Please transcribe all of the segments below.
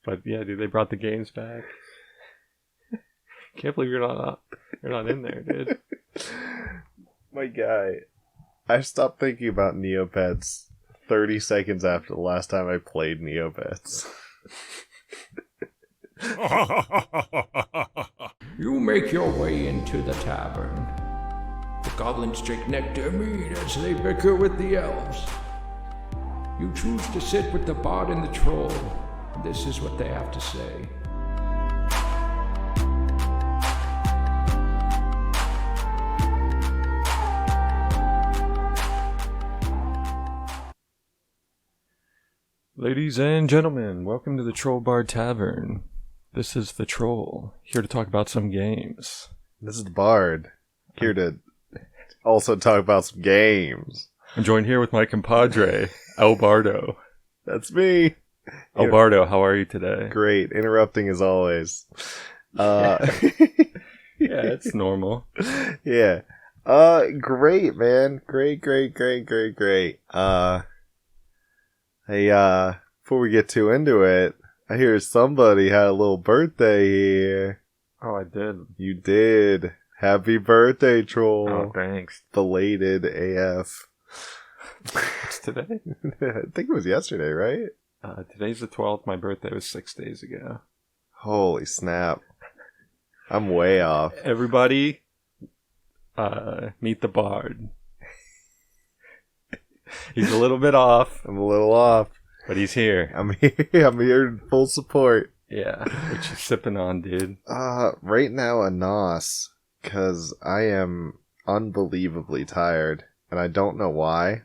But yeah, dude, they brought the games back. Can't believe you're not in there, dude. My guy, I stopped thinking about Neopets 30 seconds after the last time I played Neopets. You make your way into the tavern. The goblins drink nectar mead as they bicker with the elves. You choose to sit with the bard and the troll. This is what they have to say. Ladies and gentlemen, welcome to the Troll Bar Tavern. This is the Troll, here to talk about some games. This is the Bard, here to also talk about some games. I'm joined here with my compadre, El Bardo. That's me. El Bardo, how are you today? Great, interrupting as always. Yeah, it's normal. Yeah. Great, man. Great. Hey, before we get too into it, I hear somebody had a little birthday here. Oh, I did. You did. Happy birthday, Troll. Oh, thanks. Belated AF. It's today? I think it was yesterday, right? Today's the 12th. My birthday was 6 days ago. Holy snap. I'm way off. Everybody, meet the Bard. He's a little bit off. I'm a little off. But he's here. I'm here in full support. Yeah. What you sipping on, dude? Right now a NOS. Because I am unbelievably tired. And I don't know why.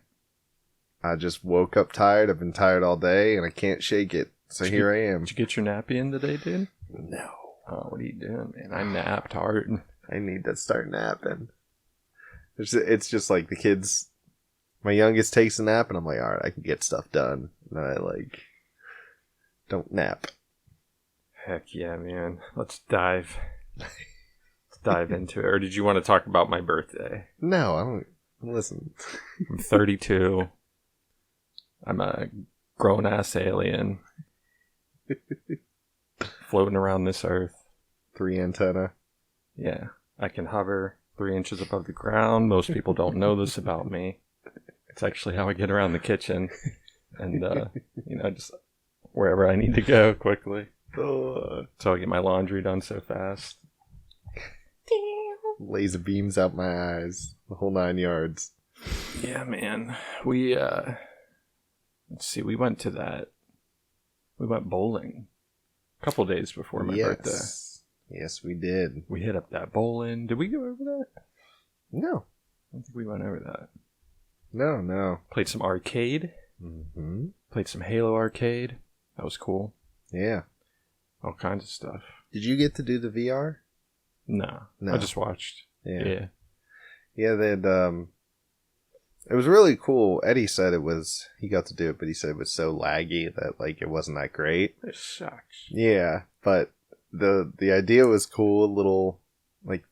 I just woke up tired. I've been tired all day. And I can't shake it. So here I am. Did you get your nappy in today, dude? No. Oh, what are you doing, man? I napped hard. I need to start napping. It's just like the kids... My youngest takes a nap, and I'm like, alright, I can get stuff done. And I, don't nap. Heck yeah, man. Let's dive into it. Or did you want to talk about my birthday? No, I don't. Listen. I'm 32. I'm a grown-ass alien. Floating around this earth. 3 antenna. Yeah. I can hover 3 inches above the ground. Most people don't know this about me. It's actually how I get around the kitchen and, just wherever I need to go quickly. So I get my laundry done so fast. Laser beams out my eyes. The whole 9 yards. Yeah, man. We went bowling a couple days before my birthday. Yes, we did. We hit up that bowling. Did we go over that? No. I don't think we went over that. No. Played some arcade. Mm-hmm. Played some Halo arcade. That was cool. Yeah. All kinds of stuff. Did you get to do the VR? No. I just watched. Yeah. Yeah, they had, it was really cool. Eddie said he got to do it, but he said it was so laggy that, it wasn't that great. It sucks. Yeah, but the idea was cool. A little,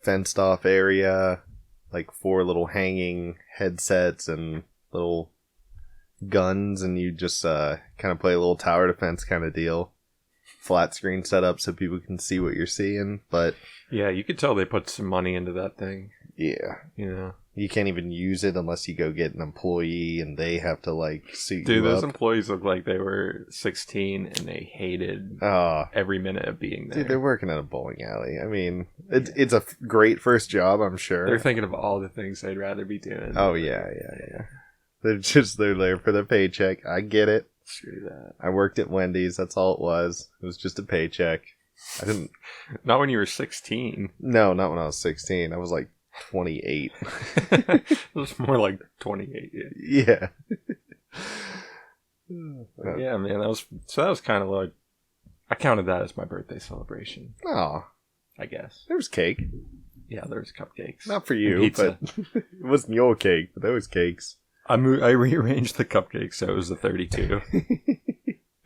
fenced off area. 4 little hanging headsets and little guns, and you just kind of play a little tower defense kind of deal. Flat screen setup so people can see what you're seeing, but... Yeah, you could tell they put some money into that thing. Yeah. You can't even use it unless you go get an employee, and they have to, suit Dude, you those up. employees look like they were 16, and they hated every minute of being there. Dude, they're working at a bowling alley. I mean, it's a great first job, I'm sure. They're thinking of all the things they'd rather be doing. Oh, yeah. They're there for their paycheck. I get it. Screw that. I worked at Wendy's. That's all it was. It was just a paycheck. I didn't... Not when you were 16. No, not when I was 16. I was 28. It was more like 28. Yeah. Yeah, man. That was kind of I counted that as my birthday celebration. Oh. I guess. There was cake. Yeah, there was cupcakes. Not for you, but it wasn't your cake, but there was cakes. I rearranged the cupcakes so it was a 32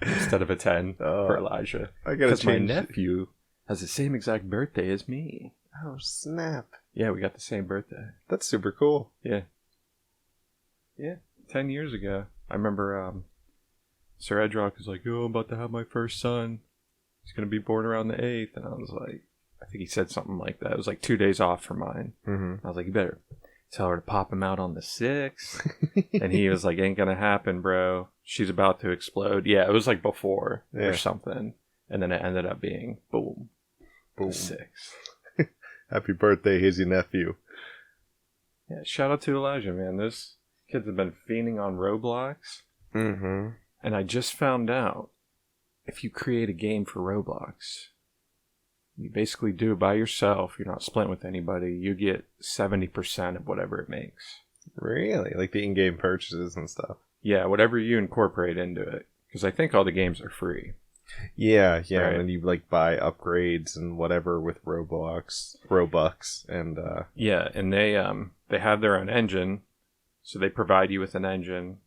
instead of a 10 for Elijah. Because my nephew has the same exact birthday as me. Oh, snap. Yeah, we got the same birthday. That's super cool. Yeah. 10 years ago. I remember Sir Edrock was like, I'm about to have my first son. he's going to be born around the 8th. And I was like, I think he said something like that. It was like 2 days off from mine. Mm-hmm. I was like, you better tell her to pop him out on the 6th. And he was like, ain't going to happen, bro. She's about to explode. Yeah, it was like before or something. And then it ended up being, boom. Boom. The 6th. Happy birthday, here's your nephew. Yeah, shout out to Elijah, man. Those kids have been fiending on Roblox. Mm-hmm. And I just found out, if you create a game for Roblox, you basically do it by yourself. You're not splitting with anybody. You get 70% of whatever it makes. Really? Like the in-game purchases and stuff? Yeah, whatever you incorporate into it. Because I think all the games are free. Yeah, Right. and then you like buy upgrades and whatever with Robux, and Yeah, and they have their own engine, so they provide you with an engine.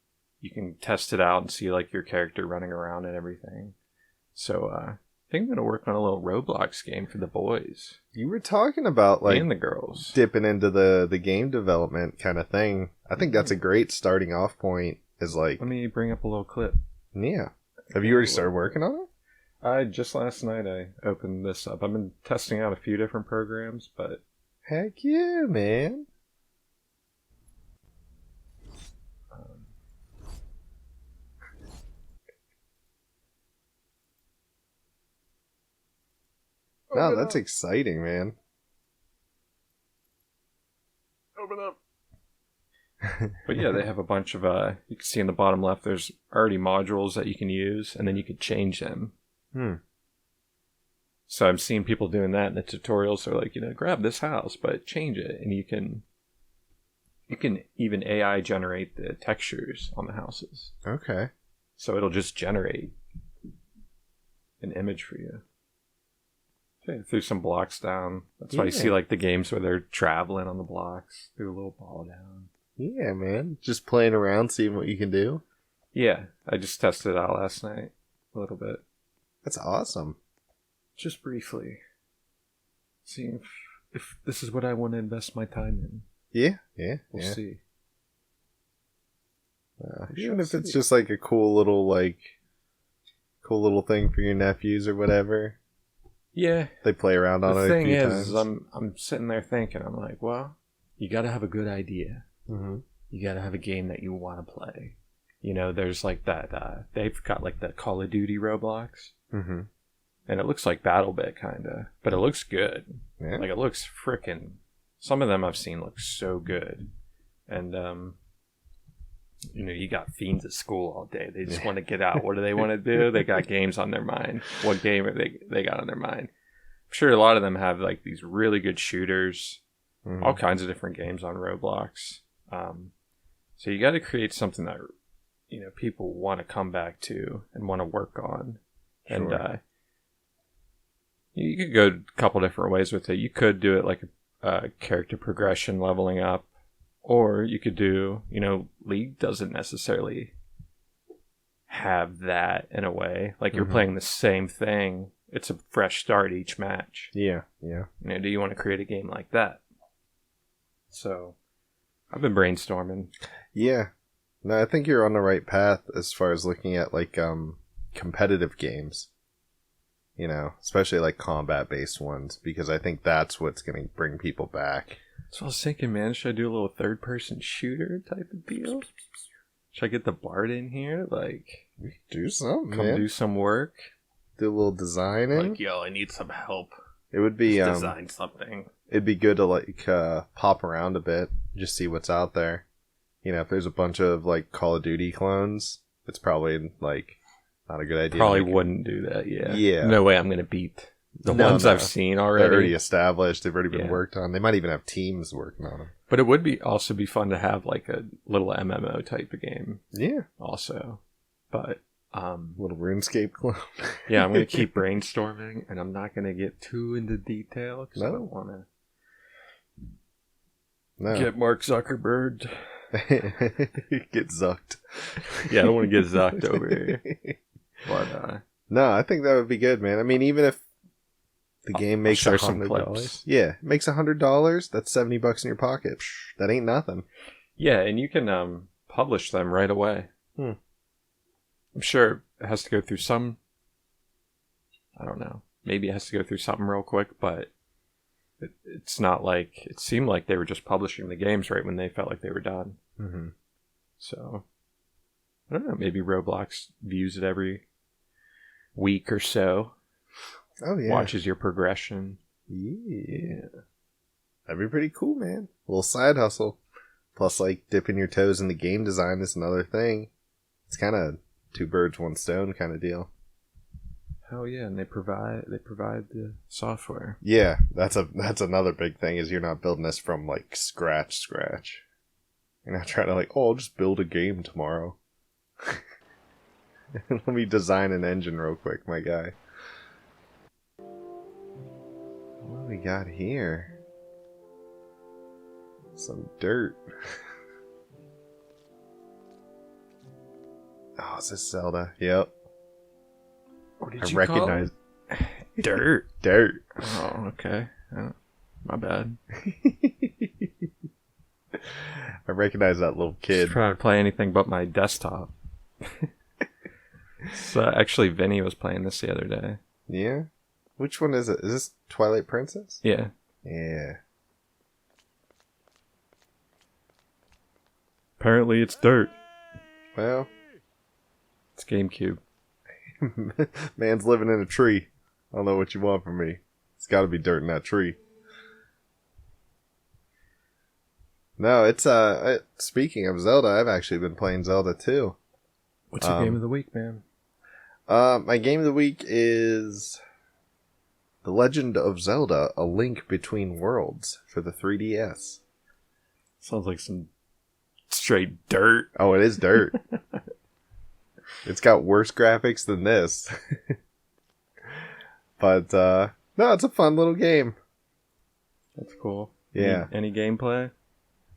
You can test it out and see like your character running around and everything. So I think I'm gonna work on a little Roblox game for the boys you were talking about like and the girls. dipping into the game development kind of thing. I think that's a great starting off point. Is like, Let me bring up a little clip. yeah. Have you already started working on it? Just last night I opened this up. I've been testing out a few different programs, but Heck yeah, man. No, that's exciting, man. Open up. But yeah, they have a bunch of you can see in the bottom left there's already modules that you can use, and then you could change them. So I'm seeing people doing that in the tutorials. They're like, grab this house but change it, and you can even AI generate the textures on the houses. Okay. So it'll just generate an image for you. Okay, threw some blocks down. That's why you see like the games where they're traveling on the blocks. Threw a little ball down. Yeah, man. Just playing around, seeing what you can do. Yeah, I just tested it out last night a little bit. That's awesome. Just briefly. Seeing if this is what I want to invest my time in. Yeah. We'll see. Even if it's just like a cool little thing for your nephews or whatever. Yeah. They play around on it a few times. The thing is, I'm sitting there thinking, I'm like, well, you got to have a good idea. Mm-hmm. You got to have a game that you want to play. There's like that. They've got like the Call of Duty Roblox. Mm-hmm. And it looks like BattleBit, kind of. But it looks good. Yeah. Like, it looks frickin'... Some of them I've seen look so good. And, you got fiends at school all day. They just want to get out. What do they want to do? They got games on their mind. What game have they got on their mind? I'm sure a lot of them have, like, these really good shooters. Mm-hmm. All kinds of different games on Roblox. So you got to create something that, people want to come back to and want to work on. Sure. And, you could go a couple different ways with it. You could do it like a character progression, leveling up, or you could do, League doesn't necessarily have that in a way. Like you're playing the same thing. It's a fresh start each match. Yeah. Do you want to create a game like that? So, I've been brainstorming. Yeah. No, I think you're on the right path as far as looking at like competitive games. Especially like combat-based ones, because I think that's what's going to bring people back. So I was thinking, man, should I do a little third-person shooter type of deal? Should I get the Bard in here? Like, do something, come man. do some work? Do a little designing? Like, yo, I need some help. It would be Just design something. It'd be good to like pop around a bit, just see what's out there. If there's a bunch of like Call of Duty clones, it's probably like not a good idea. Probably wouldn't do that. Yeah. Yeah. No way I'm gonna beat the ones I've seen already. They're already established. They've already been worked on. They might even have teams working on them. But it would also be fun to have like a little MMO type of game. Yeah. Also, but little RuneScape clone. Yeah, I'm gonna keep brainstorming, and I'm not gonna get too into detail because I don't want to get Mark Zuckerberg. Get zucked. Yeah, I don't want to get zucked over here. But no, I think that would be good, man. I mean, even if the game makes $100, yeah, it makes $100. That's $70 in your pocket. That ain't nothing. Yeah, and you can publish them right away. I'm sure it has to go through some I don't know. Maybe it has to go through something real quick, but it's not like... It seemed like they were just publishing the games right when they felt like they were done. Mm-hmm. So, I don't know. Maybe Roblox views it every week or so. Oh, yeah. Watches your progression. Yeah. That'd be pretty cool, man. A little side hustle. Plus, like, dipping your toes in the game design is another thing. It's kind of 2 birds, 1 stone kind of deal. Hell yeah, and they provide the software. Yeah, that's another big thing, is you're not building this from, like, scratch. You're not trying to, like, I'll just build a game tomorrow. Let me design an engine real quick, my guy. What do we got here? Some dirt. Oh, is this Zelda? Yep. What did I you recognize call it? Dirt. Dirt. Oh, okay. My bad. I recognize that little kid. Just trying to play anything but my desktop. So actually, Vinny was playing this the other day. Yeah? Which one is it? Is this Twilight Princess? Yeah. Yeah. Apparently, it's dirt. Well, It's GameCube. man's living in a tree. I don't know what you want from me. It's got to be dirt in that tree. No, it's speaking of Zelda, I've actually been playing Zelda too. What's your game of the week, man? My game of the week is The Legend of Zelda: A Link Between Worlds for the 3DS. Sounds like some straight dirt. Oh, it is dirt. It's got worse graphics than this. But no, it's a fun little game. That's cool. Yeah. Any gameplay?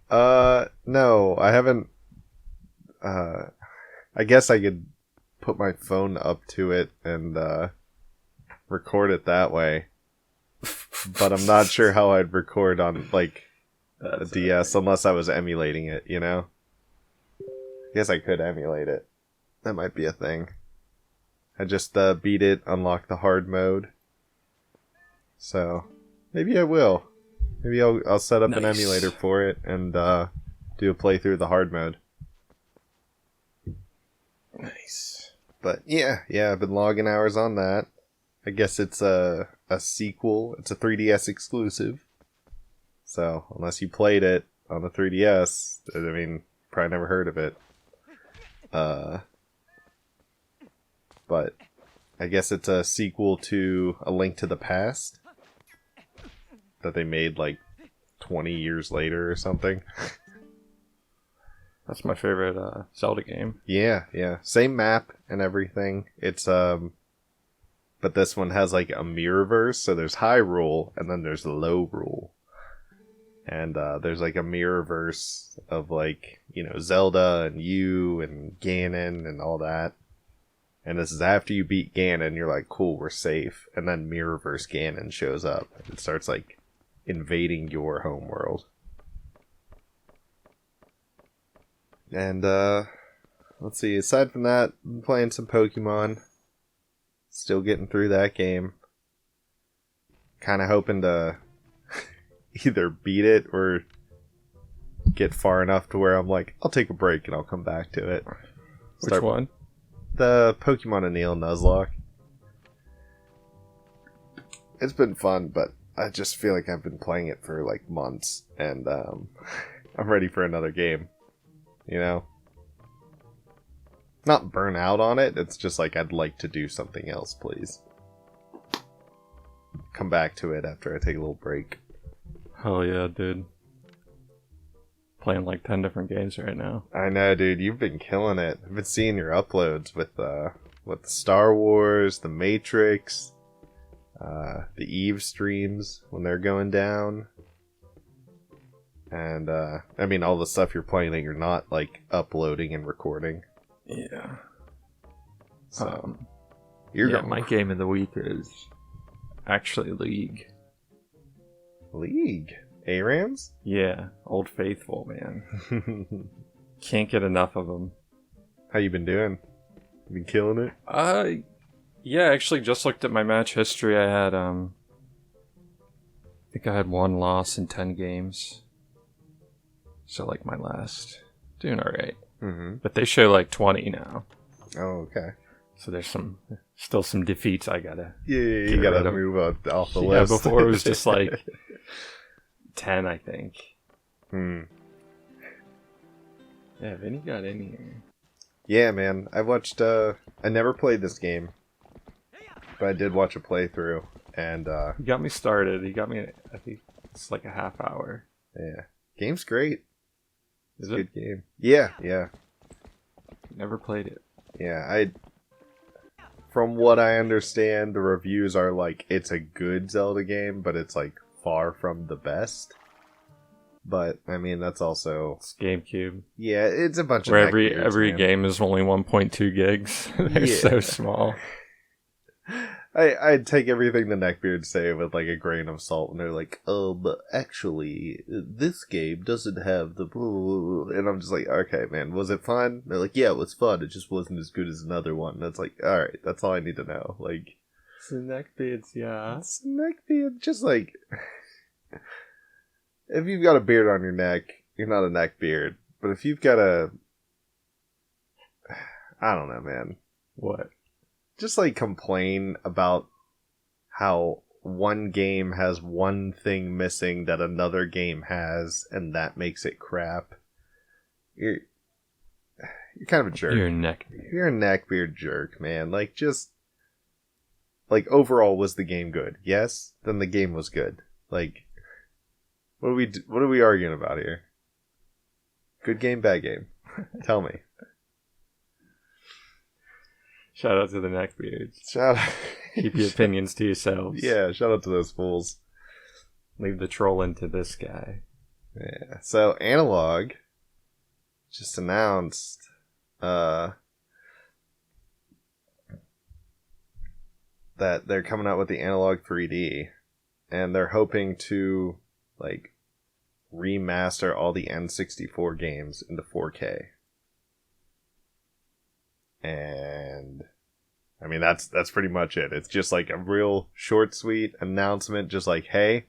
No, I haven't. I guess I could put my phone up to it and record it that way. But I'm not sure how I'd record on, like, a DS unless I was emulating it, you know? I guess I could emulate it. That might be a thing. I just beat it, unlocked the hard mode. So, maybe I will. Maybe I'll set up an emulator for it and do a playthrough of the hard mode. Nice. But yeah, I've been logging hours on that. I guess it's a sequel. It's a 3DS exclusive. So, unless you played it on the 3DS, I mean, probably never heard of it. But I guess it's a sequel to A Link to the Past that they made like 20 years later or something. That's my favorite Zelda game. Yeah. Same map and everything. It's but this one has like a mirrorverse, so there's Hyrule and then there's Lowrule. And there's like a mirrorverse of like, you know, Zelda and you and Ganon and all that. And this is after you beat Ganon, you're like, cool, we're safe. And then Mirrorverse Ganon shows up and starts like invading your homeworld. And let's see, aside from that, I'm playing some Pokemon. Still getting through that game. Kind of hoping to either beat it or get far enough to where I'm like, I'll take a break and I'll come back to it. Which one? The Pokemon Anil Nuzlocke. It's been fun, but I just feel like I've been playing it for like months, and I'm ready for another game. You know? Not burn out on it, it's just like I'd like to do something else, please. Come back to it after I take a little break. Hell yeah, dude. Playing like 10 different games right now. I know, dude. You've been killing it. I've been seeing your uploads with the Star Wars, the Matrix, the Eve streams when they're going down. And, I mean, all the stuff you're playing that you're not, like, uploading and recording. Yeah. So, my game of the week is actually League. League? ARAMs? Yeah, Old Faithful, man. Can't get enough of them. How you been doing? You been killing it? Yeah, I actually just looked at my match history. I had, I think I had 1 loss in 10 games. So, like, my last... Doing alright. Mm-hmm. But they show, like, 20 now. Oh, okay. So there's still some defeats I gotta... Yeah, you gotta move off the Yeah, list. before it was just, like, 10, I think. Hmm. Yeah, Vinny got in here. Yeah, man. I watched, I never played this game. But I did watch a playthrough, and, He got me started. He got me, I think it's like a half hour. yeah. Game's great. Is It's a it? good game. Yeah. Never played it. Yeah, from what I understand, the reviews are like, it's a good Zelda game, but it's like far from the best. But, I mean, that's also... It's GameCube. Yeah, it's a bunch Where of every game is only 1.2 gigs. They're so small. I'd take everything the neckbeards say with like a grain of salt, and they're like, but actually, this game doesn't have the blah, blah, blah. And I'm just like, okay, man, was it fun? They're like, yeah, it was fun, it just wasn't as good as another one. And it's like, alright, that's all I need to know. Like, It's the neckbeards, yeah. it's a neckbeard, just like, if you've got a beard on your neck, you're not a neckbeard. But if you've got I don't know, man. What? Just like complain about how one game has one thing missing that another game has, and that makes it crap. You're kind of a jerk. You're a neckbeard. You're a neckbeard jerk, man. Like, just like, overall, was the game good? Yes, then the game was good. Like, what are we arguing about here? Good game, bad game. Tell me. Shout out to the neckbeards. Shout out. Keep your opinions to yourselves. Yeah, shout out to those fools. Leave the trolling to this guy. Yeah. So Analog just announced that they're coming out with the Analog 3D, and they're hoping to like remaster all the N64 games into 4K. And I mean, that's pretty much it. It's just like a real short, sweet announcement, just like, hey,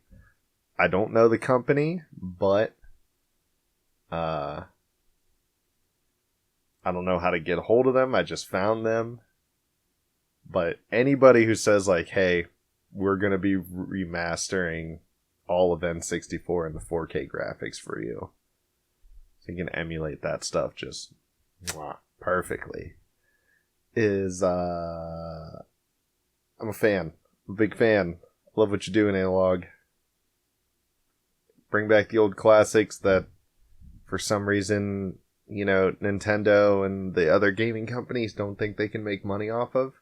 I don't know the company, but I don't know how to get a hold of them. I just found them. But anybody who says like, hey, we're going to be remastering all of N64 and the 4K graphics for you, so you can emulate that stuff just perfectly, is I'm a fan. I'm a big fan. Love what you're doing, Analog. Bring back the old classics that for some reason, you know, Nintendo and the other gaming companies don't think they can make money off of.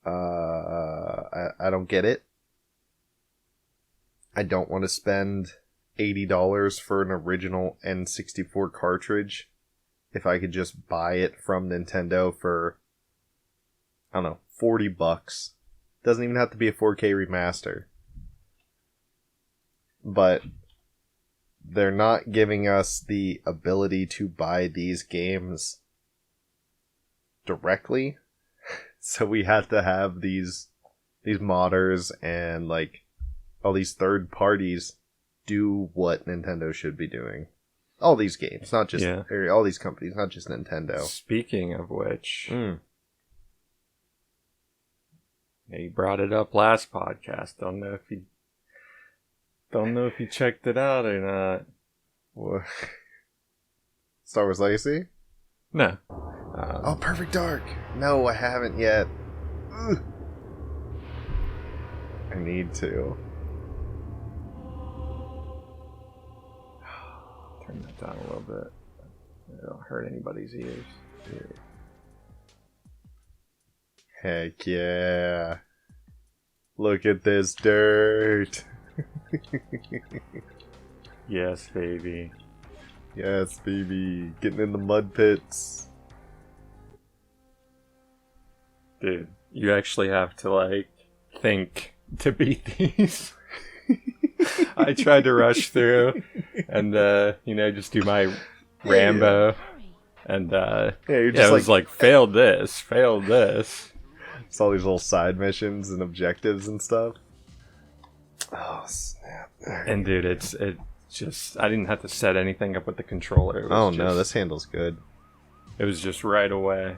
I don't get it. I don't want to spend $80 for an original N64 cartridge if I could just buy it from Nintendo for, I don't know, $40. Doesn't even have to be a 4K remaster. But they're not giving us the ability to buy these games directly. So we have to have these modders and like all these third parties do what Nintendo should be doing. All these games, not just all these companies, not just Nintendo. Speaking of which, you brought it up last podcast. Don't know if you checked it out or not. What? Star Wars Legacy? No. Oh, Perfect Dark. No, I haven't yet. Ugh. I need to. Turn that down a little bit. It don't hurt anybody's ears. Heck yeah. Look at this dirt. Yes, baby. Yes, baby. Getting in the mud pits. Dude, you actually have to, like, think to beat these. I tried to rush through and, just do my Rambo. And, you're just it was like, failed this. It's all these little side missions and objectives and stuff. Oh, snap. And dude, it just, I didn't have to set anything up with the controller. It was Oh, just, no, this handle's good. It was just right away.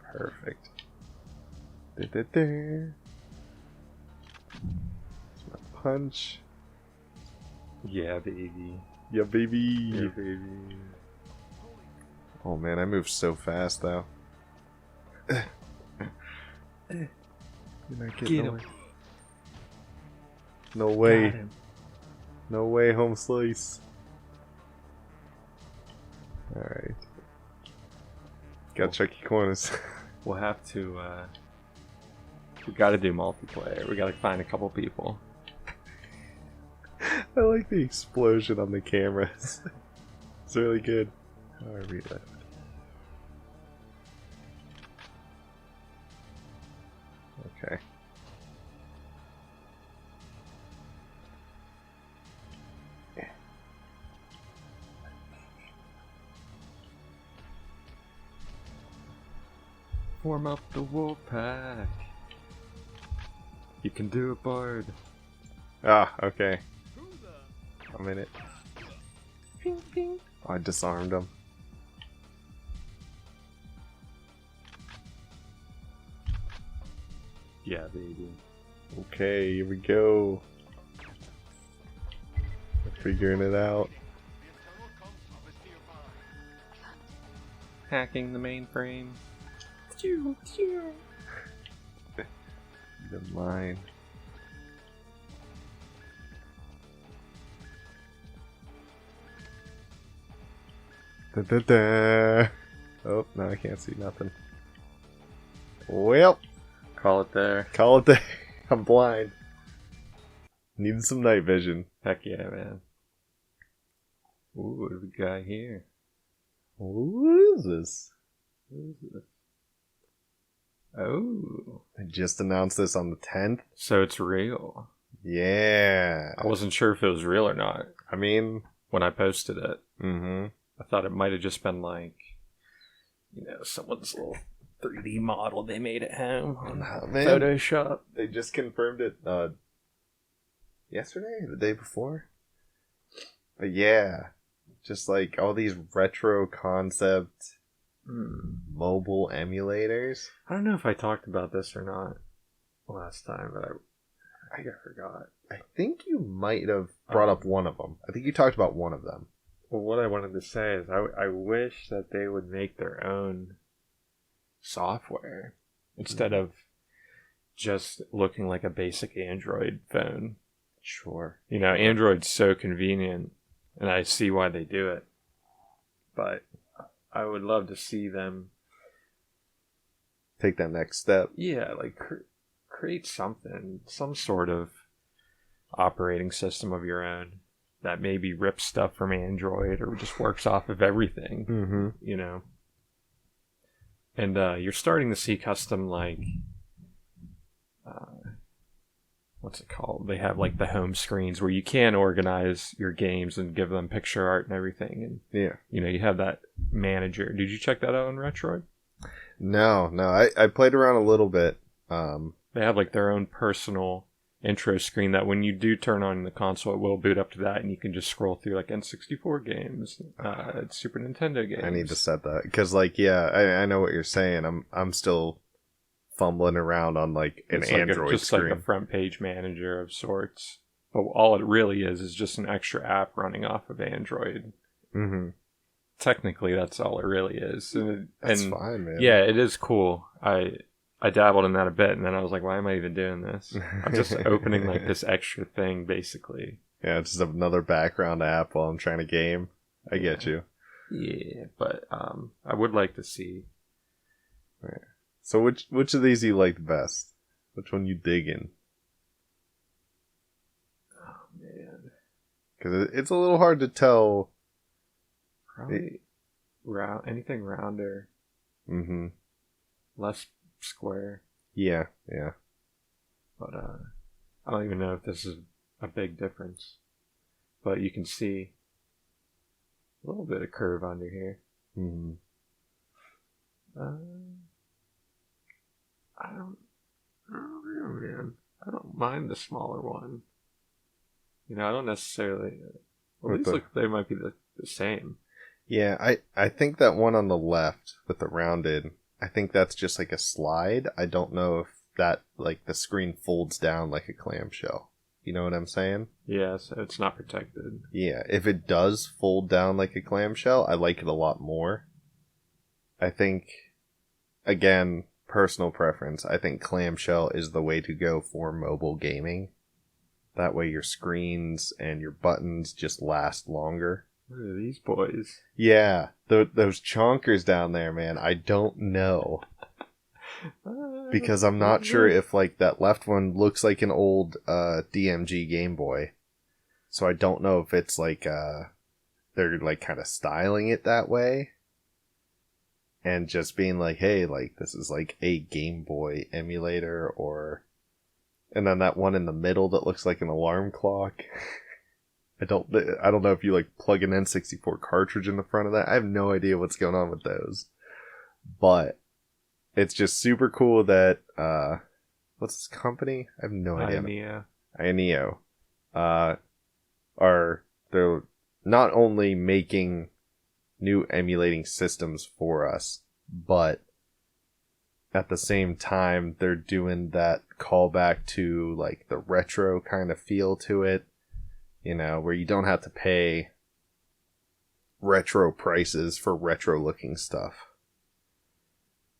Perfect. There's my punch. Yeah, baby. Yeah, baby. Yeah, baby. Oh man, I move so fast though. You're not getting Get him. away. No way. Got him. No way, home slice. Alright. Gotta check your corners. We'll have to, we gotta do multiplayer. We gotta find a couple people. I like the explosion on the cameras. It's really good. How do I read that? Okay. Form up the wolf pack. You can do it, Bard. Ah, okay. I'm in it. Ping, ping. Oh, I disarmed him. Yeah, baby. Okay, here we go. We're figuring it out. Hacking the mainframe. The mine. Da, da, da. Oh, no, I can't see nothing. Well, Call it there. call it there. I'm blind. Needed some night vision. Heck yeah, man. Ooh, what do we got here? What is this? What is this? Oh. I just announced this on the 10th. So it's real. Yeah. I wasn't sure if it was real or not I mean, when I posted it. mm-hmm. I thought it might have just been like, someone's little 3D model they made at home on Man. Photoshop. They just confirmed it yesterday, the day before. But yeah, just like all these retro concept mobile emulators. I don't know if I talked about this or not last time, but I think I forgot. I think you might have brought up one of them. I think you talked about one of them. Well, what I wanted to say is I wish that they would make their own software instead of just looking like a basic Android phone. Sure. Android's so convenient, and I see why they do it. But I would love to see them, Take that next step. like create something, some sort of operating system of your own that maybe rips stuff from Android or just works off of everything. Mm-hmm. And you're starting to see custom, like, what's it called? They have like the home screens where you can organize your games and give them picture art and everything. And Yeah. you have that manager. Did you check that out on Retroid? No. I played around a little bit. They have like their own personal intro screen that when you do turn on the console, it will boot up to that, and you can just scroll through like N64 games, Super Nintendo games. I need to set that because, I know what you're saying. I'm still fumbling around on like an It's Android just screen. like a front page manager of sorts. But all it really is just an extra app running off of Android. Mm-hmm. Technically, that's all it really is. That's fine, man. Yeah, it is cool. I dabbled in that a bit, and then I was like, why am I even doing this? I'm just opening like this extra thing, basically. Yeah, it's just another background app while I'm trying to game. I get you. Yeah, but I would like to see. Right. So which of these do you like the best? Which one you dig in? Oh man, Because it's a little hard to tell. probably anything rounder, Mm-hmm. less square. Yeah. But I don't even know if this is a big difference. But you can see a little bit of curve under here. Mm-hmm. I don't know, man. I don't mind the smaller one. You know, I don't necessarily. Well, these look, they might be the same. Yeah, I think that one on the left with the rounded, I think that's just like a slide. I don't know if that, like, the screen folds down like a clamshell. You know what I'm saying? Yeah, so it's not protected. Yeah, if it does fold down like a clamshell, I like it a lot more. I think, again, personal preference, I think clamshell is the way to go for mobile gaming. That way your screens and your buttons just last longer. What are these boys? Yeah, those chonkers down there, man, I don't know. Because I'm not sure if, like, that left one looks like an old DMG Game Boy. So I don't know if it's, like, they're, like, kind of styling it that way. And just being like, hey, like, this is, like, a Game Boy emulator, or... And then that one in the middle that looks like an alarm clock. I don't know if you, like, plug an N64 cartridge in the front of that. I have no idea what's going on with those. But... it's just super cool that, what's this company? I have no idea. Ioneo. They're not only making new emulating systems for us, but at the same time, they're doing that callback to, like, the retro kind of feel to it, you know, where you don't have to pay retro prices for retro looking stuff.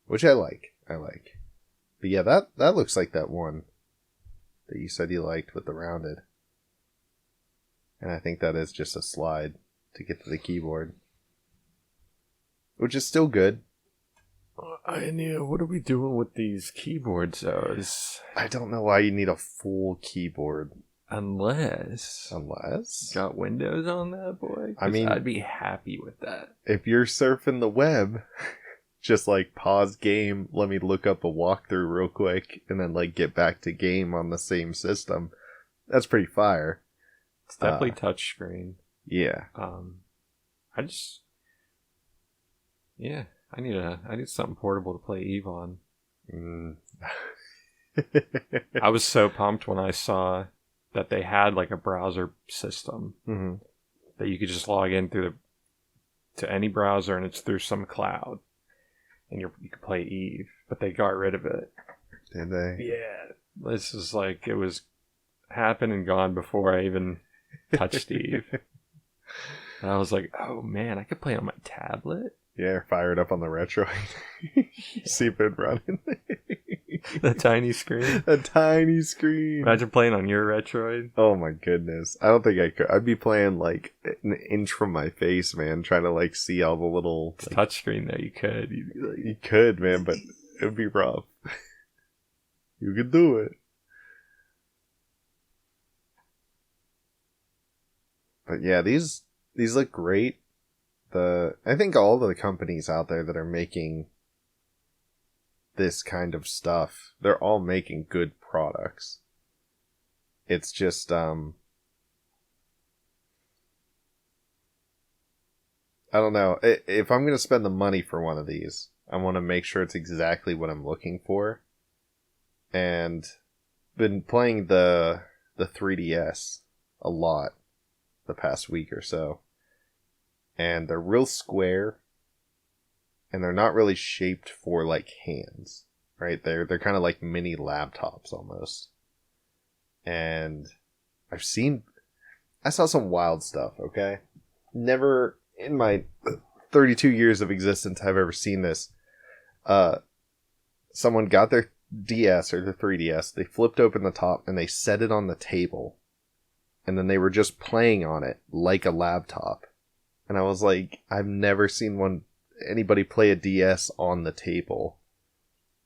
Which I like. But yeah, that looks like that one that you said you liked with the rounded. And I think that is just a slide to get to the keyboard. Which is still good. I knew. What are we doing with these keyboards, though? I don't know why you need a full keyboard. Unless got Windows on that boy. I mean, I'd be happy with that. If you're surfing the web... just, like, pause game, let me look up a walkthrough real quick, and then, like, get back to game on the same system. That's pretty fire. It's definitely touchscreen. Yeah. I need something portable to play Eve on. I was so pumped when I saw that they had, like, a browser system that you could just log in to any browser, and it's through some cloud. And you could play Eve, but they got rid of it. Did they? Yeah. This is like, it was happened and gone before I even touched Eve. And I was like, oh man, I could play on my tablet? Yeah, fire it up on the Retroid. See if it running. The tiny screen. A tiny screen. Imagine playing on your Retroid. Oh my goodness. I don't think I could. I'd be playing like an inch from my face, man, trying to like see all the little... It's touchscreen though, you could. You could, man, but it would be rough. You could do it. But yeah, these look great. I think all the companies out there that are making this kind of stuff, they're all making good products. It's just, I don't know. If I'm going to spend the money for one of these, I want to make sure it's exactly what I'm looking for. And been playing the 3DS a lot the past week or so. And they're real square. And they're not really shaped for, like, hands. Right? They're kind of like mini laptops almost. And I saw some wild stuff, okay? Never in my 32 years of existence have I ever seen this. Someone got their DS or the 3DS, they flipped open the top and they set it on the table. And then they were just playing on it like a laptop. And I was like, I've never seen anybody play a DS on the table.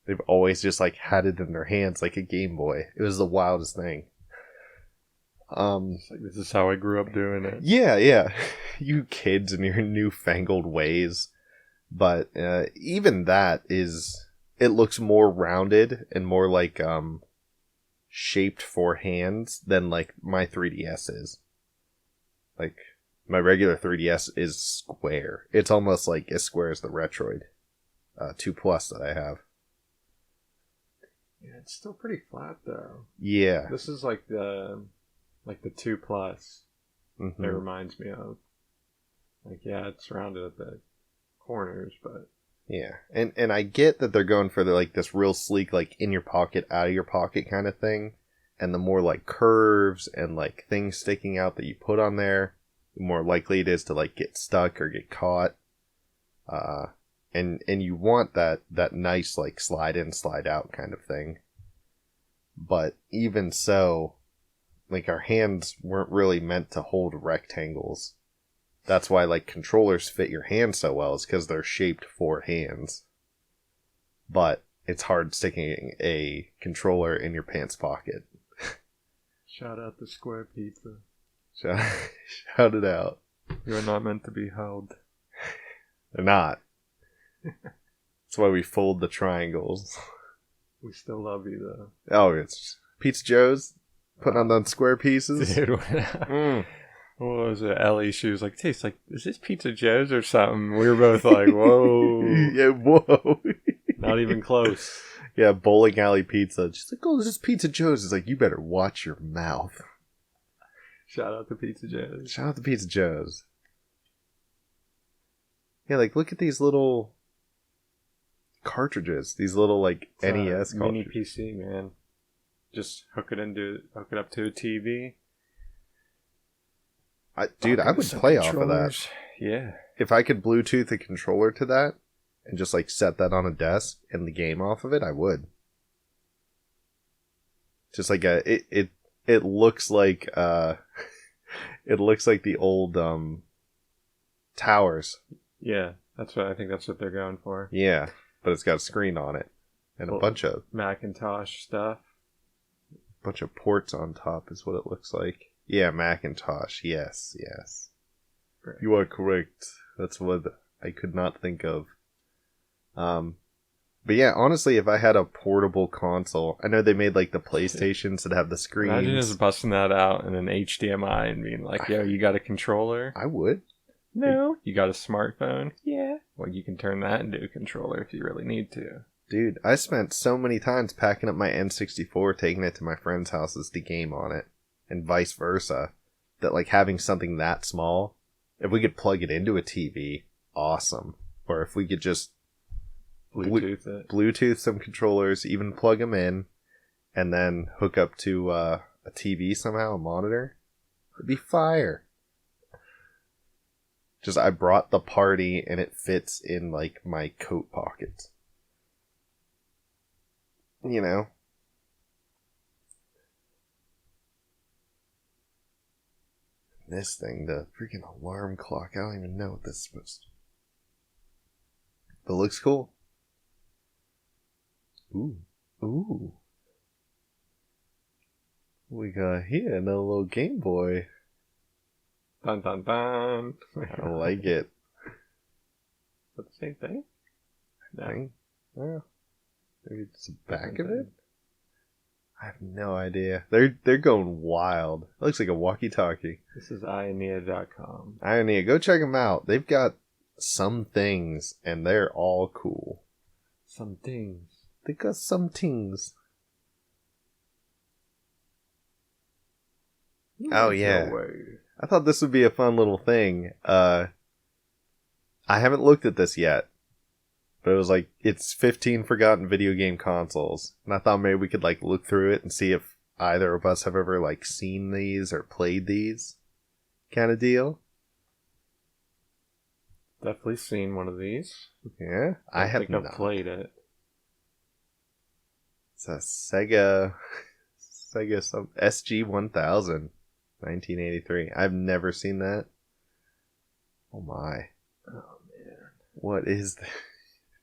They've always just like had it in their hands like a Game Boy. It was the wildest thing. It's like, this is how I grew up doing it. Yeah. You kids and your newfangled ways. But even that it looks more rounded and more like shaped for hands than like my 3DS is. Like, my regular 3DS is square. It's almost like as square as the Retroid. 2 Plus that I have. Yeah, it's still pretty flat though. Yeah. This is like the 2 Plus. Mm-hmm. It reminds me of. Like, yeah, it's rounded at the corners, but Yeah, and I get that they're going for like this real sleek, like in your pocket, out of your pocket kind of thing, and the more like curves and like things sticking out that you put on there, the more likely it is to like get stuck or get caught. And you want that nice like slide in, slide out kind of thing. But even so, like our hands weren't really meant to hold rectangles. That's why, like, controllers fit your hand so well, is because they're shaped for hands. But it's hard sticking a controller in your pants pocket. shout out the square pizza. Shout it out. You're not meant to be held. They're not. That's why we fold the triangles. We still love you, though. Oh, it's Pizza Joe's putting on the square pieces. Dude, Mm. what was it? Ellie, she was like, "Tastes like, is this Pizza Joe's or something?" We were both like, "Whoa." Yeah, whoa. Not even close. Yeah, bowling alley pizza. She's like, "Oh, this is Pizza Joe's." It's like, you better watch your mouth. Shout out to Pizza Joe's. Shout out to Pizza Joe's. Yeah, like, look at these little cartridges. These little, like, It's a NES mini cartridges. PC, man. Just hook it up to a TV. Dude, I would play off of that. Yeah. If I could Bluetooth a controller to that and just, like, set that on a desk and the game off of it, I would. Just like it looks like it looks like the old towers. Yeah, I think that's what they're going for. Yeah, but it's got a screen on it and a bunch of Macintosh stuff. ports on top is what it looks like. Yeah, Macintosh. Yes. Right. You are correct. That's what I could not think of. But yeah, honestly, if I had a portable console, I know they made like the PlayStations that have the screens. Imagine just busting that out in an HDMI and being like, "Yo, you got a controller?" I would. No. You got a smartphone? Yeah. Well, you can turn that into a controller if you really need to. Dude, I spent so many times packing up my N64, taking it to my friends' houses to game on it, and vice versa, that like having something that small, if we could plug it into a TV, awesome. Or if we could just Bluetooth some controllers, even plug them in, and then hook up to a TV somehow, a monitor, it'd be fire. Just I brought the party and it fits in like my coat pocket. You know? This thing, the freaking alarm clock, I don't even know what this is supposed to. But it looks cool. Ooh. We got here another little Game Boy. Dun dun dun. I like it. Is that the same thing? No. Thing? Well, maybe it's the back of it? I have no idea. They're going wild. It looks like a walkie-talkie. This is Ionia.com. Ionia, go check them out. They've got some things, and they're all cool. Some things. They got some things. Oh, yeah. No way. I thought this would be a fun little thing. I haven't looked at this yet. But it was like, it's 15 forgotten video game consoles. And I thought maybe we could like look through it and see if either of us have ever like seen these or played these. Kind of deal. Definitely seen one of these. Yeah, I don't have think not. I've played it. It's a Sega SG-1000, 1983. I've never seen that. Oh my. Oh man. What is that?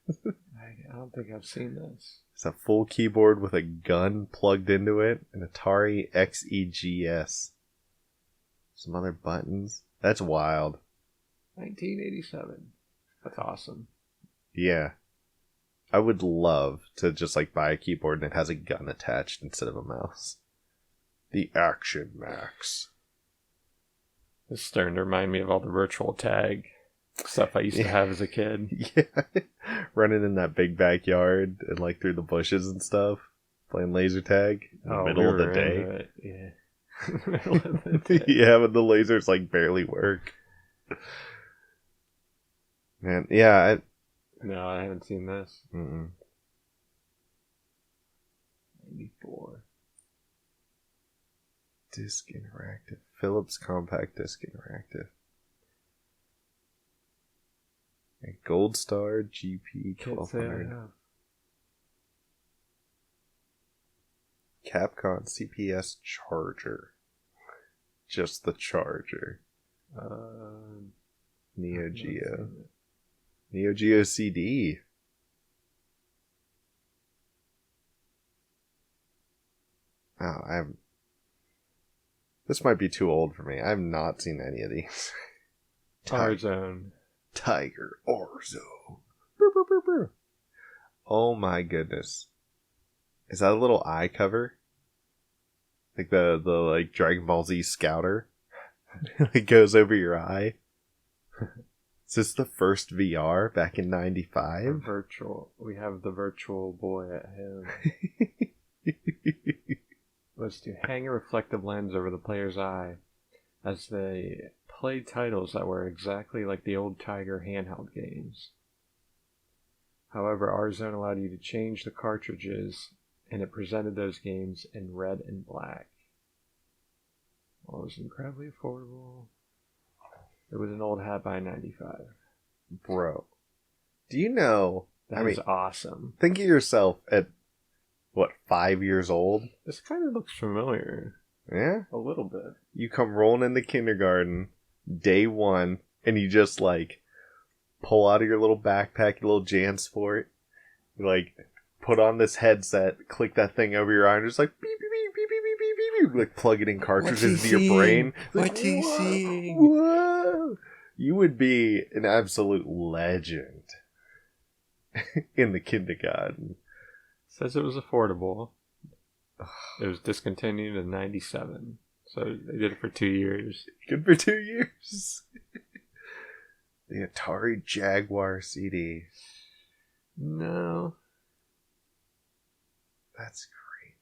I don't think I've seen this. It's a full keyboard with a gun plugged into it. An Atari XEGS. Some other buttons. That's wild. 1987. That's awesome. Yeah. I would love to just like buy a keyboard and it has a gun attached instead of a mouse. The Action Max. It's starting to remind me of all the virtual tag Stuff I used to have as a kid. Yeah. Running in that big backyard and like through the bushes and stuff. Playing laser tag in the middle of the day. Yeah. Middle of the day. Yeah, but the lasers like barely work. Man, yeah. No, I haven't seen this. 94. Disc Interactive. Philips Compact Disc Interactive. A Gold Star GP Can't say I 1200. have. Capcom CPS Charger. Just the Charger. Neo Geo. Neo Geo CD. Oh, I haven't. This might be too old for me. I have not seen any of these. Tarzone. Tiger Orzo. Oh my goodness. Is that a little eye cover? Like the like Dragon Ball Z Scouter? It goes over your eye. Is this the first VR back in 95? We have the virtual boy at home. Was to hang a reflective lens over the player's eye as they played titles that were exactly like the old Tiger handheld games. However, our zone allowed you to change the cartridges, and it presented those games in red and black. Well, it was incredibly affordable. It was an old hat by 95. Bro. Do you know... That is awesome. Think of yourself at, 5 years old? This kind of looks familiar. Yeah? A little bit. You come rolling into kindergarten, day one, and you just, pull out of your little backpack, your little JanSport, you, put on this headset, click that thing over your eye, and just beep, beep, beep, beep, beep, beep, beep, beep, plug it in cartridges into your brain. What's he seeing? Whoa! You would be an absolute legend in the kindergarten. Says it was affordable. It was discontinued in 97. So they did it for 2 years. Good for 2 years. The Atari Jaguar CD. No. That's crazy,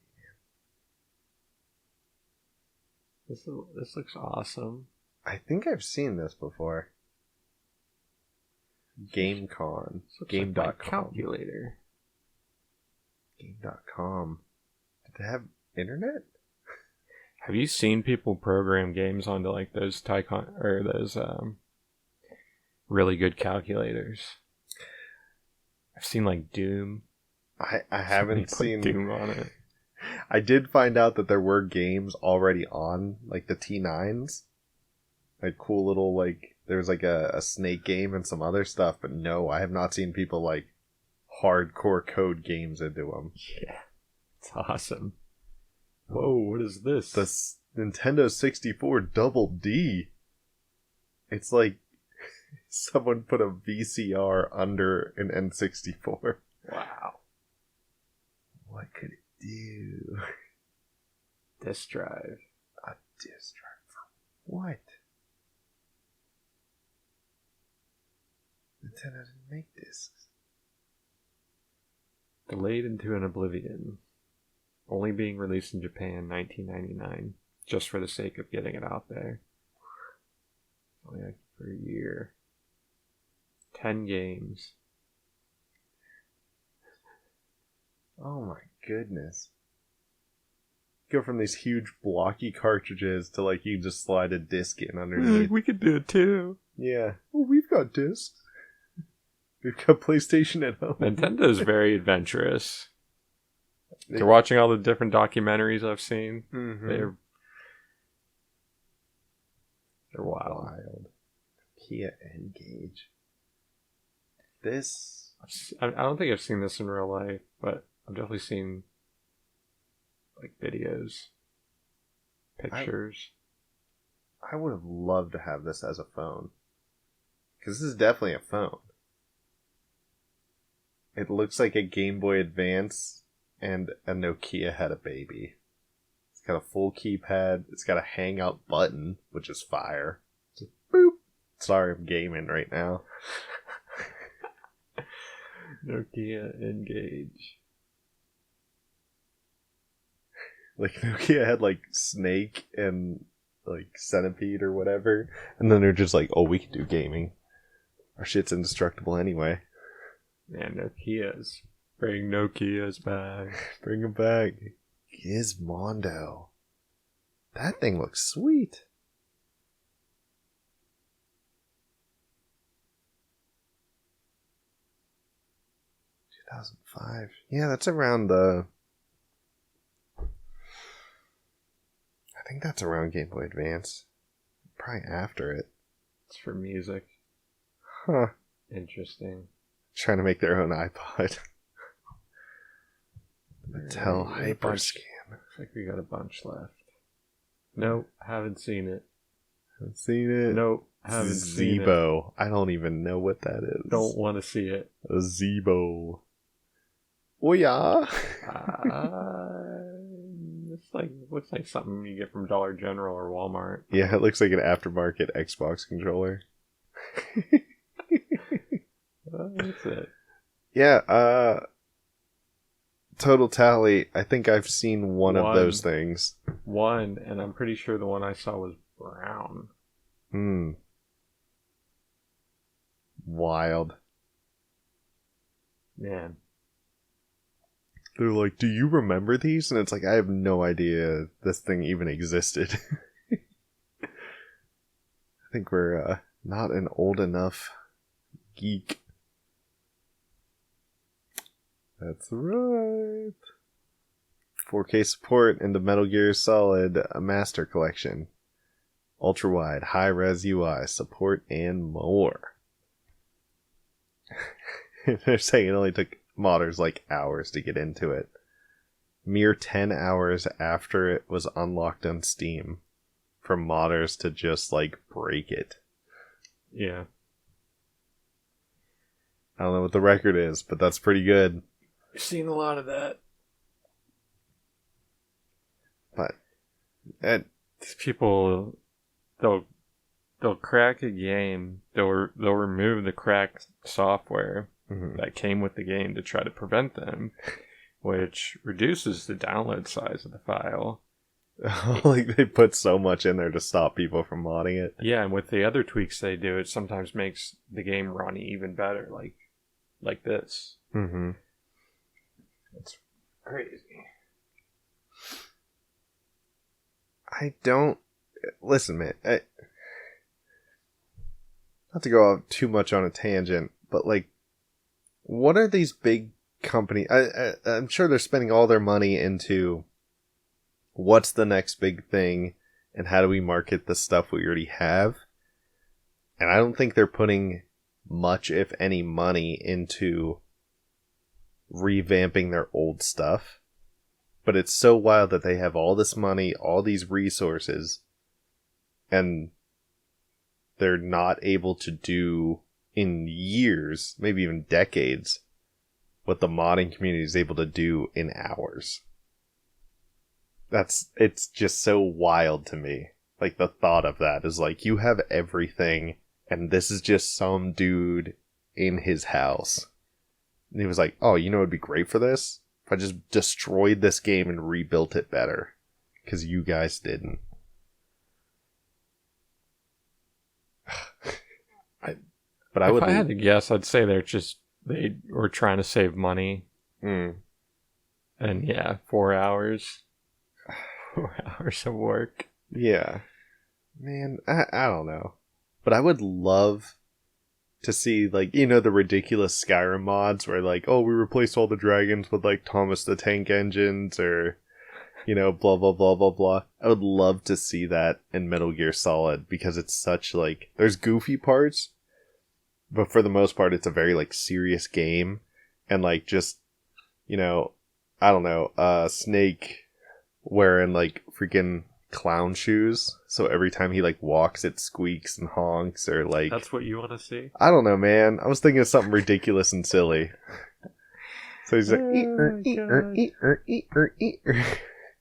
man. This looks awesome. I think I've seen this before. GameCon. Game.com. Like my calculator. Game.com. Did they have internet? Have you seen people program games onto those Tycon or those really good calculators? I've seen Doom. I haven't seen Doom on it. I did find out that there were games already on the T9s. Cool little there was a snake game and some other stuff, but no, I have not seen people hardcore code games into them. Yeah. It's awesome. Whoa, what is this? The Nintendo 64 Double D. It's someone put a VCR under an N64. Wow. What could it do? Disk drive. A disk drive for what? Nintendo didn't make discs. Delayed into an oblivion. Only being released in Japan 1999. Just for the sake of getting it out there. Only for a year. 10 games. Oh my goodness. Go from these huge blocky cartridges to you just slide a disc in underneath. We could do it too. Yeah. Well, we've got discs. We've got PlayStation at home. Nintendo's very adventurous. They're watching all the different documentaries I've seen. Mm-hmm. They're wild. Kia N-Gage. This... I don't think I've seen this in real life, but I've definitely seen videos, pictures. I would have loved to have this as a phone. Because this is definitely a phone. It looks like a Game Boy Advance and a Nokia had a baby. It's got a full keypad. It's got a hangout button, which is fire. Just boop. Sorry, I'm gaming right now. Nokia engage. Like, Nokia had, like, Snake and, like, Centipede or whatever. And then they're just like, oh, we can do gaming. Our shit's indestructible anyway. Man, Nokia's. Bring Nokia's back. Bring them back. Gizmondo. That thing looks sweet. $2005. Yeah, that's around the... I think that's around Game Boy Advance. Probably after it. It's for music. Huh. Interesting. Trying to make their own iPod. Mattel Alright, we got a bunch. Hyperscan. Looks like we got a bunch left. Nope, haven't seen it. Haven't seen it. Nope, haven't seen it. Zebo. I don't even know what that is. Don't want to see it. A Zebo. Oh yeah. It's like looks like something you get from Dollar General or Walmart. Yeah, it looks like an aftermarket Xbox controller. That's it. Yeah, total tally, I think I've seen one of those things. One, and I'm pretty sure the one I saw was brown. Wild. Man. They're like, do you remember these? And it's like, I have no idea this thing even existed. I think we're not an old enough geek. That's right. 4K support in the Metal Gear Solid Master Collection. Ultra wide, high res UI, support, and more. They're saying it only took modders like hours to get into it. Mere 10 hours after it was unlocked on Steam. For modders to just like break it. Yeah. I don't know what the record is, but that's pretty good. I've seen a lot of that. But These people, they'll crack a game. They'll remove the cracked software that came with the game to try to prevent them, which reduces the download size of the file. like they put so much in there to stop people from modding it. Yeah, and with the other tweaks they do, it sometimes makes the game run even better, like this. Mm-hmm. It's crazy. I don't... Listen, man. Not to go off too much on a tangent, but like, what are these big companies... I'm sure they're spending all their money into what's the next big thing and how do we market the stuff we already have. And I don't think they're putting much, if any, money into revamping their old stuff. But it's so wild that they have all this money, all these resources, and they're not able to do in years, maybe even decades, what the modding community is able to do in hours. It's just so wild to me. Like, the thought of that is like, you have everything, and this is just some dude in his house. And he was like, oh, you know what would be great for this? If I just destroyed this game and rebuilt it better. Because you guys didn't. But If I had to guess, I'd say they were trying to save money. Mm. And yeah, 4 hours. 4 hours of work. Yeah. Man, I don't know. But I would love to see, like, you know, the ridiculous Skyrim mods where, like, oh, we replaced all the dragons with, like, Thomas the Tank engines or, you know, blah, blah, blah, blah, blah. I would love to see that in Metal Gear Solid because it's such, like, there's goofy parts, but for the most part, it's a very, like, serious game. And, like, just, you know, I don't know, Snake wearing, like, freaking clown shoes, so every time he like walks it squeaks and honks, or like, That's what you want to see? I don't know, man. I was thinking of something ridiculous and silly. So he's like,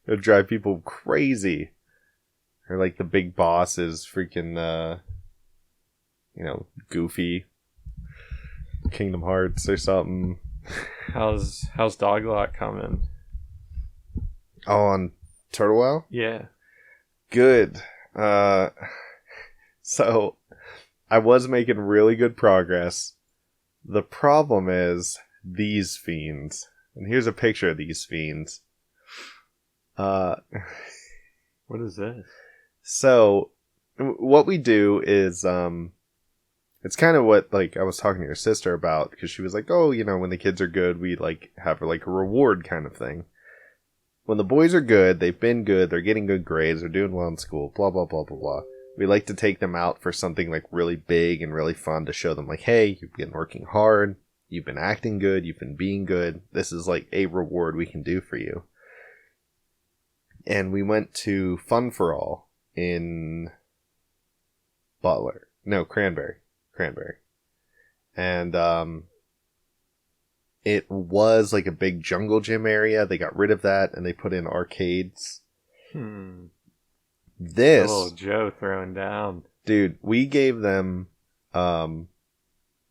it'll drive people crazy. Or like the big boss is freaking goofy Kingdom Hearts or something. How's Doglot coming? Oh, on Turtle Wow? Yeah. Good. So I was making really good progress. The problem is these fiends. And here's a picture of these fiends. What is this? So what we do is it's kind of what like I was talking to your sister about, because she was like, oh, when the kids are good, we like have like a reward kind of thing. When the boys are good, they've been good, they're getting good grades, they're doing well in school, blah blah blah blah blah. We like to take them out for something like really big and really fun to show them like, hey, you've been working hard, you've been acting good, you've been being good. This is like a reward we can do for you. And we went to Fun for All in Cranberry. And it was like a big jungle gym area. They got rid of that and they put in arcades. This Oh, Joe throwing down. dude, we gave them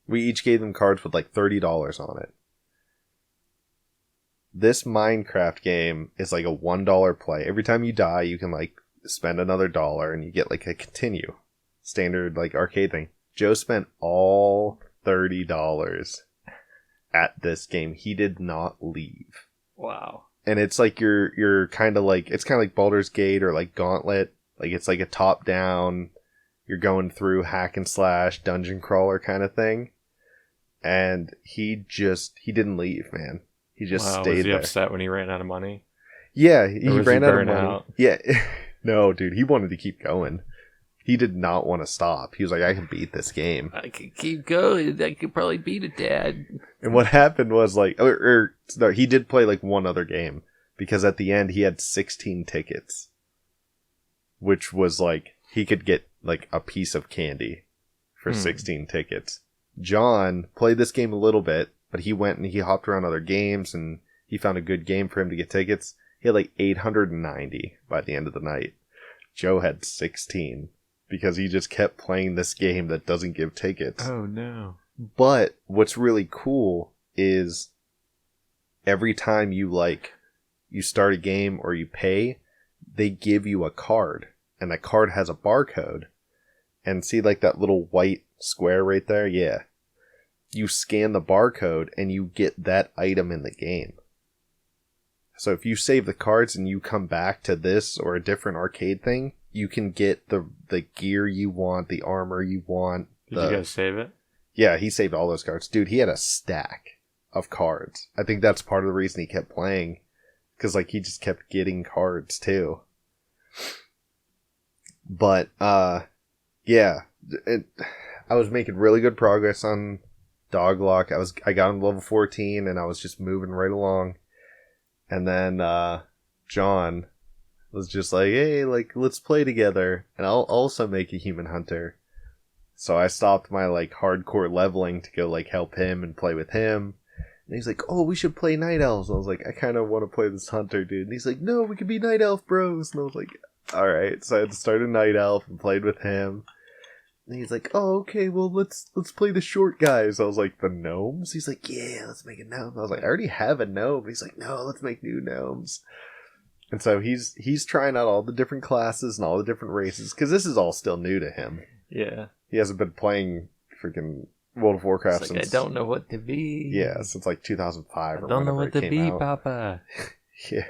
we each gave them cards with like $30 on it. This Minecraft game is like a $1 play. Every time you die, you can like spend another dollar and you get like a continue. Standard like arcade thing. Joe spent all $30 at this game. He did not leave. Wow. And it's like you're kind of like, it's kind of like Baldur's Gate or like Gauntlet. Like it's like a top down, you're going through hack and slash dungeon crawler kind of thing. And he didn't leave, man. He just stayed Was he there. upset when he ran out of money? Yeah, he was ran he out of burnt money. out? Yeah. No, dude, he wanted to keep going. He did not want to stop. He was like, I can beat this game. I could keep going. I could probably beat it, Dad. And what happened was like, no, he did play like one other game, because at the end he had 16 tickets, which was like, he could get like a piece of candy for 16 tickets. John played this game a little bit, but he went and he hopped around other games and he found a good game for him to get tickets. He had like 890 by the end of the night. Joe had 16 because he just kept playing this game that doesn't give tickets. Oh, no. But what's really cool is every time you start a game or you pay, they give you a card, and that card has a barcode. And see like that little white square right there? Yeah. You scan the barcode and you get that item in the game. So if you save the cards and you come back to this or a different arcade thing, you can get the gear you want, the armor you want. Did you guys save it? Yeah, he saved all those cards. Dude, he had a stack of cards. I think that's part of the reason he kept playing. Because, like, he just kept getting cards, too. But, yeah. I was making really good progress on Doglock. I got him to level 14, and I was just moving right along. And then, John was just like, hey, like, let's play together. And I'll also make a human hunter. So I stopped my, like, hardcore leveling to go, like, help him and play with him. And he's like, oh, we should play Night Elves. And I was like, I kind of want to play this hunter, dude. And he's like, no, we could be Night Elf bros. And I was like, alright. So I had to start a Night Elf and played with him. And he's like, oh, okay, well, let's play the short guys. I was like, the gnomes? He's like, yeah, let's make a gnome. I was like, I already have a gnome. He's like, no, let's make new gnomes. And so he's trying out all the different classes and all the different races, because this is all still new to him. Yeah. He hasn't been playing freaking World of Warcraft It's like, since... I don't know what to be. Yeah, since like 2005 I or don't know whenever what it to came be, out. Papa. Yeah.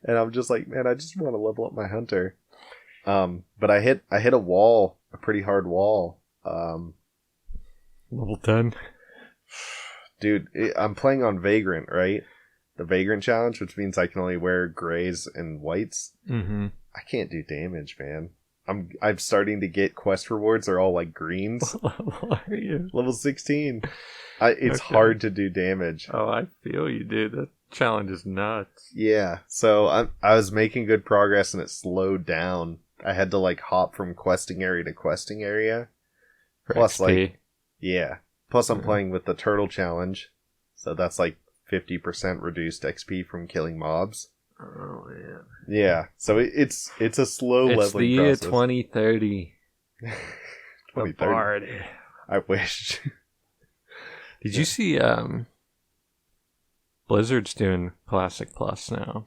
And I'm just like, man, I just want to level up my hunter. But I hit a wall, a pretty hard wall. Level 10. Dude, I'm playing on Vagrant, right? The Vagrant challenge, which means I can only wear grays and whites. Mm-hmm. I can't do damage, man. I'm starting to get quest rewards. They're all like greens. What level are you? Level 16. It's Okay. hard to do damage. Oh, I feel you, dude. That challenge is nuts. Yeah, so I was making good progress and it slowed down. I had to like hop from questing area to questing area. For Plus, XP. like, yeah. Plus, I'm Yeah. playing with the turtle challenge, so that's like 50% reduced XP from killing mobs. Oh, yeah. Yeah, so it's a slow It's leveling the year process. 2030. 2030. Bard. I wish. Did you see Blizzard's doing Classic Plus now?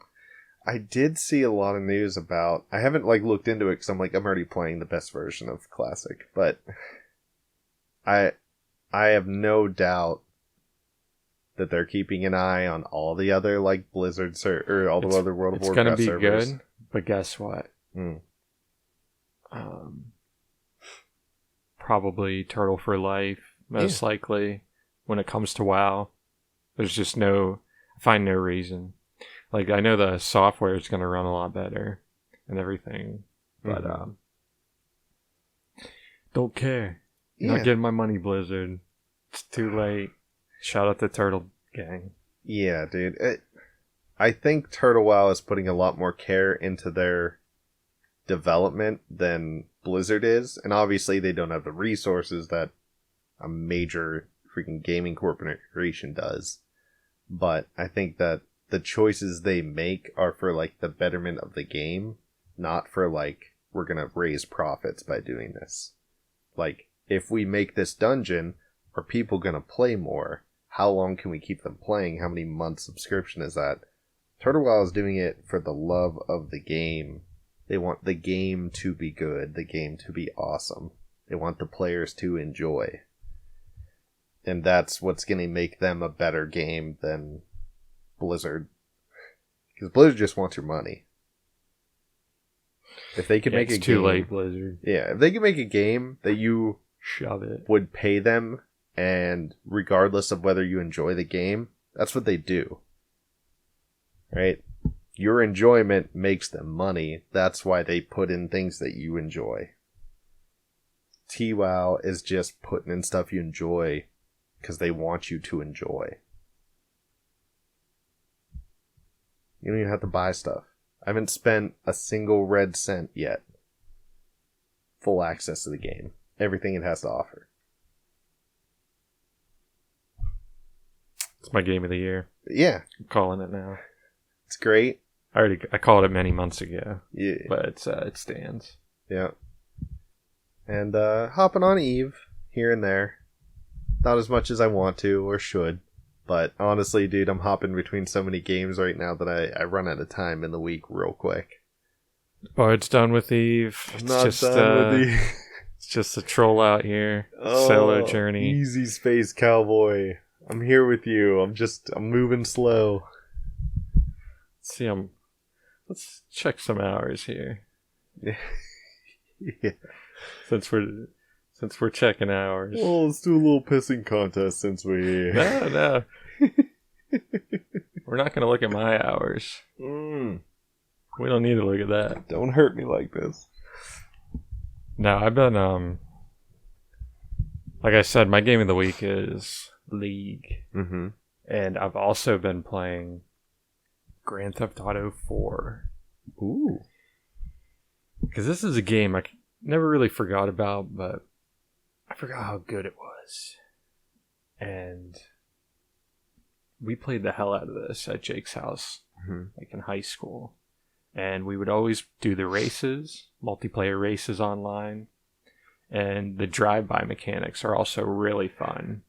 I did see a lot of news about... I haven't looked into it because I'm already playing the best version of Classic, but I have no doubt that they're keeping an eye on all the other Blizzard or all the other World of Warcraft servers. It's gonna be good, but guess what? Probably Turtle for Life, most likely. When it comes to WoW, there's just I find no reason. I know the software is going to run a lot better and everything, but don't care. You're not getting my money, Blizzard. It's too late. Shout out to Turtle Gang. Yeah, dude. I think Turtle WoW is putting a lot more care into their development than Blizzard is, and obviously they don't have the resources that a major freaking gaming corporation does. But I think that the choices they make are for the betterment of the game, not for we're gonna raise profits by doing this. If we make this dungeon, are people gonna play more? How long can we keep them playing? How many months subscription is that? Turtle WoW is doing it for the love of the game. They want the game to be good, the game to be awesome. They want the players to enjoy. And that's what's going to make them a better game than Blizzard. Because Blizzard just wants your money. If they could make a game... It's too late, Blizzard. Yeah, if they could make a game that you shove it would pay them, and regardless of whether you enjoy the game, that's what they do. Right? Your enjoyment makes them money. That's why they put in things that you enjoy. TWoW is just putting in stuff you enjoy because they want you to enjoy. You don't even have to buy stuff. I haven't spent a single red cent yet. Full access to the game. Everything it has to offer. It's my game of the year. Yeah. I'm calling it now. It's great. I called it many months ago. Yeah. But it stands. Yeah. And hopping on Eve here and there. Not as much as I want to or should. But honestly, dude, I'm hopping between so many games right now that I run out of time in the week real quick. Bard's done with Eve. I'm not done with Eve. It's just a troll out here. Solo journey. Easy space cowboy. I'm here with you. I'm moving slow. Let's check some hours here. Yeah. Since we're checking hours. Well, let's do a little pissing contest since we're here. No. We're not going to look at my hours. We don't need to look at that. Don't hurt me like this. No, I've been, like I said, my game of the week is League. Mm-hmm. And I've also been playing Grand Theft Auto 4. Ooh. Because this is a game I never really forgot about, but I forgot how good it was. And we played the hell out of this at Jake's house, in high school. And we would always do the races, multiplayer races online. And the drive-by mechanics are also really fun.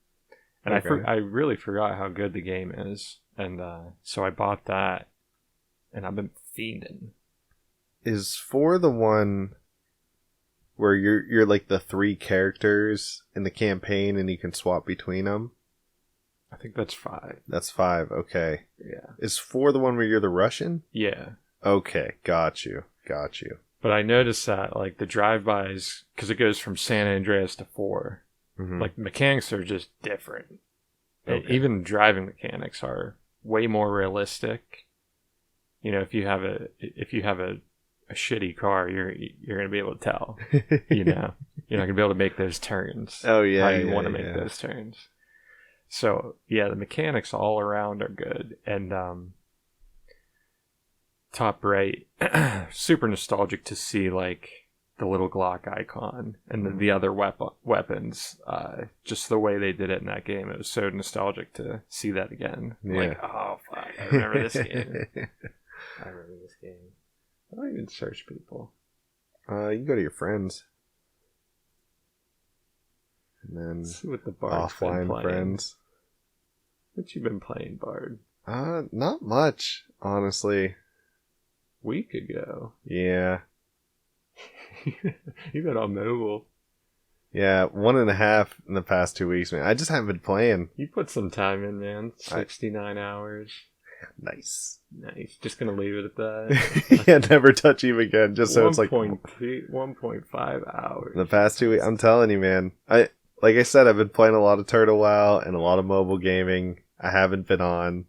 And I really forgot how good the game is. And so I bought that. And I've been fiending. Is 4 the one where you're like the 3 characters in the campaign and you can swap between them? I think that's 5. That's 5, okay. Yeah. Is 4 the one where you're the Russian? Yeah. Okay, got you. But I noticed that, the drive-bys, because it goes from San Andreas to 4, the mechanics are just different. Okay. Even driving mechanics are way more realistic. If you have a shitty car, you're gonna be able to tell. You're not gonna be able to make those turns. Oh yeah, how you want to make those turns. So yeah, the mechanics all around are good. And top right, super nostalgic to see the little Glock icon and then the other weapons. Just the way they did it in that game, it was so nostalgic to see that again. Yeah. Oh fuck, I remember this game. I don't even search people. You can go to your friends. And then Let's see what the Bard's been offline playing. friends. What you been playing, Bard? Not much, honestly. Week ago. Yeah. You got on mobile. Yeah, 1.5 in the past 2 weeks, man. I just haven't been playing. You put some time in, man. 69 hours. Nice. Nice. Just gonna leave it at that. Yeah, never touch him again, just so it's like 1.5 hours. the past 2 weeks. I'm telling you, man. Like I said, I've been playing a lot of Turtle WoW and a lot of mobile gaming. I haven't been on.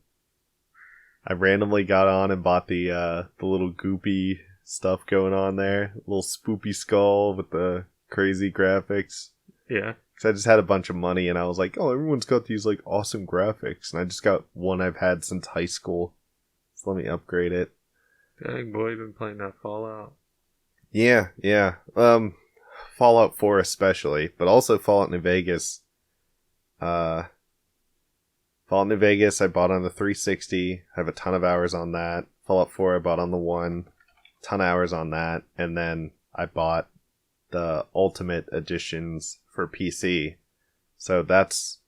I randomly got on and bought the little goopy stuff going on there. Little spoopy skull with the crazy graphics. Yeah. Because I just had a bunch of money and I was like, oh, everyone's got these like awesome graphics. And I just got one I've had since high school. So let me upgrade it. Dang, boy, you've been playing that Fallout. Yeah. Fallout 4 especially, but also Fallout New Vegas. Fallout New Vegas I bought on the 360. I have a ton of hours on that. Fallout 4 I bought on the 1. Ton of hours on that. And then I bought the Ultimate Editions for PC. So that's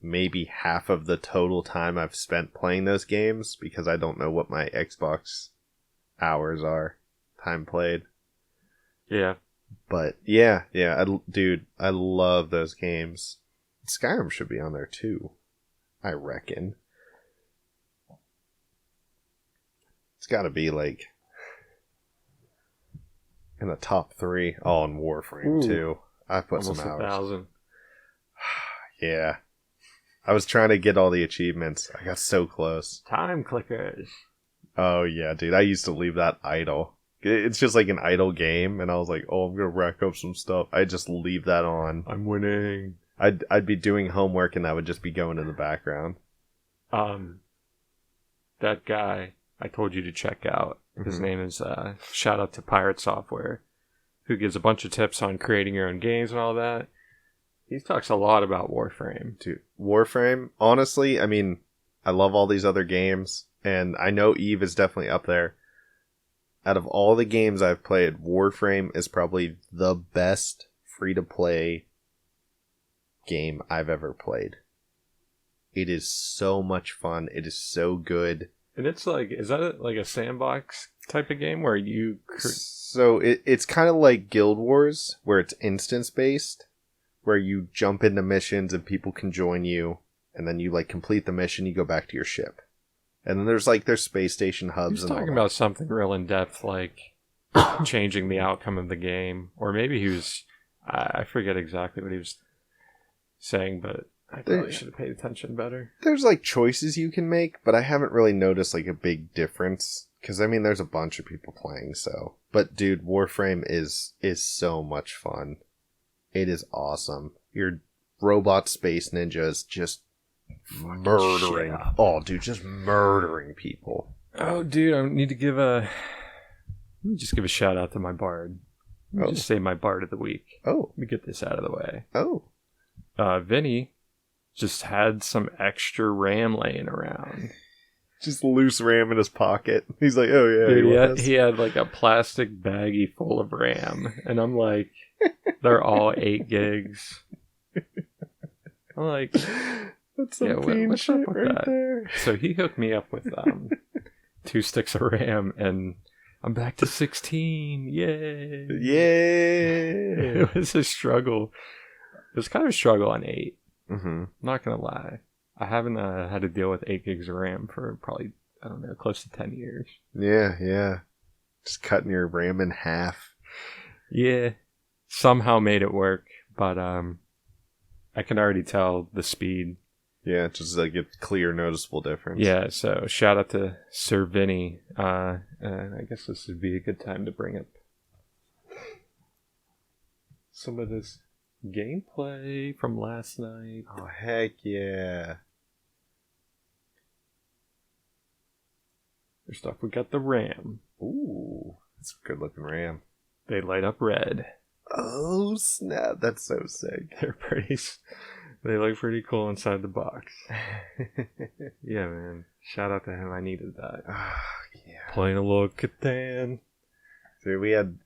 maybe half of the total time I've spent playing those games because I don't know what my Xbox hours are. Time played. Yeah. But yeah, dude, I love those games. Skyrim should be on there too, I reckon. It's got to be like in the top 3. Oh, and Warframe too. I put almost some hours. 1,000. Yeah, I was trying to get all the achievements. I got so close. Time clickers. Oh yeah, dude. I used to leave that idle. It's just like an idle game, and I was like, "Oh, I'm gonna rack up some stuff." I just leave that on. I'm winning. I'd be doing homework, and that would just be going in the background. That guy I told you to check out. His Mhm. name is shout out to Pirate Software, who gives a bunch of tips on creating your own games and all that. He talks a lot about Warframe. Dude, Warframe. Honestly, I mean, I love all these other games, and I know Eve is definitely up there. Out of all the games I've played, Warframe is probably the best free-to-play game I've ever played. It is so much fun. It is so good. And it's like, is that like a sandbox type of game where you... So it's kind of like Guild Wars, where it's instance-based, where you jump into missions and people can join you, and then you like complete the mission, you go back to your ship. And then there's space station hubs. He's and all talking that. about something real in depth, like changing the outcome of the game, or maybe he was. I forget exactly what he was saying, but I probably should have paid attention better. There's like choices you can make, but I haven't really noticed like a big difference because I mean there's a bunch of people playing. So, but dude, Warframe is so much fun. It is awesome. Your robot space ninjas just murdering. Oh, dude, just murdering people. Oh, dude, I need to give a. Let me just give a shout out to my bard. Let me just say my bard of the week. Oh, Let me get this out of the way. oh. Vinny just had some extra RAM laying around. Just loose RAM in his pocket. He's like, oh yeah. Dude, he had like a plastic baggie full of RAM, and I'm like, they're all 8 gigs. I'm like, That's some yeah, fiend what's up shit with right that? there. So he hooked me up with 2 sticks of RAM, and I'm back to 16. Yay! Yeah. It was a struggle. It was kind of a struggle on 8. Mm-hmm. Not gonna lie, I haven't had to deal with 8 gigs of RAM for probably, I don't know, close to 10 years. Yeah. Just cutting your RAM in half. Yeah, somehow made it work, but I can already tell the speed. Yeah, just like a clear, noticeable difference. Yeah, so shout out to Sir Vinny. And I guess this would be a good time to bring up some of this gameplay from last night. Oh, heck yeah. First off, we got the RAM. Ooh, that's a good looking RAM. They light up red. Oh, snap. That's so sick. They're pretty. They look pretty cool inside the box. Yeah, man. Shout out to him. I needed that. Yeah. Playing a little Catan. Dude, we had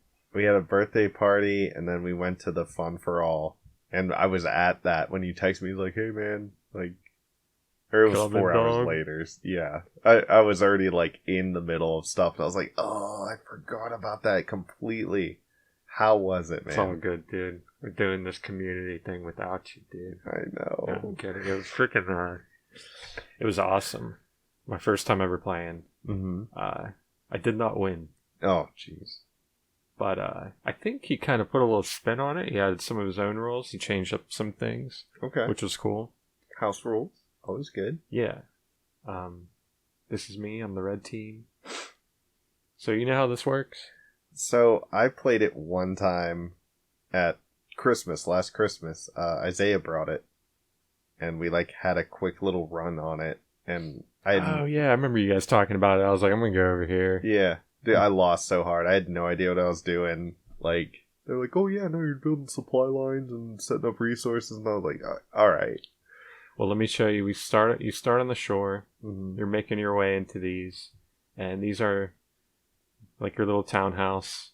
a birthday party, and then we went to the Fun for All And I was at that when you texted me, like, hey, man, like, or it was Goblin 4 hours dog. later. Yeah. I was already, like, in the middle of stuff, and I was like, oh, I forgot about that completely. How was it, man? It's all good, dude. We're doing this community thing without you, dude. I know. No, I'm kidding. It was freaking, it was awesome. My first time ever playing. Mm-hmm. I did not win. Oh, jeez. But I think he kind of put a little spin on it. He added some of his own rules. He changed up some things, Okay. which was cool. House rules. Always good. Yeah. This is me. I'm the red team. So you know how this works? So I played it one time at Christmas, last Christmas. Isaiah brought it, and we like had a quick little run on it. And Oh yeah, I remember you guys talking about it. I was like, I'm gonna go over here. Yeah, dude, I lost so hard. I had no idea what I was doing. Like they're like, oh yeah, no, you're building supply lines and setting up resources, and I was like, all right. Well, let me show you. You start on the shore. Mm-hmm. You're making your way into these, and these are like your little townhouse,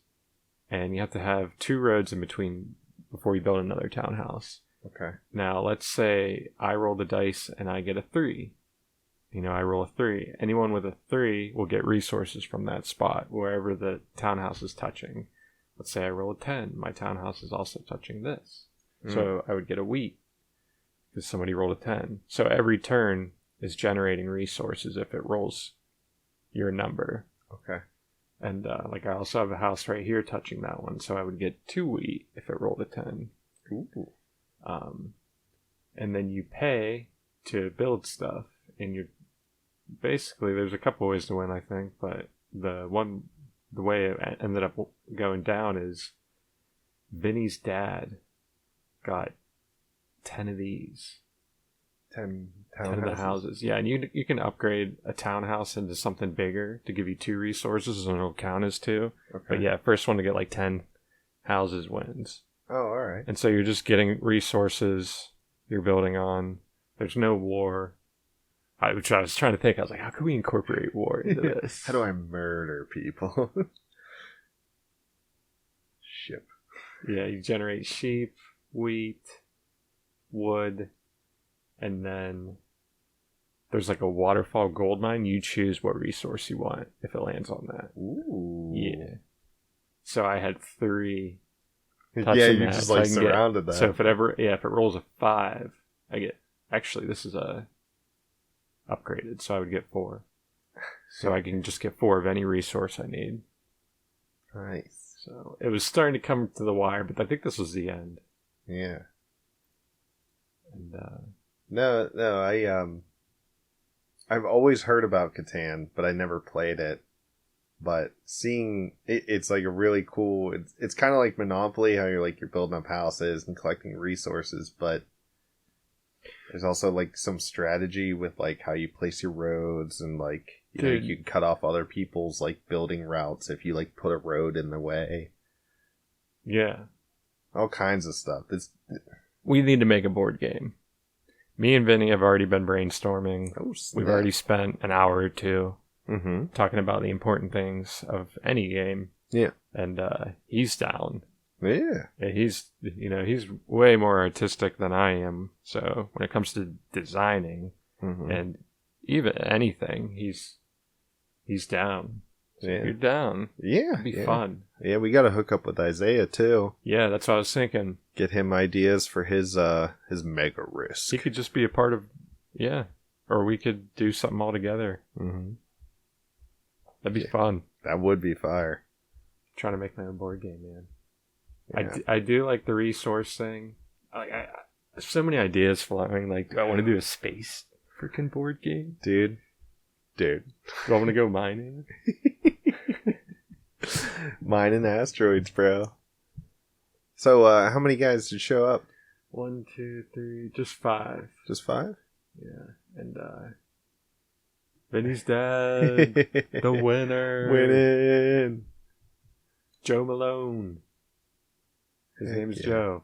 and you have to have 2 roads in between before you build another townhouse. Okay. Now, let's say I roll the dice and I get a 3. You know, I roll a 3. Anyone with a 3 will get resources from that spot, wherever the townhouse is touching. Let's say I roll a 10. My townhouse is also touching this. So I would get a wheat, because somebody rolled a 10. So every turn is generating resources if it rolls your number. Okay. And like I also have a house right here touching that one, so I would get 2 wheat if it rolled a 10. Ooh. And then you pay to build stuff, and you basically, there's a couple ways to win, I think, but the way it ended up going down is Vinny's dad got 10 of these. 10 of the houses. Yeah, and you can upgrade a townhouse into something bigger to give you 2 resources, and it'll count as 2. Okay. But yeah, first one to get like 10 houses wins. Oh, all right. And so you're just getting resources you're building on. There's no war. Which I was trying to think. I was like, how can we incorporate war into this? How do I murder people? Ship. Yeah, you generate sheep, wheat, wood, and then there's like a waterfall gold mine. You choose what resource you want if it lands on that. Ooh. Yeah. So I had 3. Yeah, you that, just so like I can surrounded that. So if it rolls a 5, I get. Actually, this is a upgraded, so I would get 4. So I can just get 4 of any resource I need. Nice. So it was starting to come to the wire, but I think this was the end. Yeah. And No, I've always heard about Catan, but I never played it. But seeing it's like a really cool. It's kind of like Monopoly, how you're building up houses and collecting resources, but there's also like some strategy with like how you place your roads, and like you know, you can cut off other people's like building routes if you like put a road in the way. Yeah, all kinds of stuff. We need to make a board game. Me and Vinny have already been brainstorming. Oh, snap. We've already spent an hour or 2 mm-hmm. talking about the important things of any game. Yeah, and he's down. Yeah, he's way more artistic than I am. So when it comes to designing mm-hmm. and even anything, he's down. So yeah. You're down. Yeah, It'd be fun. Yeah, we got to hook up with Isaiah too. Yeah, that's what I was thinking. Get him ideas for his mega risk. He could just be a part of, or we could do something all together. Mm-hmm. That'd be fun. That would be fire. I'm trying to make my own board game, man. Yeah. I do like the resource thing. I so many ideas flowing. Like, do I want to do a space freaking board game? Dude. Do I want to go mining? Mining asteroids, bro. So, how many guys did show up? 1, 2, 3, just 5. Just 5? Yeah, and Vinny's dad, the winner, winning, Joe Malone. His name is Joe,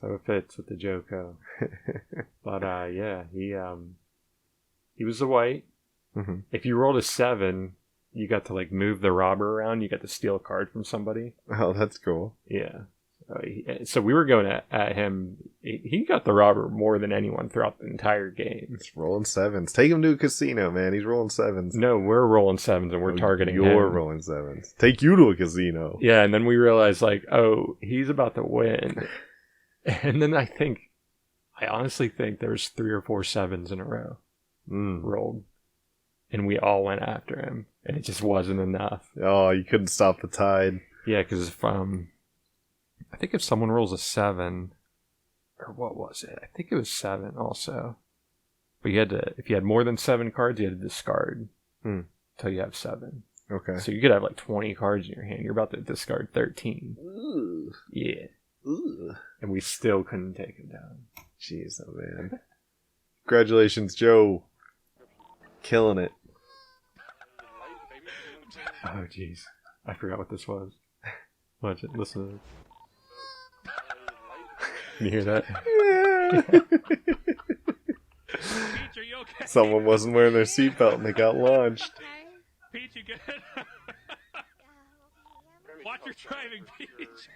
so it fits with the Joco. But yeah, he was the white. Mm-hmm. If you rolled a 7, you got to like move the robber around. You got to steal a card from somebody. Oh, that's cool. Yeah. So we were going at him. He got the robber more than anyone throughout the entire game. He's rolling sevens. Take him to a casino, man. He's rolling sevens. No, we're rolling sevens and we're targeting him. You're rolling sevens. Take you to a casino. Yeah, and then we realized, like, oh, he's about to win. And then I honestly think there's 3 or 4 sevens in a row rolled. And we all went after him. And it just wasn't enough. Oh, you couldn't stop the tide. Yeah, because I think if someone rolls a 7, or what was it? I think it was 7 also. But if you had more than 7 cards, you had to discard until you have 7. Okay. So you could have like 20 cards in your hand. You're about to discard 13. Ooh. Yeah. Ooh. And we still couldn't take him down. Jeez, oh man. Congratulations, Joe. Killing it. Oh, jeez. I forgot what this was. Watch it. Listen to it. Can you hear that? Someone wasn't wearing their seatbelt and they got launched. Peach, you good? Watch your driving, Peach.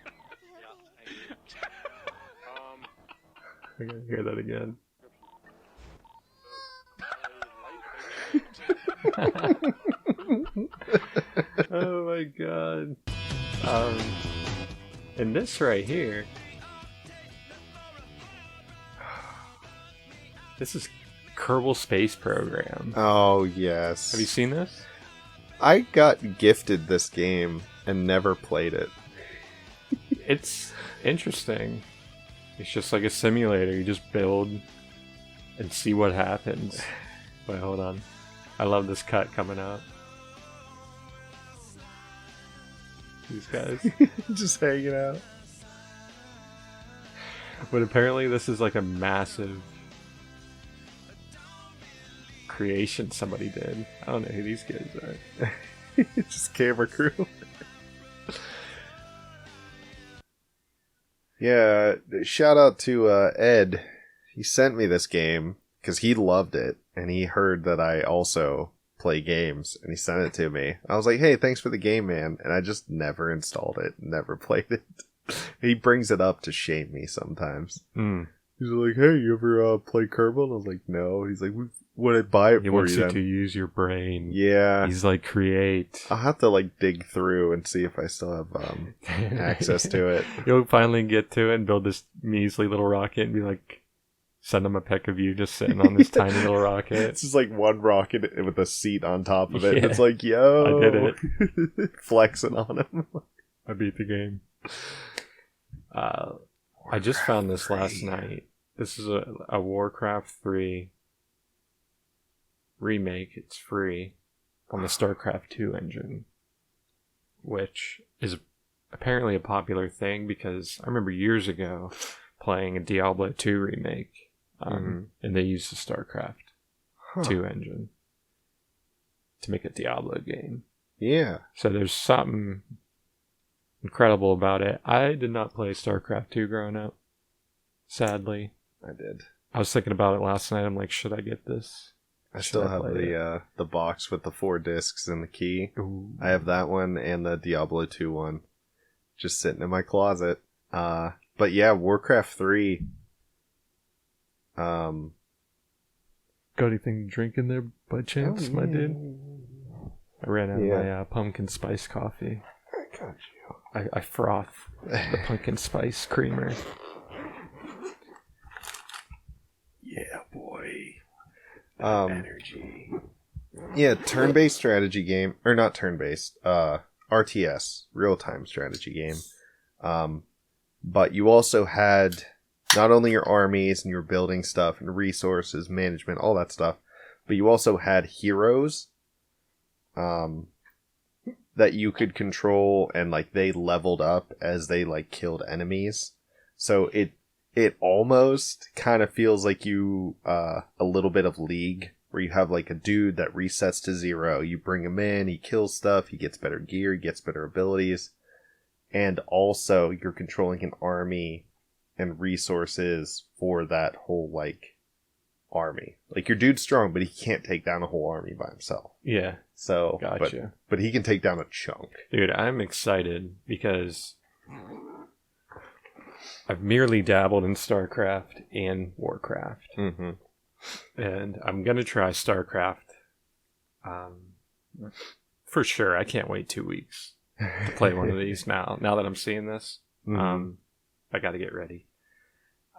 I gotta hear that again. Oh my god. And this right here. This is Kerbal Space Program. Oh, yes. Have you seen this? I got gifted this game and never played it. It's interesting. It's just like a simulator. You just build and see what happens. Wait, hold on. I love this cut coming out. These guys. Just hanging out. But apparently this is like a massive creation somebody did. I don't know who these guys are. Just camera crew. Yeah, shout out to Ed. He sent me this game because he loved it and he heard that I also play games and he sent it to me. I was like, hey, thanks for the game, man. And I just never installed it, never played it. He brings it up to shame me sometimes. He's like, hey, you ever play Kerbal? And I was like, no. He's like, would I buy it He for wants you you then? to use your brain. Yeah. He's like, create. I'll have to like dig through and see if I still have access to it. You'll finally get to it and build this measly little rocket and be like, send him a pic of you just sitting on this tiny little rocket. It's just like one rocket with a seat on top of it. Yeah. It's like, yo. I did it. Flexing on him. I beat the game. I just found this last night. This is a Warcraft 3 remake. It's free on the StarCraft 2 engine, which is apparently a popular thing because I remember years ago playing a Diablo 2 remake, and they used the StarCraft 2 engine to make a Diablo game. Yeah. So there's something incredible about it. I did not play StarCraft 2 growing up, sadly. I did. I was thinking about it last night. I'm like, should I get this? I still have the box with the 4 discs and the key. Ooh. I have that one and the Diablo 2 one just sitting in my closet. But yeah, Warcraft 3. Got anything to drink in there by chance, my dude? I ran out of my pumpkin spice coffee. I got you. I froth the pumpkin spice creamer. Yeah, boy. Energy. Yeah, turn-based strategy game, or not turn-based, RTS, real-time strategy game. But you also had not only your armies and your building stuff and resources, management, all that stuff, but you also had heroes that you could control, and like they leveled up as they like killed enemies. So it almost kind of feels like you a little bit of League, where you have like a dude that resets to 0. You bring him in, he kills stuff, he gets better gear, he gets better abilities, and also you're controlling an army and resources for that whole like army. Like your dude's strong, but he can't take down a whole army by himself. Yeah. So, Gotcha. but he can take down a chunk. Dude, I'm excited because I've merely dabbled in StarCraft and Warcraft. Mm-hmm. And I'm going to try StarCraft. For sure. I can't wait 2 weeks to play one of these now that I'm seeing this. Mm-hmm. I got to get ready.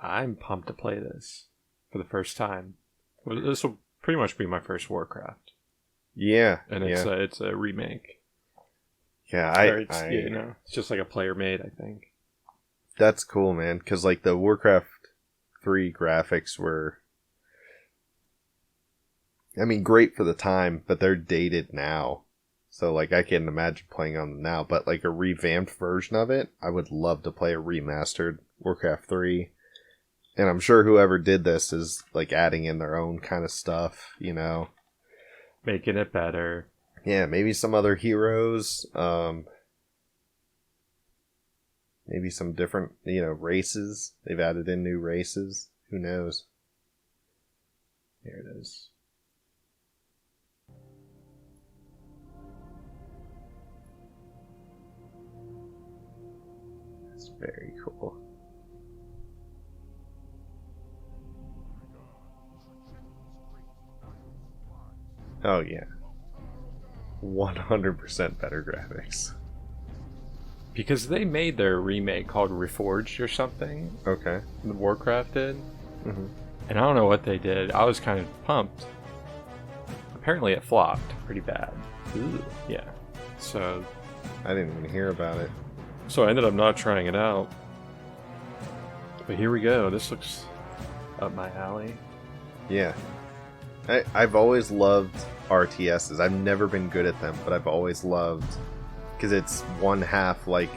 I'm pumped to play this for the first time. Well, this will pretty much be my first Warcraft. Yeah. And it's a remake. Yeah, it's just like a player made, I think. That's cool, man. Because like the Warcraft 3 graphics were, I mean, great for the time, but they're dated now. So like I can't imagine playing on them now. But like a revamped version of it, I would love to play a remastered Warcraft 3. And I'm sure whoever did this is like adding in their own kind of stuff, you know, making it better. Yeah, maybe some other heroes. Maybe some different, races. They've added in new races. Who knows? Here it is. It's very cool. Oh, yeah. 100% better graphics. Because they made their remake called Reforged or something. Okay. The Warcraft did. Mm-hmm. And I don't know what they did. I was kind of pumped. Apparently it flopped pretty bad. Ooh. Yeah. So I didn't even hear about it. So I ended up not trying it out. But here we go. This looks up my alley. Yeah. I've always loved RTSs. I've never been good at them, but I've always loved, because it's one half like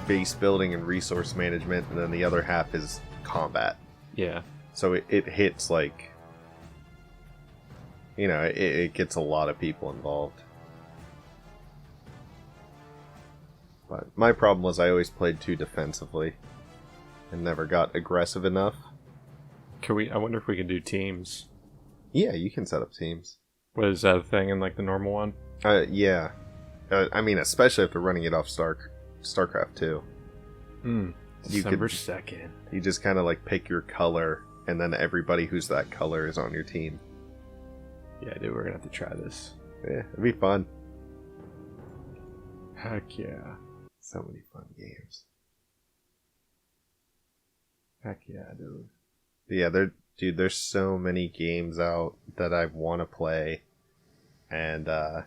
base building and resource management, and then the other half is combat. Yeah. So it hits like, it gets a lot of people involved. But my problem was I always played too defensively and never got aggressive enough. I wonder if we can do teams. Yeah, you can set up teams. What is that a thing in like the normal one? Yeah. I mean, especially if they're running it off StarCraft 2. December 2nd. You just kind of like pick your color, and then everybody who's that color is on your team. Yeah, dude, we're gonna have to try this. Yeah, it'd be fun. Heck yeah. So many fun games. Heck yeah, dude. Yeah, there's so many games out that I want to play, and I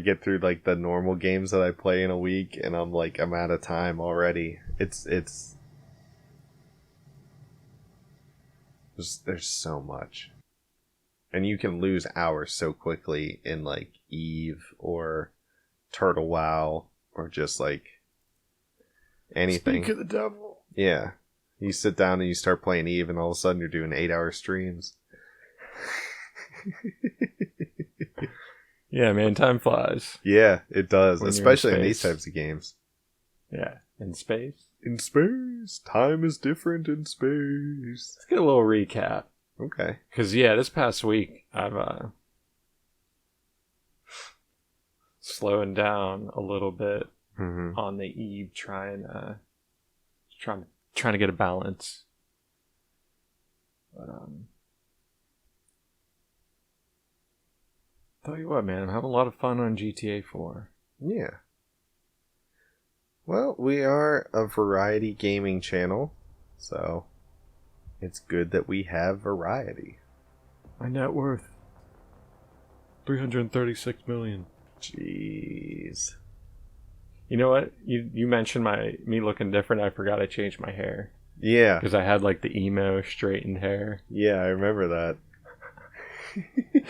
get through like the normal games that I play in a week, and I'm out of time already. There's so much, and you can lose hours so quickly in like Eve or Turtle WoW or just like anything. Speak of the devil. Yeah. You sit down and you start playing Eve, and all of a sudden you're doing 8-hour streams. Yeah, man, time flies. Yeah, it does. When Especially you're in in these space. types of games. Yeah, in space. In space. Time is different in space. Let's get a little recap. Okay. Because, yeah, this past week, I've slowing down a little bit Mm-hmm. on the Eve, trying to get a balance. But tell you what, man, I'm having a lot of fun on GTA 4. Yeah. Well, we are a variety gaming channel, so it's good that we have variety. My net worth, $336 million. Jeez. You know what? You mentioned me looking different. I forgot I changed my hair. Yeah. Because I had like the emo straightened hair. Yeah, I remember that.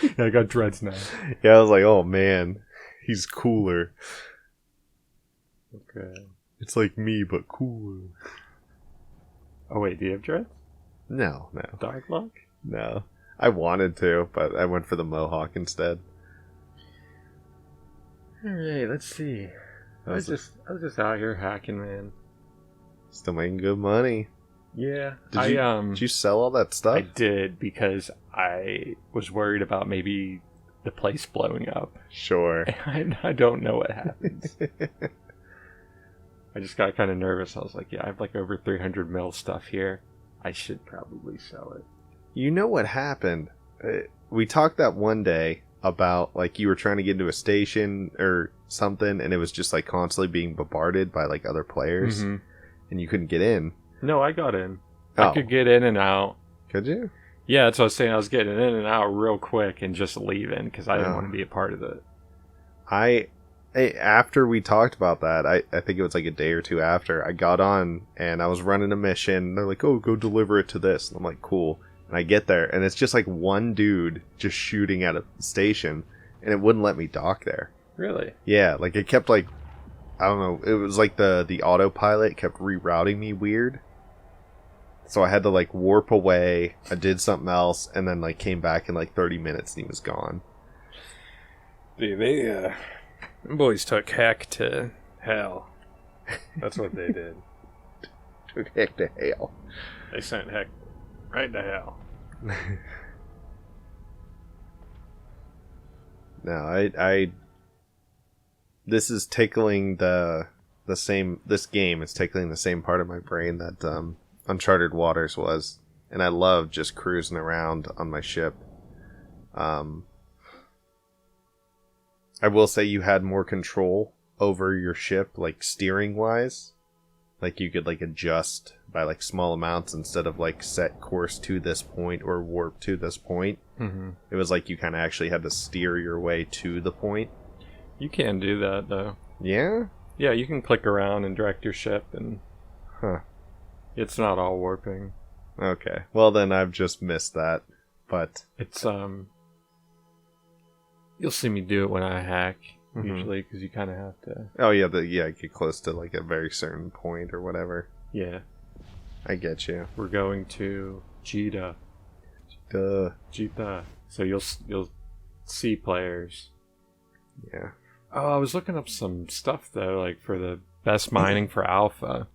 Yeah, I got dreads now. Yeah, I was like, oh man, he's cooler. Okay. It's like me, but cooler. Oh wait, do you have dreads? No. Dark lock? No. I wanted to, but I went for the mohawk instead. Alright, let's see. I was just out here hacking, man. Still making good money. Yeah. Did you sell all that stuff? I did, because I was worried about maybe the place blowing up. Sure. And I don't know what happens. I just got kind of nervous. I was like, yeah, I have like over 300 mil stuff here. I should probably sell it. You know what happened? We talked that one day about like you were trying to get into a station or something, and it was just like constantly being bombarded by like other players, and you couldn't get in. No, I got in. Oh. I could get in and out. Could you? Yeah, that's what I was saying. I was getting in and out real quick and just leaving because I didn't want to be a part of it. After we talked about that, I think it was like a day or two after, I got on and I was running a mission. They're like, oh, go deliver it to this. And I'm like, cool. And I get there and it's just like one dude just shooting at a station and it wouldn't let me dock there. Really? Yeah, like it kept like, I don't know, it was like the autopilot kept rerouting me weird. So I had to like warp away. I did something else and then like came back in like 30 minutes and he was gone. Dude, they, boys took heck to hell. That's what they did. Took heck to hell. They sent heck right to hell. No, I this is tickling the same, this game is tickling the same part of my brain that Uncharted Waters was, and I love just cruising around on my ship. I will say you had more control over your ship, like steering wise. Like you could like adjust by like small amounts instead of like set course to this point or warp to this point. It was like you kind of actually had to steer your way to the point. You can do that though. Yeah? Yeah, you can click around and direct your ship, and it's not all warping. Okay. Well, then I've just missed that. But it's you'll see me do it when I hack usually because you kind of have to. Oh yeah, get close to like a very certain point or whatever. Yeah, I get you. we're going to Jita. Jita. So you'll see players. Yeah. Oh, I was looking up some stuff though, like for the best mining for alpha,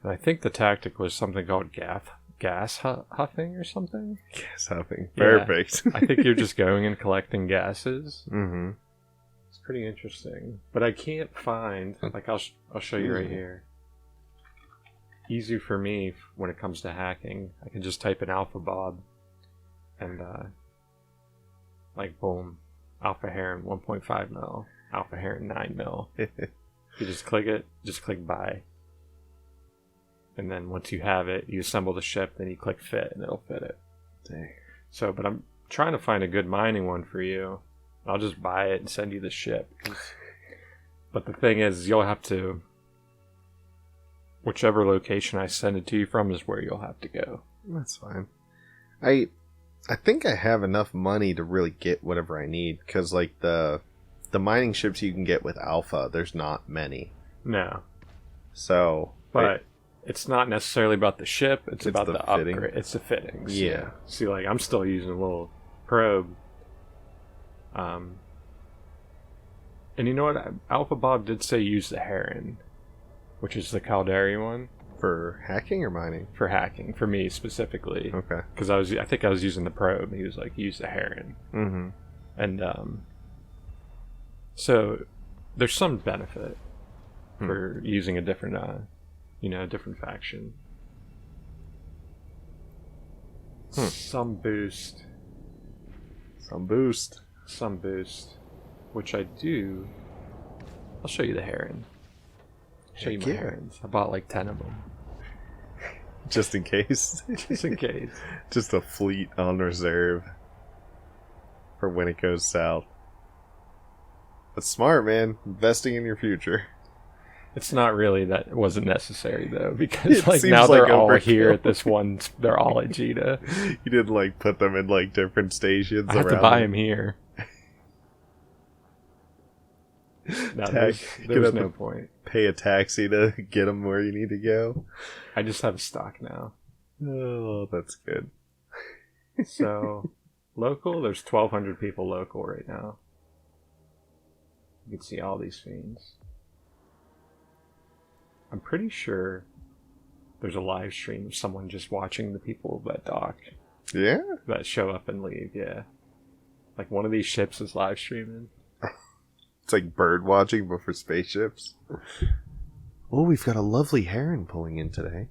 and I think the tactic was something called gas huffing or something. Gas huffing. Yeah. Perfect. I think you're just going and collecting gases. Mm-hmm. It's pretty interesting, but I can't find. Like I'll show you right here. Easy for me when it comes to hacking. I can just type in alpha bob, and like boom, alpha heron 1.5 mil, alpha heron 9 mil. You just click it, just click buy. And then once you have it, you assemble the ship, then you click fit, and it'll fit it. Dang. So, but I'm trying to find a good mining one for you. I'll just buy it and send you the ship. But the thing is, you'll have to... Whichever location I send it to you from is where you'll have to go. That's fine. I think I have enough money to really get whatever I need, because like the mining ships you can get with Alpha, there's not many. No. So... But... It's not necessarily about the ship, it's about the fitting. upgrade. It's the fittings. Yeah. See, like, I'm still using a little probe. And you know what? Alpha Bob did say use the Heron, which is the Caldari one. For hacking or mining? For hacking, for me specifically. Okay. Because I think I was using the probe. He was like, use the Heron. Mm-hmm. And, so, there's some benefit for using a different, different faction. Some boost. Some boost. Some boost. Which I do. I'll show you the Heron. Show you my yeah. Herons. I bought like 10 of them. Just in case. Just in case. Just a fleet on reserve. For when it goes south. That's smart, man. Investing in your future. It's not really that. It wasn't necessary though, because It like seems now they're like all overkill. here at this one. They're all at Jita. You didn't like put them in like different stations. I have to around buy them here. No, there's have no to point. Pay a taxi to get them where you need to go. I just have stock now. Oh, that's good. So local, there's 1,200 people local right now. You can see all these fiends. I'm pretty sure there's a live stream of someone just watching the people that dock, Yeah? that show up and leave, yeah. Like one of these ships is live streaming. It's like bird watching, but for spaceships. Oh, we've got a lovely heron pulling in today.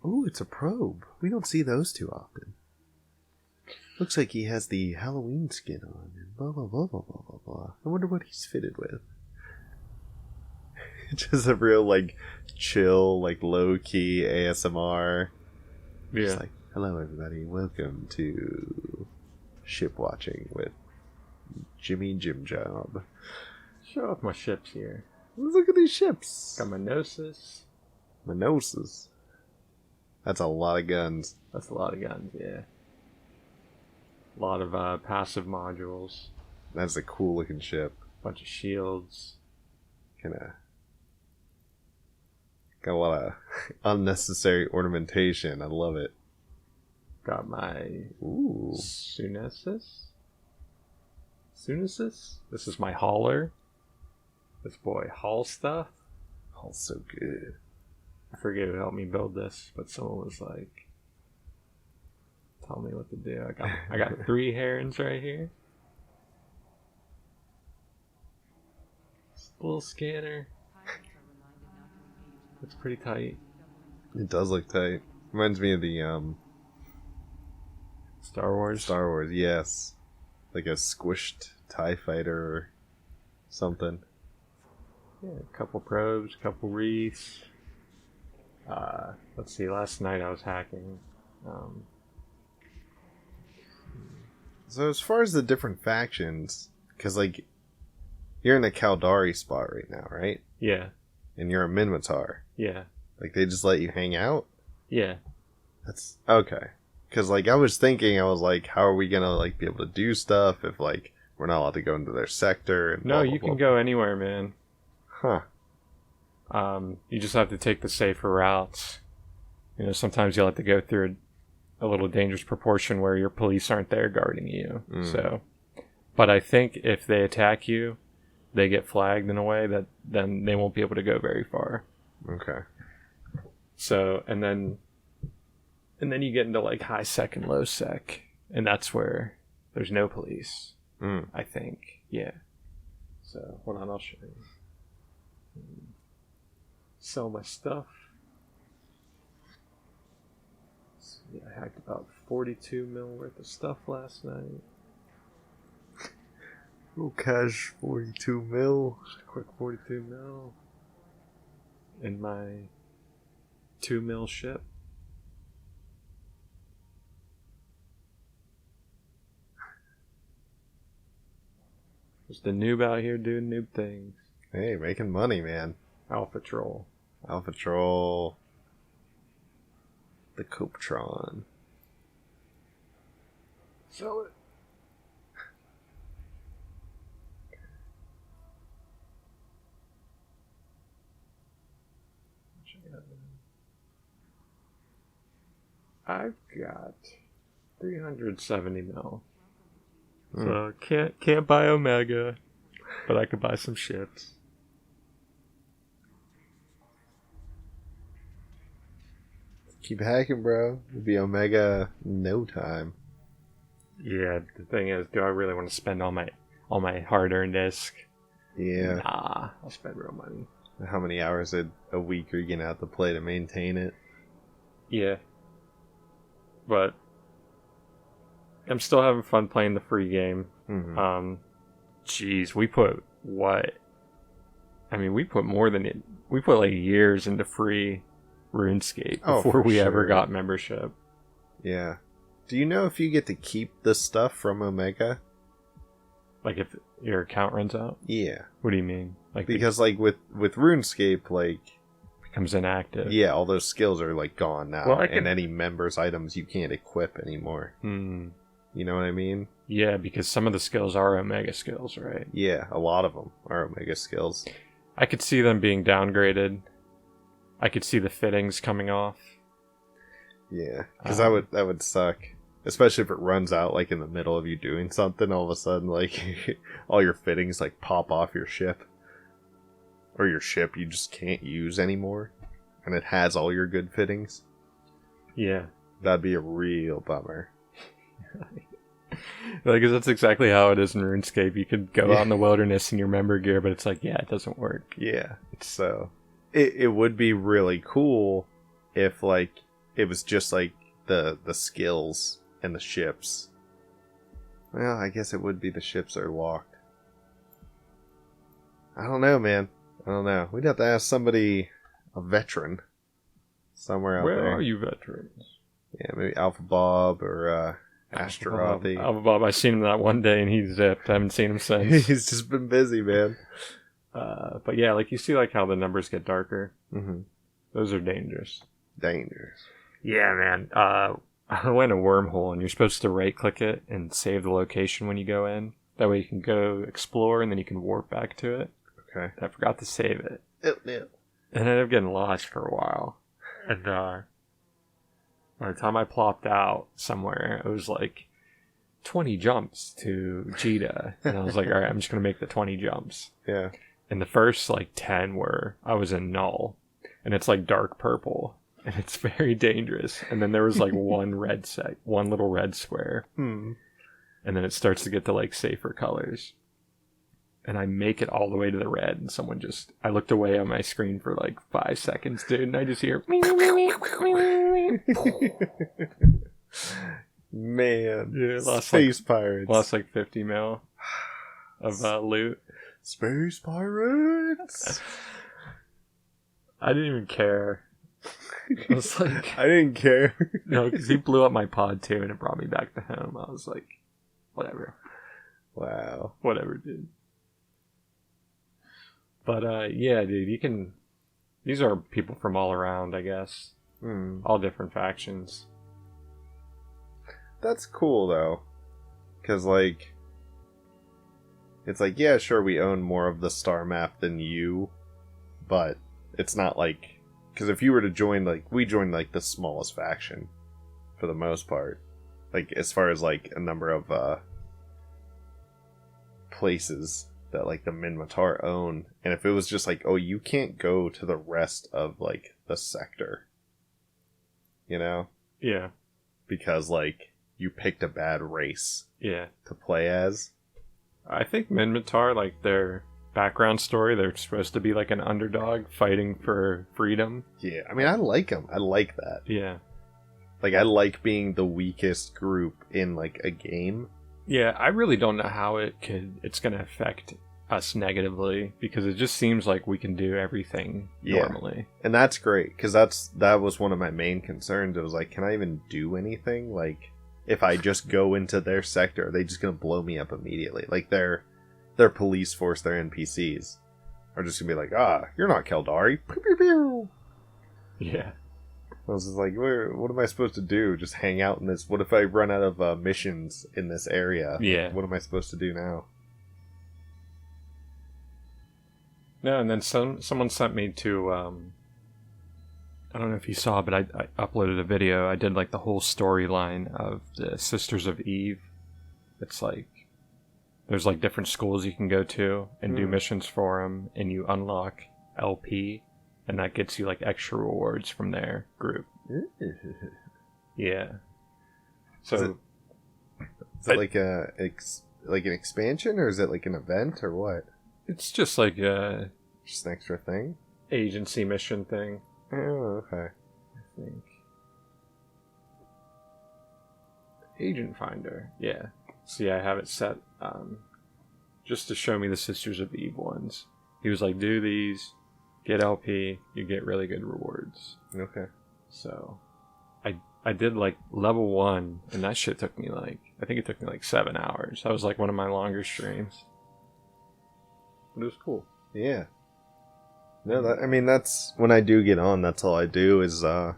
Oh, it's a probe. We don't see those too often. Looks like he has the Halloween skin on and blah blah blah blah blah blah blah. I wonder what he's fitted with. Just a real like chill, like low key ASMR. Yeah. Just like, hello everybody, welcome to ship watching with Jimmy Jim Job. Show off my ships here. Look at these ships. Got my Gnosis. Minosis. That's a lot of guns. That's a lot of guns, yeah. A lot of passive modules. That's a cool looking ship. Bunch of shields. Kinda got a lot of unnecessary ornamentation. I love it. Got my Ooh. Sunesis. This is my hauler. This boy haul stuff. Oh, so good. I forget who helped me build this, but someone was like, tell me what to do. I got 3 herons right here. Just a little scanner. It's pretty tight. It does look tight. Reminds me of the Star Wars. Star Wars, yes. Like a squished TIE fighter or something. Yeah, a couple probes, a couple wreaths. Let's see, last night I was hacking. So as far as the different factions, because like you're in the Caldari spot right now, right? Yeah, And you're a Minmatar. yeah, Like they just let you hang out? yeah. That's okay. Because like I was thinking, I was like, how are we gonna like be able to do stuff if like we're not allowed to go into their sector? And No, blah, blah, you blah. can go anywhere, man. Huh. You just have to take the safer routes. You know, sometimes you'll have to go through a little dangerous proportion where your police aren't there guarding you. So, but I think if they attack you, they get flagged in a way that then they won't be able to go very far. Okay. So, and then you get into like high sec and low sec, and that's where there's no police. I think, yeah. So, hold on, I'll show you. Sell my stuff. Yeah, I hacked about 42 mil worth of stuff last night. Little cash 42 mil. Just a quick 42 mil. In my 2 mil ship. Just a noob out here doing noob things. Hey, making money, man. Alpha Troll. Alpha Troll. The Copetron. Sell it. I've got 370 mil. So can't buy Omega, but I could buy some ships. Keep hacking, bro. It'll be Omega in no time. Yeah, the thing is, do I really want to spend all my hard-earned disc? Yeah. Nah, I'll spend real money. How many hours a week are you gonna have to play to maintain it? Yeah. But I'm still having fun playing the free game. Mm-hmm. Jeez, we put what? I mean, we put more than it. We put like years into free RuneScape before we ever got membership. Yeah. Do you know if you get to keep the stuff from Omega? Like if your account runs out? Yeah. What do you mean? Like Because like with RuneScape, like becomes inactive. yeah, all those skills are like gone now, Well, and any members' items you can't equip anymore. Hmm. You know what I mean? Yeah, because some of the skills are Omega skills, right? Yeah, a lot of them are Omega skills. I could see them being downgraded. I could see the fittings coming off. Yeah, because that would suck, especially if it runs out like in the middle of you doing something. All of a sudden, like all your fittings like pop off your ship, or your ship you just can't use anymore, and it has all your good fittings. Yeah. That'd be a real bummer. Like, 'cause that's exactly how it is in RuneScape. You could go out in the wilderness in your member gear, but it's like, yeah, it doesn't work. Yeah. So it would be really cool if like it was just like the skills and the ships. Well, I guess it would be the ships are locked. I don't know, man. I don't know. We'd have to ask somebody, a veteran, somewhere out there. Where are you veterans? Yeah, maybe Alpha Bob or Astarothi. Alpha Bob, I seen him that one day and he zipped. I haven't seen him since. He's just been busy, man. But yeah, like you see like how the numbers get darker. Mm-hmm. Those are dangerous. Dangerous. Yeah, man. I went a wormhole and you're supposed to right click it and save the location when you go in. That way you can go explore and then you can warp back to it. Okay. I forgot to save it. Oh, no. And I ended up getting lost for a while. And by the time I plopped out somewhere, it was like 20 jumps to Jita. And I was like, all right, I'm just going to make the 20 jumps. Yeah. And the first like 10 were, I was in null. And it's like dark purple. And it's very dangerous. And then there was like one little red square. Hmm. And then it starts to get to like safer colors. And I make it all the way to the red, and I looked away on my screen for like 5 seconds, dude, and I just hear... Man. Yeah, Space Pirates. Lost like 50 mil of loot. Space Pirates! I didn't even care. I was like... I didn't care. No, because he blew up my pod too, and it brought me back to home. I was like, whatever. Wow. Whatever, dude. But, yeah, dude, these are people from all around, I guess. All different factions. That's cool, though. Because, like, it's like, yeah, sure, we own more of the star map than you, but it's not like, because if you were to join, like, we joined, like, the smallest faction, for the most part. Like, as far as, like, a number of, places that like the Minmatar own, and if it was just like, oh, you can't go to the rest of like the sector, you know? Yeah. Because like you picked a bad race Yeah. to play as. I think Minmatar, like their background story, they're supposed to be like an underdog fighting for freedom. Yeah, I mean, I like them. I like that. Yeah. Like, I like being the weakest group in like a game. Yeah, I really don't know how it's going to affect us negatively, because it just seems like we can do everything normally. And that's great, because that was one of my main concerns. It was like, can I even do anything? Like, if I just go into their sector, are they just going to blow me up immediately? Like, their police force, their NPCs, are just going to be like, you're not Keldari. Pew, pew, pew. Yeah. I was just like, what am I supposed to do? Just hang out in this? What if I run out of missions in this area? Yeah. What am I supposed to do now? No, and then someone sent me to, I don't know if you saw, but I uploaded a video. I did like the whole storyline of the Sisters of Eve. It's like, there's like different schools you can go to and do missions for them, and you unlock LP, and that gets you like extra rewards from their group. Yeah. So is it like like an expansion, or is it like an event, or what? it's just like a Just an extra thing? agency mission thing, Oh, okay. I think. Agent Finder. Yeah. See, I have it set just to show me the Sisters of Eve ones. He was like, do these, get LP, you get really good rewards. Okay. So I did like level 1, and that shit took me like, I think it took me like 7 hours. That was like one of my longer streams. But it was cool. Yeah. No, I mean, that's when I do get on, that's all I do is I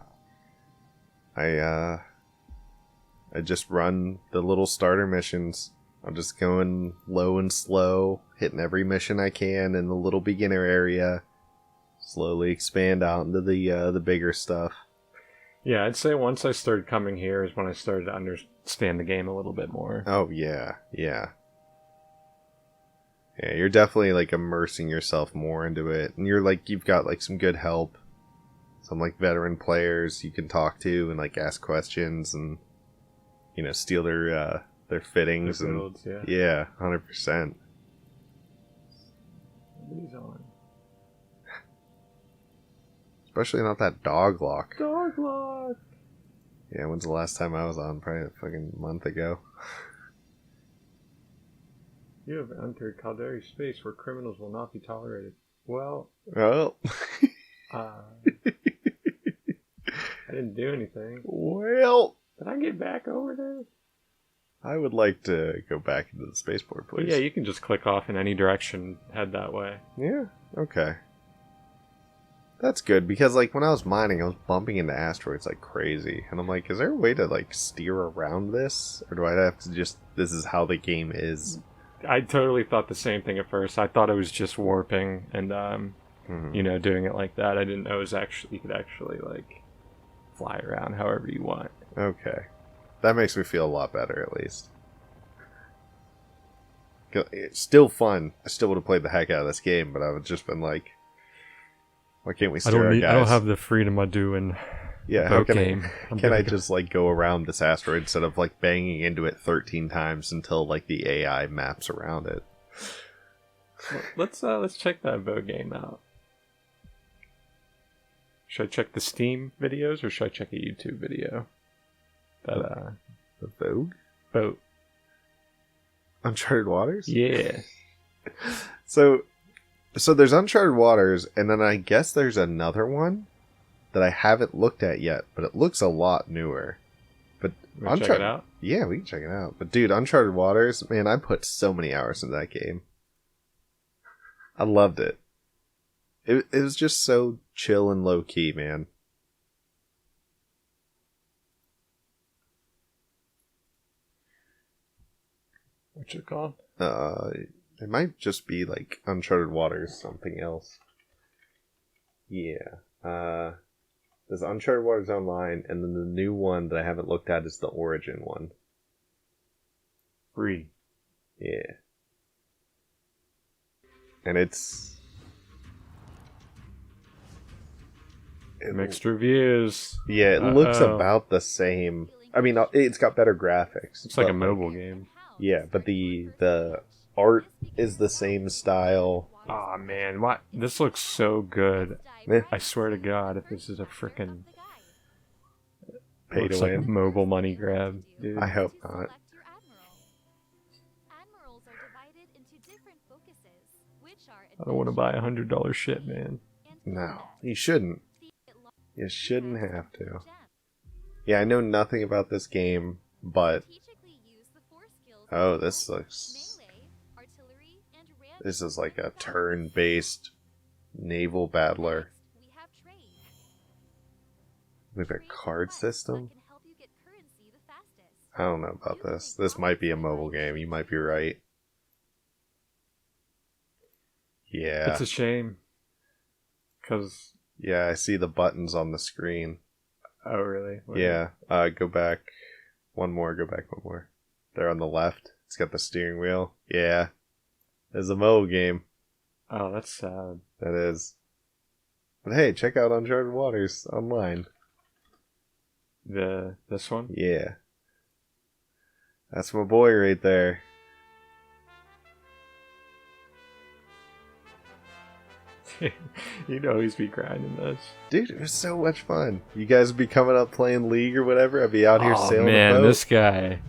just run the little starter missions. I'm just going low and slow, hitting every mission I can in the little beginner area. Slowly expand out into the bigger stuff. Yeah, I'd say once I started coming here is when I started to understand the game a little bit more. Oh yeah, yeah. Yeah, you're definitely like immersing yourself more into it, and you've got like some good help, some like veteran players you can talk to and like ask questions and steal their their fittings and builds, yeah. yeah, 100%. Nobody's on. Especially not that dog lock. Dog lock. Yeah, when's the last time I was on? Probably a fucking month ago. You have entered Calderi space where criminals will not be tolerated. Well, Oh. I didn't do anything. Well, Did I get back over there? I would like to go back into the spaceport, please. Yeah, you can just click off in any direction, head that way. Yeah, okay. That's good, because, like, when I was mining, I was bumping into asteroids like crazy. And I'm like, is there a way to, like, steer around this? Or do I have to just, this is how the game is? I totally thought the same thing at first. I thought it was just warping and, you know, doing it like that. I didn't know it was actually, you could actually, like, fly around however you want. Okay. That makes me feel a lot better, at least. It's still fun. I still would have played the heck out of this game, but I would just been like, why can't we steer our guys? I don't have the freedom I do in Yeah, boat game. Can I just like go around this asteroid instead of like banging into it 13 times until like the AI maps around it? Let's check that boat game out. Should I check the Steam videos or should I check a YouTube video? That The Vogue? boat. Uncharted Waters? Yeah. So there's Uncharted Waters, and then I guess there's another one that I haven't looked at yet, but it looks a lot newer. But Wanna check it out? Yeah, we can check it out. But dude, Uncharted Waters, man, I put so many hours into that game. I loved it. It was just so chill and low key, man. What's it called? It might just be like Uncharted Waters something else. Yeah. There's Uncharted Waters Online, and then the new one that I haven't looked at is the Origin one. Free. Yeah. And it's Mixed reviews. Yeah, it looks Uh-oh. about the same. I mean, it's got better graphics. It's like but, a mobile game. Yeah, but the art is the same style. Aw, man. What? This looks so good. Eh, I swear to God, if this is a freaking pay to like win. mobile money grab, dude. I hope not. I don't want to buy $100 shit, man. No, you shouldn't. You shouldn't have to. Yeah, I know nothing about this game, but oh, this looks. This is like a turn-based naval battler with a card system. I don't know about this. This might be a mobile game. You might be right. Yeah. It's a shame. Because... Yeah, I see the buttons on the screen. Oh, really? Wait. Yeah. Go back. One more. Go back one more. There on the left. It's got the steering wheel. Yeah. It's a mobile game. Oh, that's sad. That is. But hey, check out Uncharted Waters online. This one? Yeah. That's my boy right there. You'd always be grinding this. Dude, it was so much fun. You guys would be coming up playing League or whatever. I'd be out here Oh, sailing a man, boat. this guy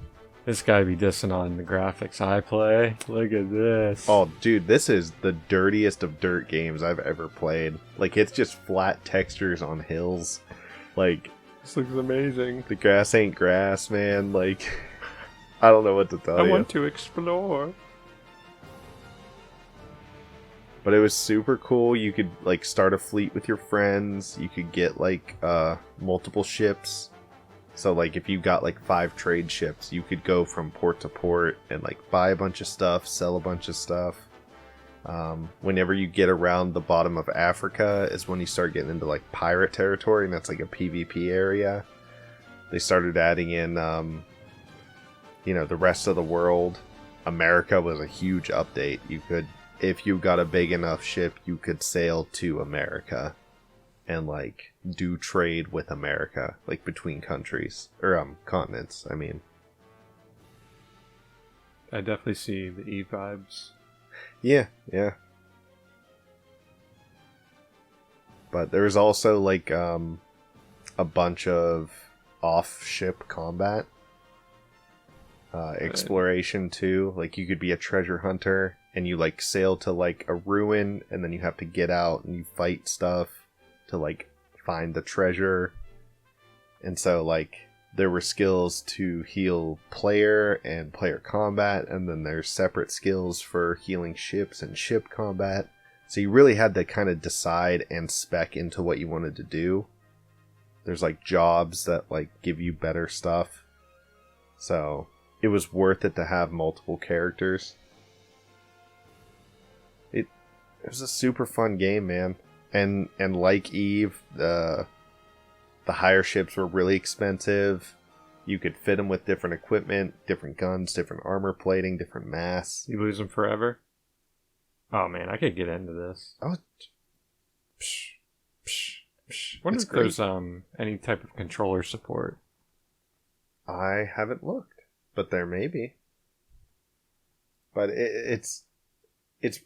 be dissing on the graphics I play. Look at this. Oh, dude, this is the dirtiest of dirt games I've ever played. Like, it's just flat textures on hills. Like, This looks amazing. the grass ain't grass, man. Like, I don't know what to tell I you. want to explore. But it was super cool. You could, like, start a fleet with your friends. You could get, like, multiple ships. So, like, if you got, like, 5 trade ships, you could go from port to port and, like, buy a bunch of stuff, sell a bunch of stuff. Whenever you get around the bottom of Africa is when you start getting into, like, pirate territory, and that's, like, a PvP area. They started adding in, you know, the rest of the world. America was a huge update. You could, if you got a big enough ship, you could sail to America and, like, do trade with America, like, between countries, or, continents, I mean. I definitely see the Eve vibes. Yeah, yeah. But there's also like a bunch of off-ship combat. Exploration too. Like you could be a treasure hunter and you like sail to like a ruin and then you have to get out and you fight stuff to like find the treasure. And so like there were skills to heal player and player combat, and then there's separate skills for healing ships and ship combat. So you really had to kind of decide and spec into what you wanted to do. There's like jobs that like give you better stuff. So it was worth it to have multiple characters. It was a super fun game, man. And like Eve, the higher ships were really expensive. You could fit them with different equipment, different guns, different armor plating, different mass. You lose them forever? Oh man, I could get into this. Oh, Wonder it's if there's any type of controller support. I haven't looked, but there may be. But it's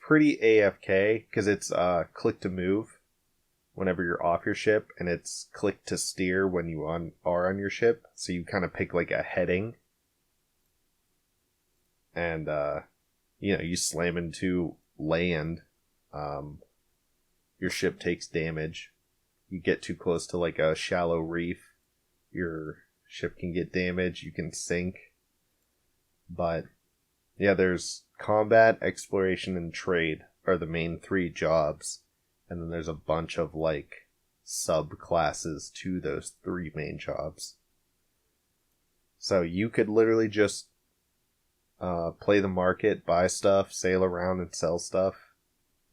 pretty AFK because it's click to move whenever you're off your ship, and it's click to steer when you are on your ship. So you kind of pick like a heading, and you slam into land. Your ship takes damage. You get too close to like a shallow reef, your ship can get damaged. You can sink. But yeah, there's combat, exploration, and trade are the main three jobs. And then there's a bunch of like subclasses to those three main jobs. So you could literally just play the market, buy stuff, sail around and sell stuff.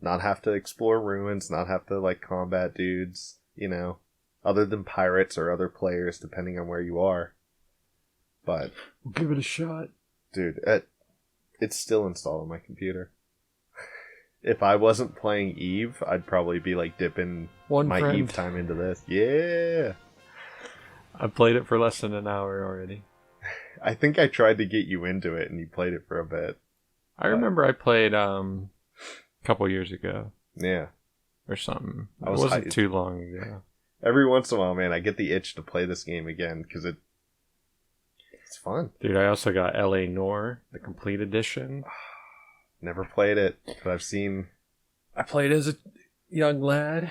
Not have to explore ruins, not have to like combat dudes, other than pirates or other players depending on where you are. But We'll give it a shot. dude, it's still installed on my computer. If I wasn't playing Eve, I'd probably be like dipping my friend. Eve time into this. Yeah. I played it for less than an hour already. I think I tried to get you into it and you played it for a bit. I remember I played a couple years ago Yeah. or something. I It was wasn't hyped. too long ago. Every once in a while, man, I get the itch to play this game again because it's fun. Dude, I also got LA Noir, the complete edition. Never played it, but I've seen. I played as a young lad,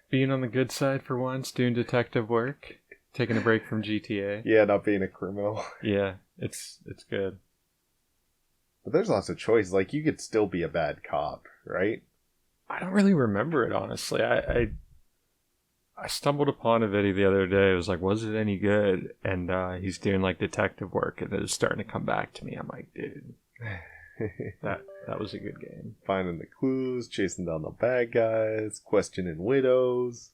being on the good side for once, doing detective work, taking a break from GTA. Yeah, not being a criminal. Yeah, it's good. But there's lots of choices. Like, you could still be a bad cop, right? I don't really remember it, honestly. I stumbled upon a video the other day. It was like, was it any good? And he's doing like detective work, and it was starting to come back to me. I'm like, dude, that was a good game. Finding the clues, chasing down the bad guys, questioning widows,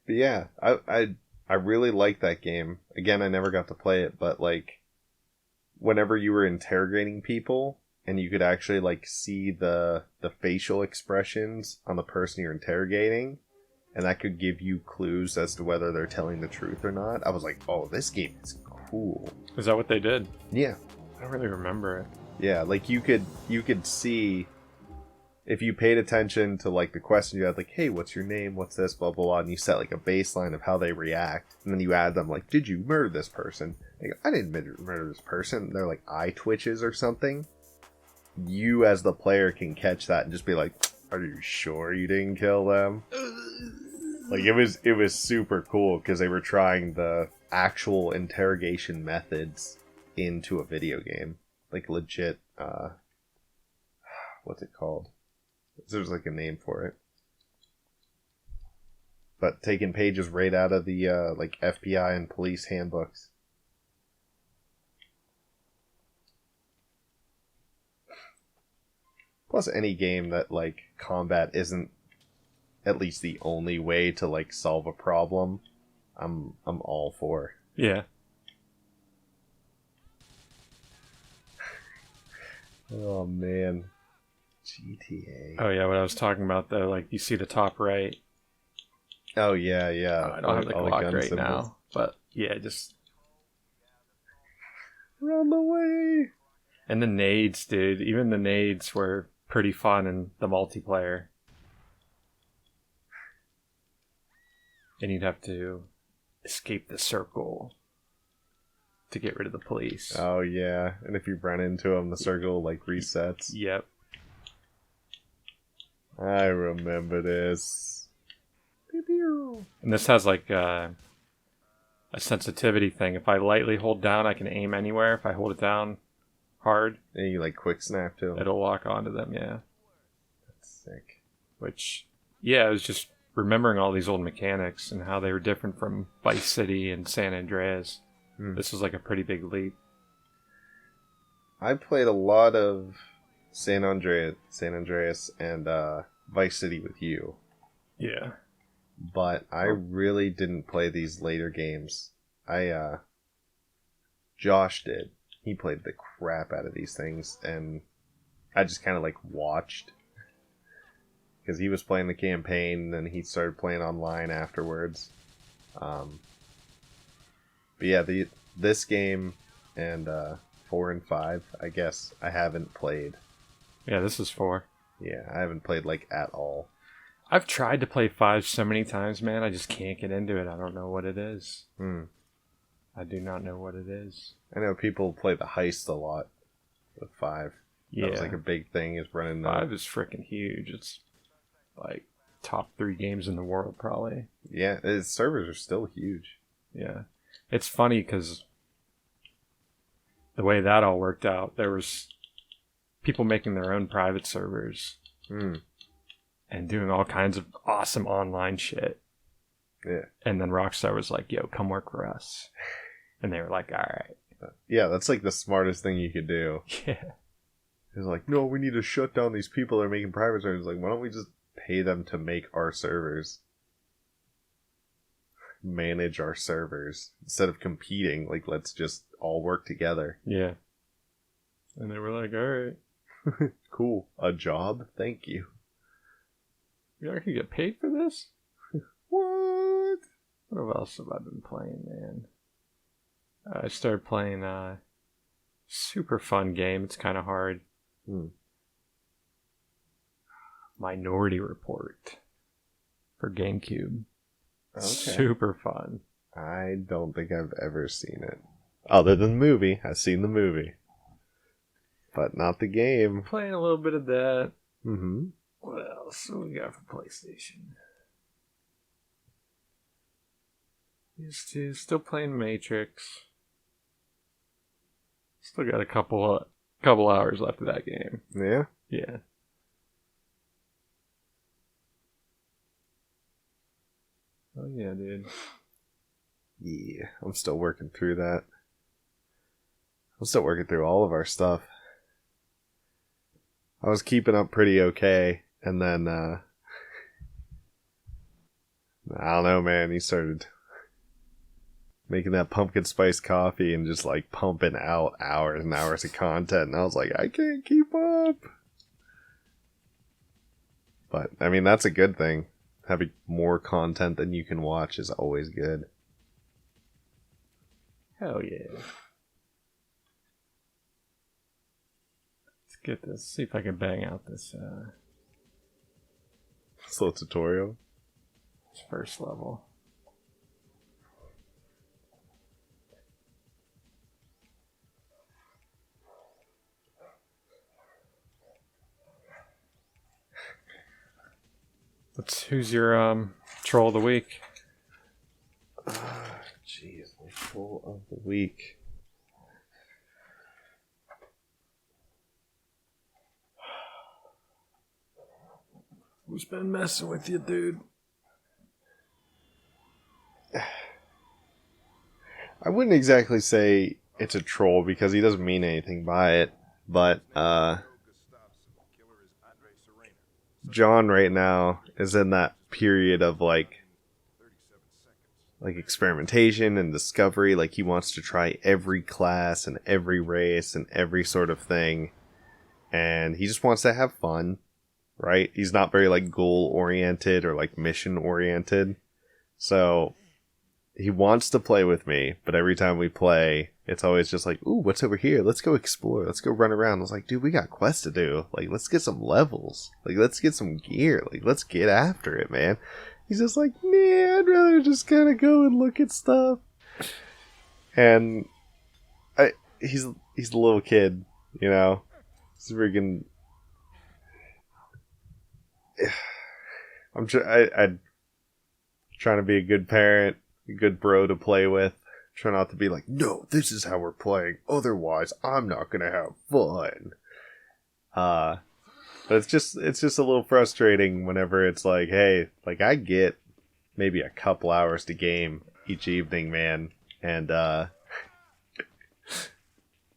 But yeah, I really like that game. Again, I never got to play it, but like, whenever you were interrogating people, and you could actually like see the facial expressions on the person you're interrogating, and that could give you clues as to whether they're telling the truth or not. I was like, oh, this game is cool. Is that what they did? Yeah. I don't really remember it. Yeah, like you could see, if you paid attention to like the question, you had like, hey, what's your name? What's this? Blah, blah, blah. And you set like a baseline of how they react. And then you add them like, did you murder this person? They go, I didn't murder this person. And they're like eye twitches or something. You as the player can catch that and just be like, are you sure you didn't kill them? Like it was super cool because they were trying the actual interrogation methods into a video game. Like legit, what's it called? There's like a name for it. But taking pages right out of the like FBI and police handbooks. Plus any game that like combat isn't at least the only way to like solve a problem, I'm all for. Yeah. Oh man. GTA. Oh yeah, what I was talking about though, like you see the top right, Oh yeah, yeah. I don't have the All Glock gun right symbols. now, but yeah, just Run away. and the nades, dude. Even the nades were pretty fun in the multiplayer. And you'd have to escape the circle to get rid of the police. Oh yeah, and if you run into them, the circle like resets. Yep. I remember this. And this has like a sensitivity thing. If I lightly hold down, I can aim anywhere. If I hold it down hard, And you like quick snap to them. it'll lock onto them, yeah. That's sick. Which, yeah, it was just remembering all these old mechanics and how they were different from Vice City and San Andreas. This was like a pretty big leap. I played a lot of San Andreas, and Vice City with you, Yeah. but I really didn't play these later games. Josh did. He played the crap out of these things, and I just kind of like watched. Because he was playing the campaign, and then he started playing online afterwards. But yeah, this game and 4 and 5, I guess, I haven't played. Yeah, this is 4. Yeah, I haven't played like at all. I've tried to play 5 so many times, man. I just can't get into it. I don't know what it is. I do not know what it is. I know people play the heist a lot with 5. Yeah. That was like a big thing, is running 5 is freaking huge. It's like top 3 games in the world, probably. Yeah, its servers are still huge. Yeah. It's funny because the way that all worked out, there was people making their own private servers and doing all kinds of awesome online shit. Yeah. And then Rockstar was like, yo, come work for us. And they were like, all right. Yeah, that's like the smartest thing you could do. Yeah. It's like, no, we need to shut down these people that are making private servers. Like, why don't we just pay them to make our servers? Manage our servers. Instead of competing, like, let's just all work together. Yeah. And they were like, all right. Cool. A job? Thank you. I could get paid for this? What? What else have I been playing, man? I started playing a super fun game. It's kind of hard. Minority Report for GameCube. Okay. Super fun. I don't think I've ever seen it. Other than the movie. I've seen the movie. But not the game. Playing a little bit of that. Mm-hmm. What else do we got for PlayStation? Still playing Matrix. Still got a couple hours left of that game. Yeah? Yeah. Oh yeah, dude. Yeah, I'm still working through that. I'm still working through all of our stuff. I was keeping up pretty okay, and then, I don't know, man, he started making that pumpkin spice coffee and just, like, pumping out hours and hours of content, and I was like, I can't keep up! But, I mean, that's a good thing. Having more content than you can watch is always good. Hell yeah. Let's get this. See if I can bang out this Slow tutorial. first level. Who's your troll of the week? Jeez, my troll of the week. Who's been messing with you, dude? I wouldn't exactly say it's a troll because he doesn't mean anything by it, but John right now is in that period of like experimentation and discovery. Like, he wants to try every class and every race and every sort of thing, and he just wants to have fun, right? He's not very like goal oriented or like mission oriented. So he wants to play with me, but every time we play, it's always just like, ooh, what's over here? Let's go explore. Let's go run around. I was like, dude, we got quests to do. Like, let's get some levels. Like, let's get some gear. Like, let's get after it, man. He's just like, nah, I'd rather just kind of go and look at stuff. And he's a little kid, you know? He's freaking... I'm trying to be a good parent, a good bro to play with. Try not to be like, no, this is how we're playing. Otherwise, I'm not gonna have fun. But it's just a little frustrating whenever it's like, hey, like I get maybe a couple hours to game each evening, man, and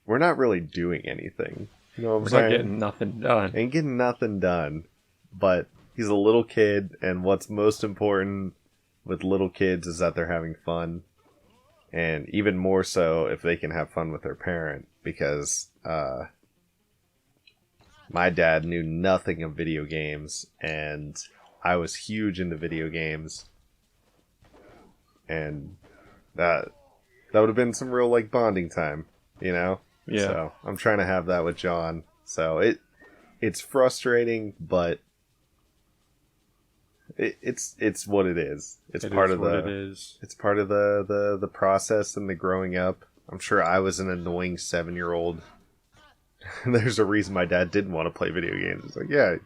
we're not really doing anything. You know what I'm saying? We're not getting nothing done. Ain't getting nothing done. But he's a little kid, and what's most important with little kids is that they're having fun. And even more so if they can have fun with their parent, because my dad knew nothing of video games, and I was huge into video games. And that would have been some real like bonding time, you know? Yeah. So I'm trying to have that with John. So it's frustrating, but it's what it is. It's part of the process and the growing up. I'm sure I was an annoying 7-year-old. There's a reason my dad didn't want to play video games. It's like, yeah,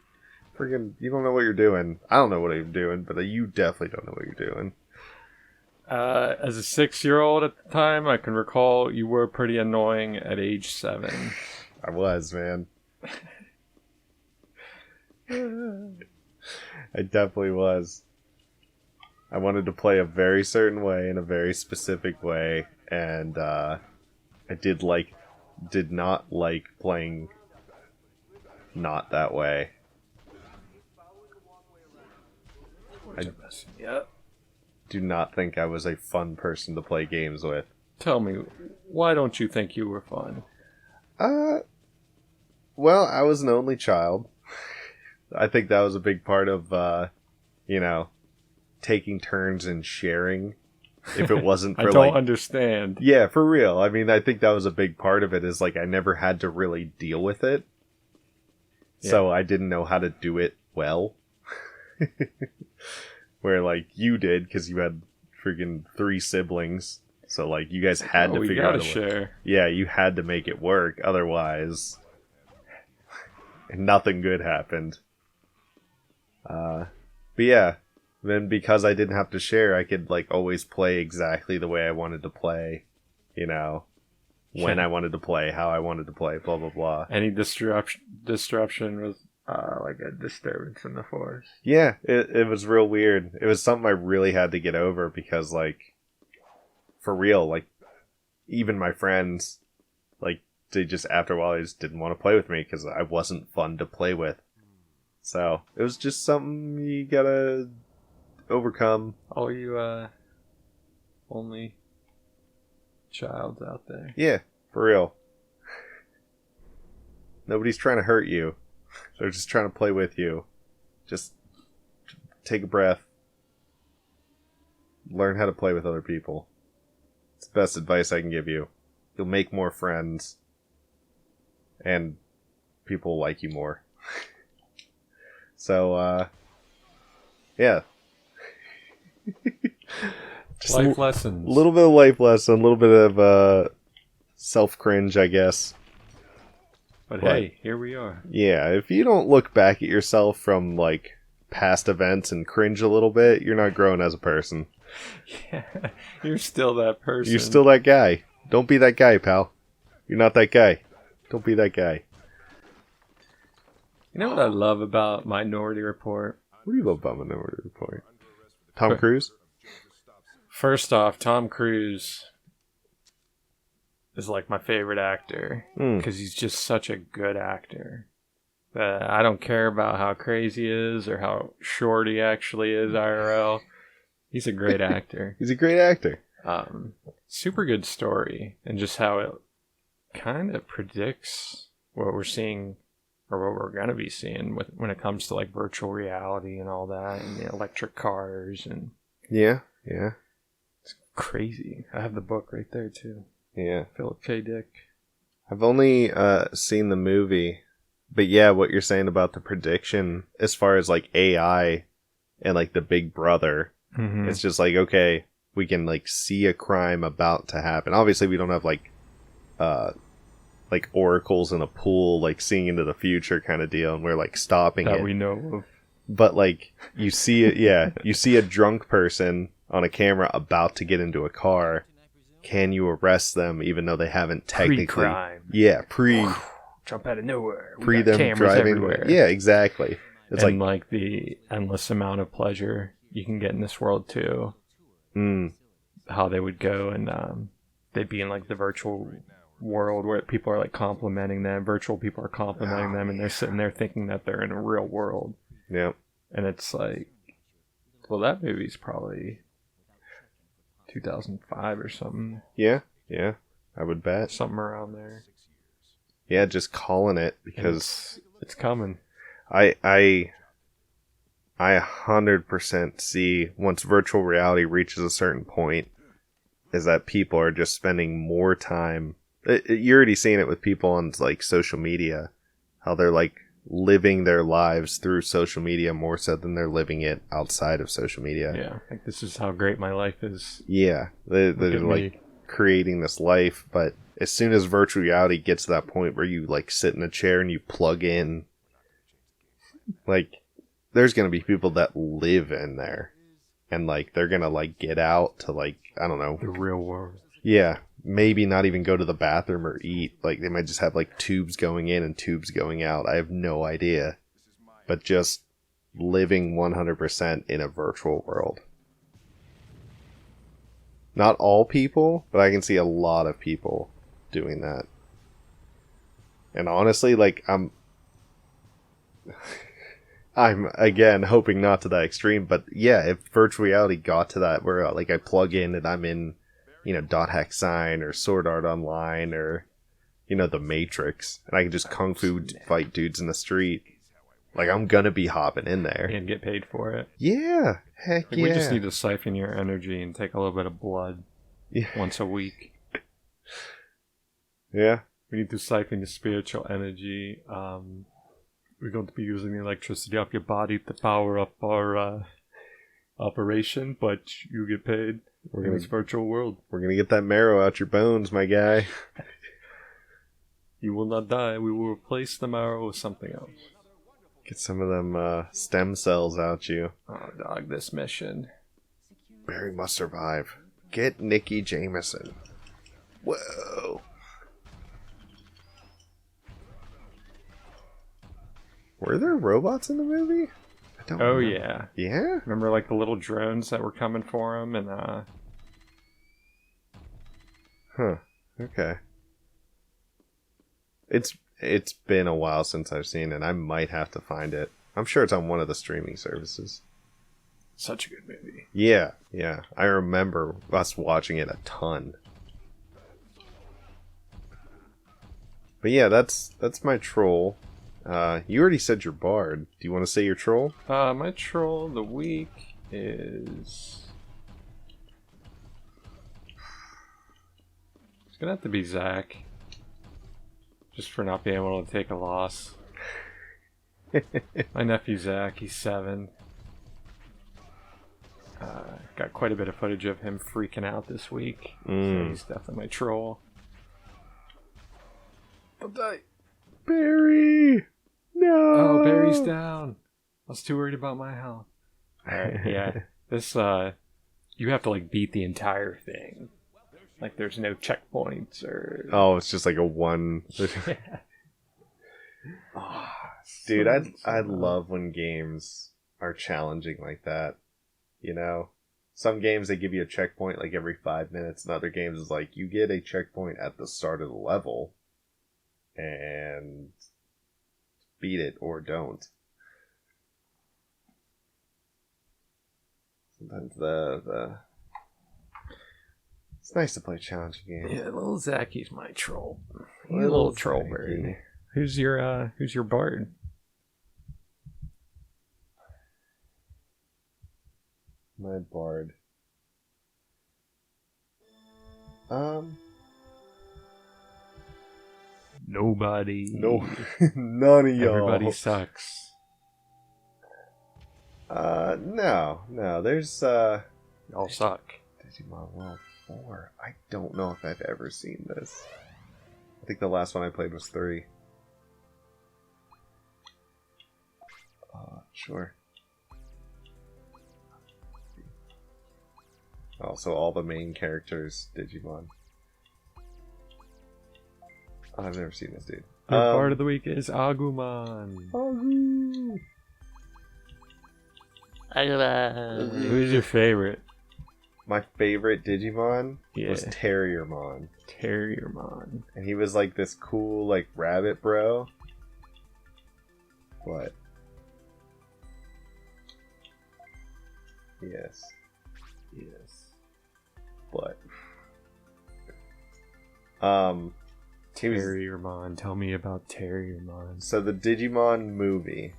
freaking, you don't know what you're doing. I don't know what I'm doing, but you definitely don't know what you're doing. As a 6-year-old at the time, I can recall you were pretty annoying at age 7. I was, man. I definitely was. I wanted to play a very certain way in a very specific way, and I did not like playing not that way. Yep. Do not think I was a fun person to play games with. Tell me, why don't you think you were fun? Well, I was an only child. I think that was a big part of, taking turns and sharing. If it wasn't for I don't understand. Yeah, for real. I mean, I think that was a big part of it, is like I never had to really deal with it. Yeah. So I didn't know how to do it well. Where like you did, because you had freaking 3 siblings. So like you guys had to figure out a way. Share. Yeah, you had to make it work. Otherwise, nothing good happened. But yeah, then because I didn't have to share, I could like always play exactly the way I wanted to play, you know, when I wanted to play, how I wanted to play, blah blah blah. Any disruption was like a disturbance in the force. Yeah, it was real weird. It was something I really had to get over, because like, for real, like even my friends, like they just after a while they just didn't want to play with me because I wasn't fun to play with. So it was just something you gotta overcome. All you only childs out there. Yeah, for real. Nobody's trying to hurt you. They're just trying to play with you. Just take a breath. Learn how to play with other people. It's the best advice I can give you. You'll make more friends. And people will like you more. So, yeah. Just life lessons. A little bit of life lesson, a little bit of self-cringe, I guess. But hey, here we are. Yeah, if you don't look back at yourself from, like, past events and cringe a little bit, you're not growing as a person. Yeah, you're still that person. You're still that guy. Don't be that guy, pal. You're not that guy. Don't be that guy. You know what I love about Minority Report? What do you love about Minority Report? Tom Cruise? First off, Tom Cruise is like my favorite actor because he's just such a good actor. I don't care about how crazy he is or how short he actually is IRL. He's a great actor. He's a great actor. Super good story, and just how it kind of predicts what we're seeing or what we're going to be seeing when it comes to like virtual reality and all that, and the electric cars and yeah. Yeah. It's crazy. I have the book right there too. Yeah. Philip K. Dick. I've only seen the movie, but yeah, what you're saying about the prediction as far as like AI and like the Big Brother, it's just like, okay, we can like see a crime about to happen. Obviously, we don't have like oracles in a pool, like seeing into the future kind of deal, and we're like stopping that it. we know of. But like you see it, yeah, you see a drunk person on a camera about to get into a car. Can you arrest them even though they haven't technically? Pre-crime. Yeah, Jump out of nowhere. We pre got them cameras driving. everywhere. Yeah, exactly. It's and like the endless amount of pleasure you can get in this world too. How they would go and they'd be in like the virtual world where people are like complimenting them. Virtual people are complimenting them, and they're sitting there thinking that they're in a real world. Yeah. And it's like, well, that movie's probably 2005 or something. Yeah, I would bet. Something around there. Yeah, just calling it because it's coming. I 100% see once virtual reality reaches a certain point is that people are just spending more time. You're already seeing it with people on like social media, how they're like living their lives through social media more so than they're living it outside of social media. Yeah, like this is how great my life is. Yeah, they're like creating this life, but as soon as virtual reality gets to that point where you like sit in a chair and you plug in, like there's gonna be people that live in there, and like they're gonna like get out to like, I don't know, the real world. Yeah, maybe not even go to the bathroom or eat. Like they might just have like tubes going in and tubes going out. I have no idea, but just living 100% in a virtual world. Not all people, but I can see a lot of people doing that. And honestly, like I'm again hoping not to that extreme, but yeah, if virtual reality got to that where like I plug in and I'm in, you know, Dot Hack Sign or Sword Art Online or, you know, The Matrix, and I can just kung fu fight dudes in the street, like I'm gonna be hopping in there And get paid for it. Yeah, heck like, yeah. We just need to siphon your energy and take a little bit of blood once a week. Yeah. We need to siphon your spiritual energy. We're going to be using the electricity off your body to power up our operation, but you get paid in this virtual world. We're gonna get that marrow out your bones, my guy. You will not die. We will replace the marrow with something else. Get some of them stem cells out you. Oh, dog, this mission. Barry must survive. Get Nikki Jameson. Whoa. Were there robots in the movie? I don't Oh, remember. yeah. Yeah? Remember, like, the little drones that were coming for him? And, Huh. Okay. It's been a while since I've seen it. I might have to find it. I'm sure it's on one of the streaming services. Such a good movie. Yeah. I remember us watching it a ton. But yeah, that's my troll. You already said your bard. Do you want to say your troll? My troll of the week is... It's gonna have to be Zach. Just for not being able to take a loss. My nephew Zach, he's 7. Got quite a bit of footage of him freaking out this week. So he's definitely my troll. Don't die. Barry! No! Oh, Barry's down. I was too worried about my health. Alright, yeah. This, you have to, like, beat the entire thing. Like, there's no checkpoints or... Oh, it's just like a one... Yeah. Oh, dude, I love when games are challenging like that. You know? Some games, they give you a checkpoint, like, every 5 minutes. And other games is like, you get a checkpoint at the start of the level. And... beat it or don't. Sometimes it's nice to play challenging games. Yeah, little Zacky's my troll. He's a little troll bird. Who's your bard? My bard. Nobody. No, none of y'all. Everybody sucks. No. There's Y'all suck. Digimon World 4. I don't know if I've ever seen this. I think the last one I played was 3. Sure. Oh, so all the main characters, Digimon. Oh, I've never seen this dude. Your part of the week is Agumon. Who's your favorite? My favorite Digimon was Yeah. Terriermon. Terriermon. And he was like this cool, like, rabbit bro. What? Yes. But he was, Terriermon. Tell me about Terriermon. so the Digimon movie,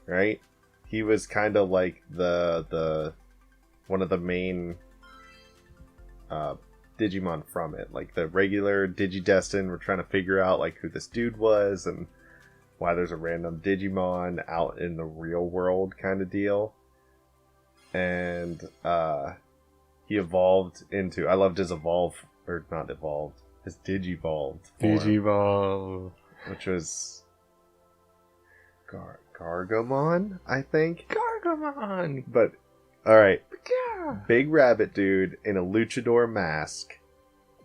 right? He was kind of like the one of the main Digimon from it. Like the regular Digidestin were trying to figure out like who this dude was and why there's a random Digimon out in the real world kind of deal. And he evolved into, I loved his his Digivolved form, Digivolve. which was Gargomon, I think. Gargomon. But alright, big rabbit dude in a luchador mask,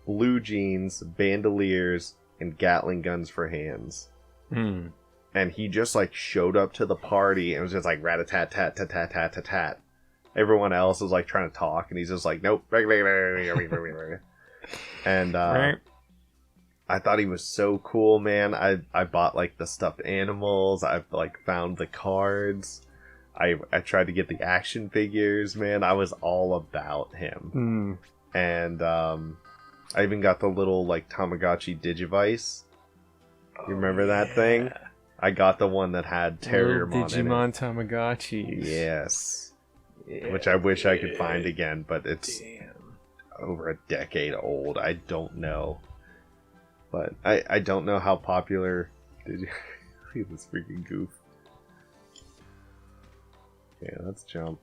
blue jeans, bandoliers, and Gatling guns for hands. Hmm. And he just like showed up to the party and was just like rat-a-tat-tat-tat-tat-tat-tat. Everyone else was like trying to talk and he's just like, nope. And I thought he was so cool, man. I bought like the stuffed animals. I've like found the cards. I tried to get the action figures, man. I was all about him. Hmm. And I even got the little like Tamagotchi Digivice. You remember that thing? I got the one that had Terriermon in it. Digimon Tamagotchis. Yes. Yeah. Which I wish I could find again, but it's Damn. over a decade old. I don't know. But I don't know how popular Look at this freaking goof. Okay, let's jump.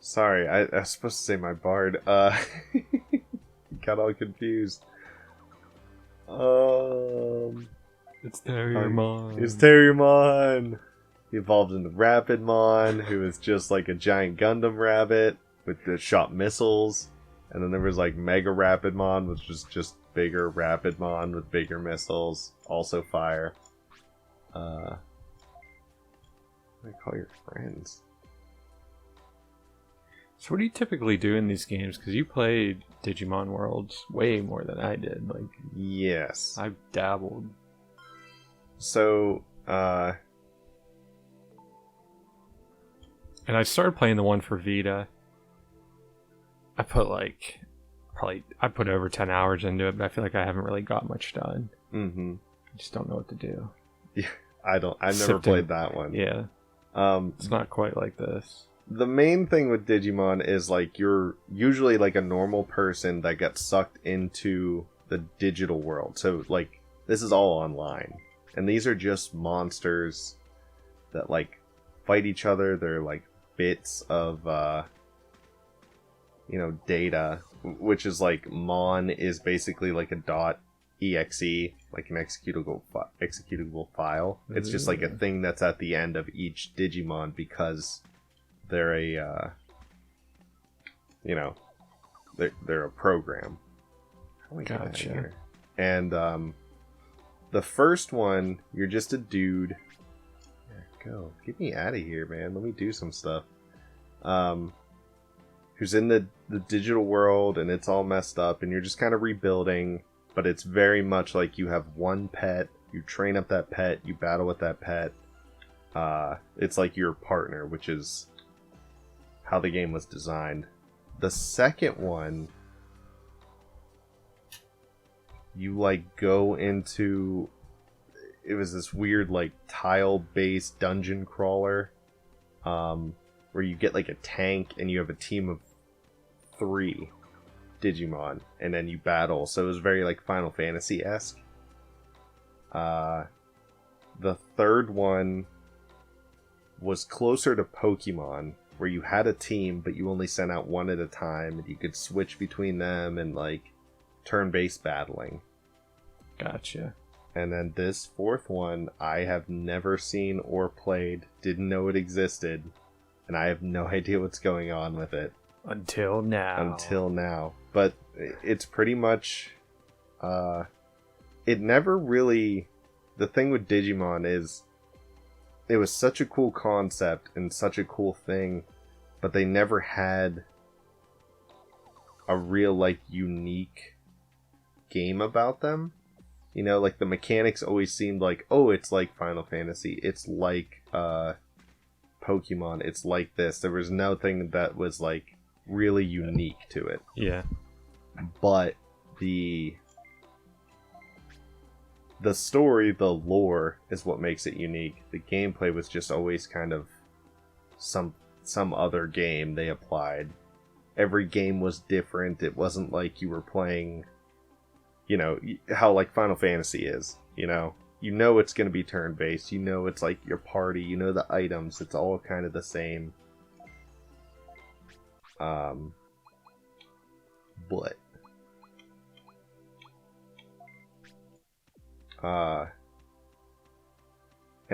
Sorry, I was supposed to say my bard. Got all confused. It's Terriermon. It's Terriermon! He evolved into Rapidmon, who is just like a giant Gundam rabbit with that shot missiles. And then there was like Mega Rapidmon, which was just bigger Rapidmon with bigger missiles, also fire. What do I call your friends? So what do you typically do in these games? Because you played Digimon Worlds way more than I did. Like, Yes. I've dabbled. So, And I started playing the one for Vita. I put I put over 10 hours into it, but I feel like I haven't really got much done. mm-hmm. I just don't know what to do. I've never Except played in- that one. Yeah, Um, it's not quite like this. the main thing with Digimon is like you're usually like a normal person that gets sucked into the digital world. So like this is all online, and these are just monsters that like fight each other. They're like bits of data, which is like Mon is basically like a .exe, like an executable file. It's just like a thing that's at the end of each Digimon because they're they're a program. How do we get out of Gotcha. here? And the first one, you're just a dude. There, go. Get me out of here, man. Let me do some stuff. Who's in the digital world and it's all messed up and you're just kind of rebuilding, but it's very much like you have one pet, you train up that pet, you battle with that pet. It's like your partner, which is how the game was designed. The second one, you like go into, it was this weird like tile-based dungeon crawler where you get like a tank and you have a team of 3 Digimon, and then you battle. So it was very like Final Fantasy-esque. The third one was closer to Pokemon, where you had a team, but you only sent out one at a time, and you could switch between them and like turn-based battling. Gotcha. And then this fourth one, I have never seen or played, didn't know it existed, and I have no idea what's going on with it. Until now. But it's pretty much... it never really... The thing with Digimon is... It was such a cool concept and such a cool thing, but they never had a real, like, unique game about them. You know, like, the mechanics always seemed like, oh, it's like Final Fantasy, it's like Pokemon, it's like this. There was nothing that was, like, really unique to it. Yeah. But the story, the lore, is what makes it unique. The gameplay was just always kind of some other game they applied. Every game was different. It wasn't like you were playing, you know, how like Final Fantasy is, you know it's going to be turn-based, it's like your party, the items, it's all kind of the same. But and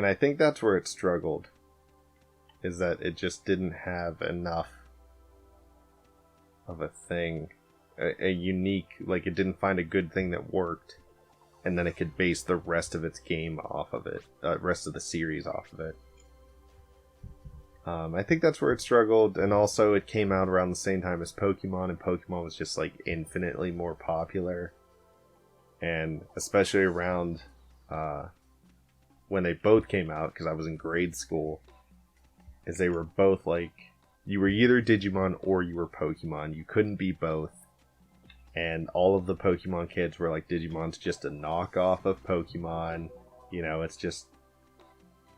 I think that's where it struggled, is that it just didn't have enough of a thing, a unique, like, it didn't find a good thing that worked, and then it could base the rest of its game off of it, rest of the series off of it. I think that's where it struggled, and also it came out around the same time as Pokemon, and Pokemon was just, like, infinitely more popular. And especially around when they both came out, because I was in grade school, is they were both, like, you were either Digimon or you were Pokemon. You couldn't be both. And all of the Pokemon kids were like, Digimon's just a knockoff of Pokemon. It's just...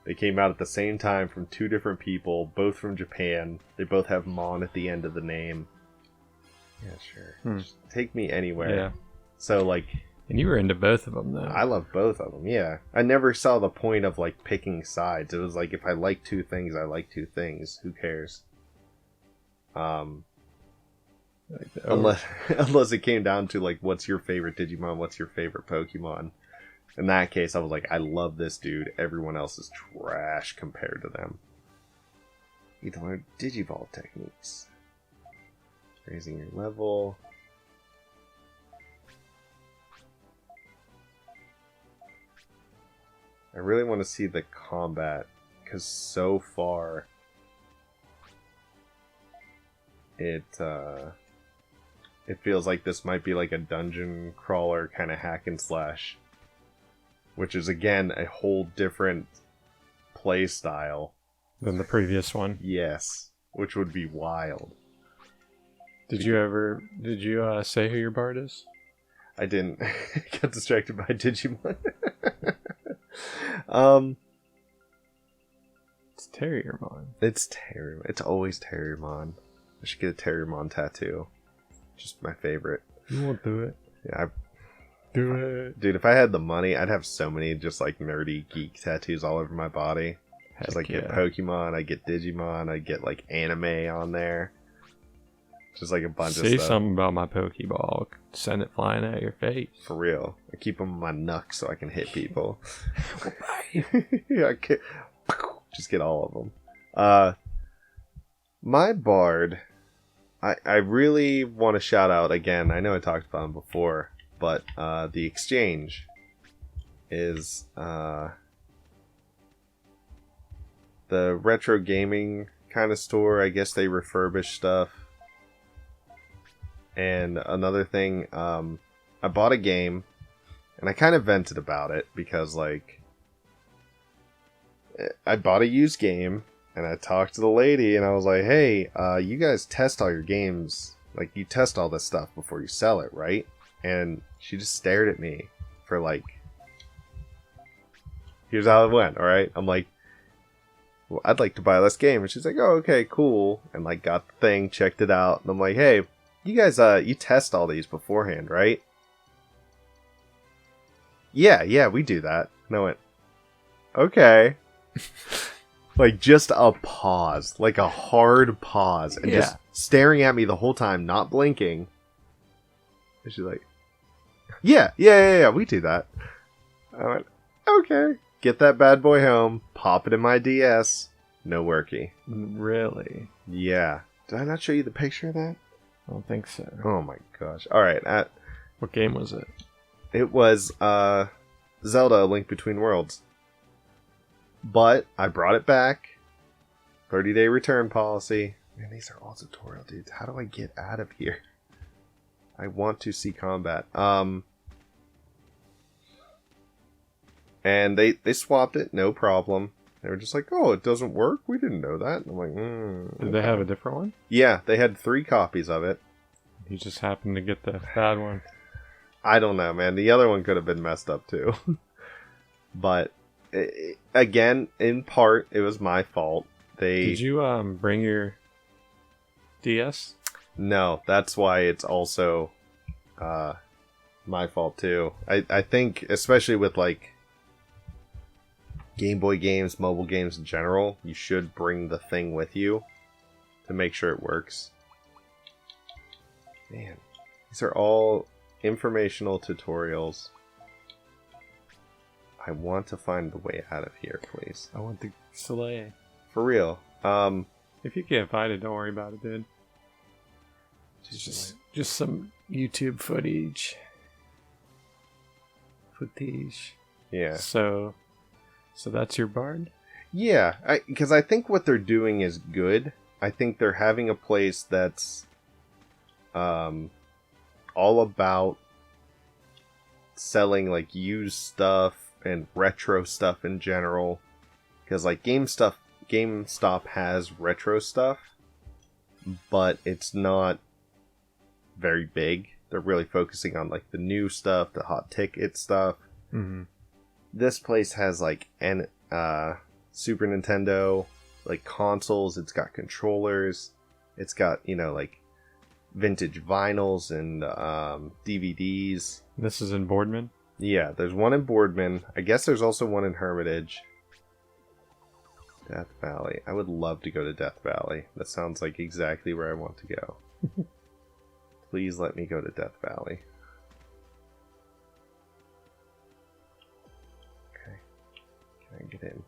They came out at the same time from 2 different people, both from Japan. They both have Mon at the end of the name. Yeah, sure. Just take me anywhere. Yeah. So, like... And you were into both of them, though. I love both of them, yeah. I never saw the point of, like, picking sides. It was like, if I like 2 things, I like 2 things. Who cares? Unless it came down to, like, what's your favorite Digimon, what's your favorite Pokemon? In that case, I was like, I love this dude. Everyone else is trash compared to them. You need to learn Digivolve techniques. Raising your level. I really want to see the combat, because so far it feels like this might be like a dungeon crawler kind of hack and slash, which is again a whole different play style than the previous one. Yes, which would be wild. Did you say who your bard is? I didn't. Got distracted by Digimon. It's Terriermon. It's always Terriermon. I should get a Terriermon tattoo. Just my favorite. You won't do it. Yeah, Do it. dude, if I had the money, I'd have so many just like nerdy geek tattoos all over my body. Just like get Pokemon, I get Digimon, I get like anime on there. Just like a bunch of stuff. Say stuff. something about my Pokeball. Send it flying at your face. For real. I keep them on my knucks so I can hit people. Bye. Yeah, just get all of them. My bard, I really want to shout out again. I know I talked about him before, but the Exchange is the retro gaming kind of store. I guess they refurbish stuff. And another thing, I bought a game, and I kind of vented about it, because, like, I bought a used game, and I talked to the lady, and I was like, hey, you guys test all your games, like, you test all this stuff before you sell it, right? And she just stared at me for, like, here's how it went, alright? I'm like, well, I'd like to buy this game. And she's like, oh, okay, cool. And like got the thing, checked it out. And I'm like, hey, you guys, you test all these beforehand, right? Yeah, we do that. And I went, okay. Like just a pause, like a hard pause, and just staring at me the whole time, not blinking. And she's like, yeah, we do that. I went, okay. Get that bad boy home, pop it in my DS. No worky. Really? Yeah. Did I not show you the picture of that? I don't think so. Oh my gosh. Alright, What game was it? it was Zelda: A Link Between Worlds. But I brought it back. 30-day return policy. Man, these are all tutorial dudes. How do I get out of here? I want to see combat. And they swapped it, no problem. They were just like, oh, it doesn't work? We didn't know that. And I'm like, Did they have a different one? Yeah, they had 3 copies of it. You just happened to get the bad one. I don't know, man. The other one could have been messed up too. But again, in part, it was my fault. Did you bring your DS? No, that's why it's also my fault too. I think, especially with like Game Boy games, mobile games in general, you should bring the thing with you to make sure it works. Man, these are all informational tutorials. I want to find the way out of here, please. I want the Soleil. For real. If you get invited, don't worry about it, dude. Just some YouTube footage. Yeah. So that's your bard? Yeah, because I think what they're doing is good. I think they're having a place that's all about selling like used stuff and retro stuff in general. Because like GameStop has retro stuff, but it's not very big. They're really focusing on like the new stuff, the hot ticket stuff. Mm-hmm. This place has like Super Nintendo, like consoles. It's got controllers. It's got, like vintage vinyls and DVDs. This is in Boardman? Yeah, there's one in Boardman. I guess there's also one in Hermitage. Death Valley. I would love to go to Death Valley. That sounds like exactly where I want to go. Please let me go to Death Valley. Okay. Can I get in?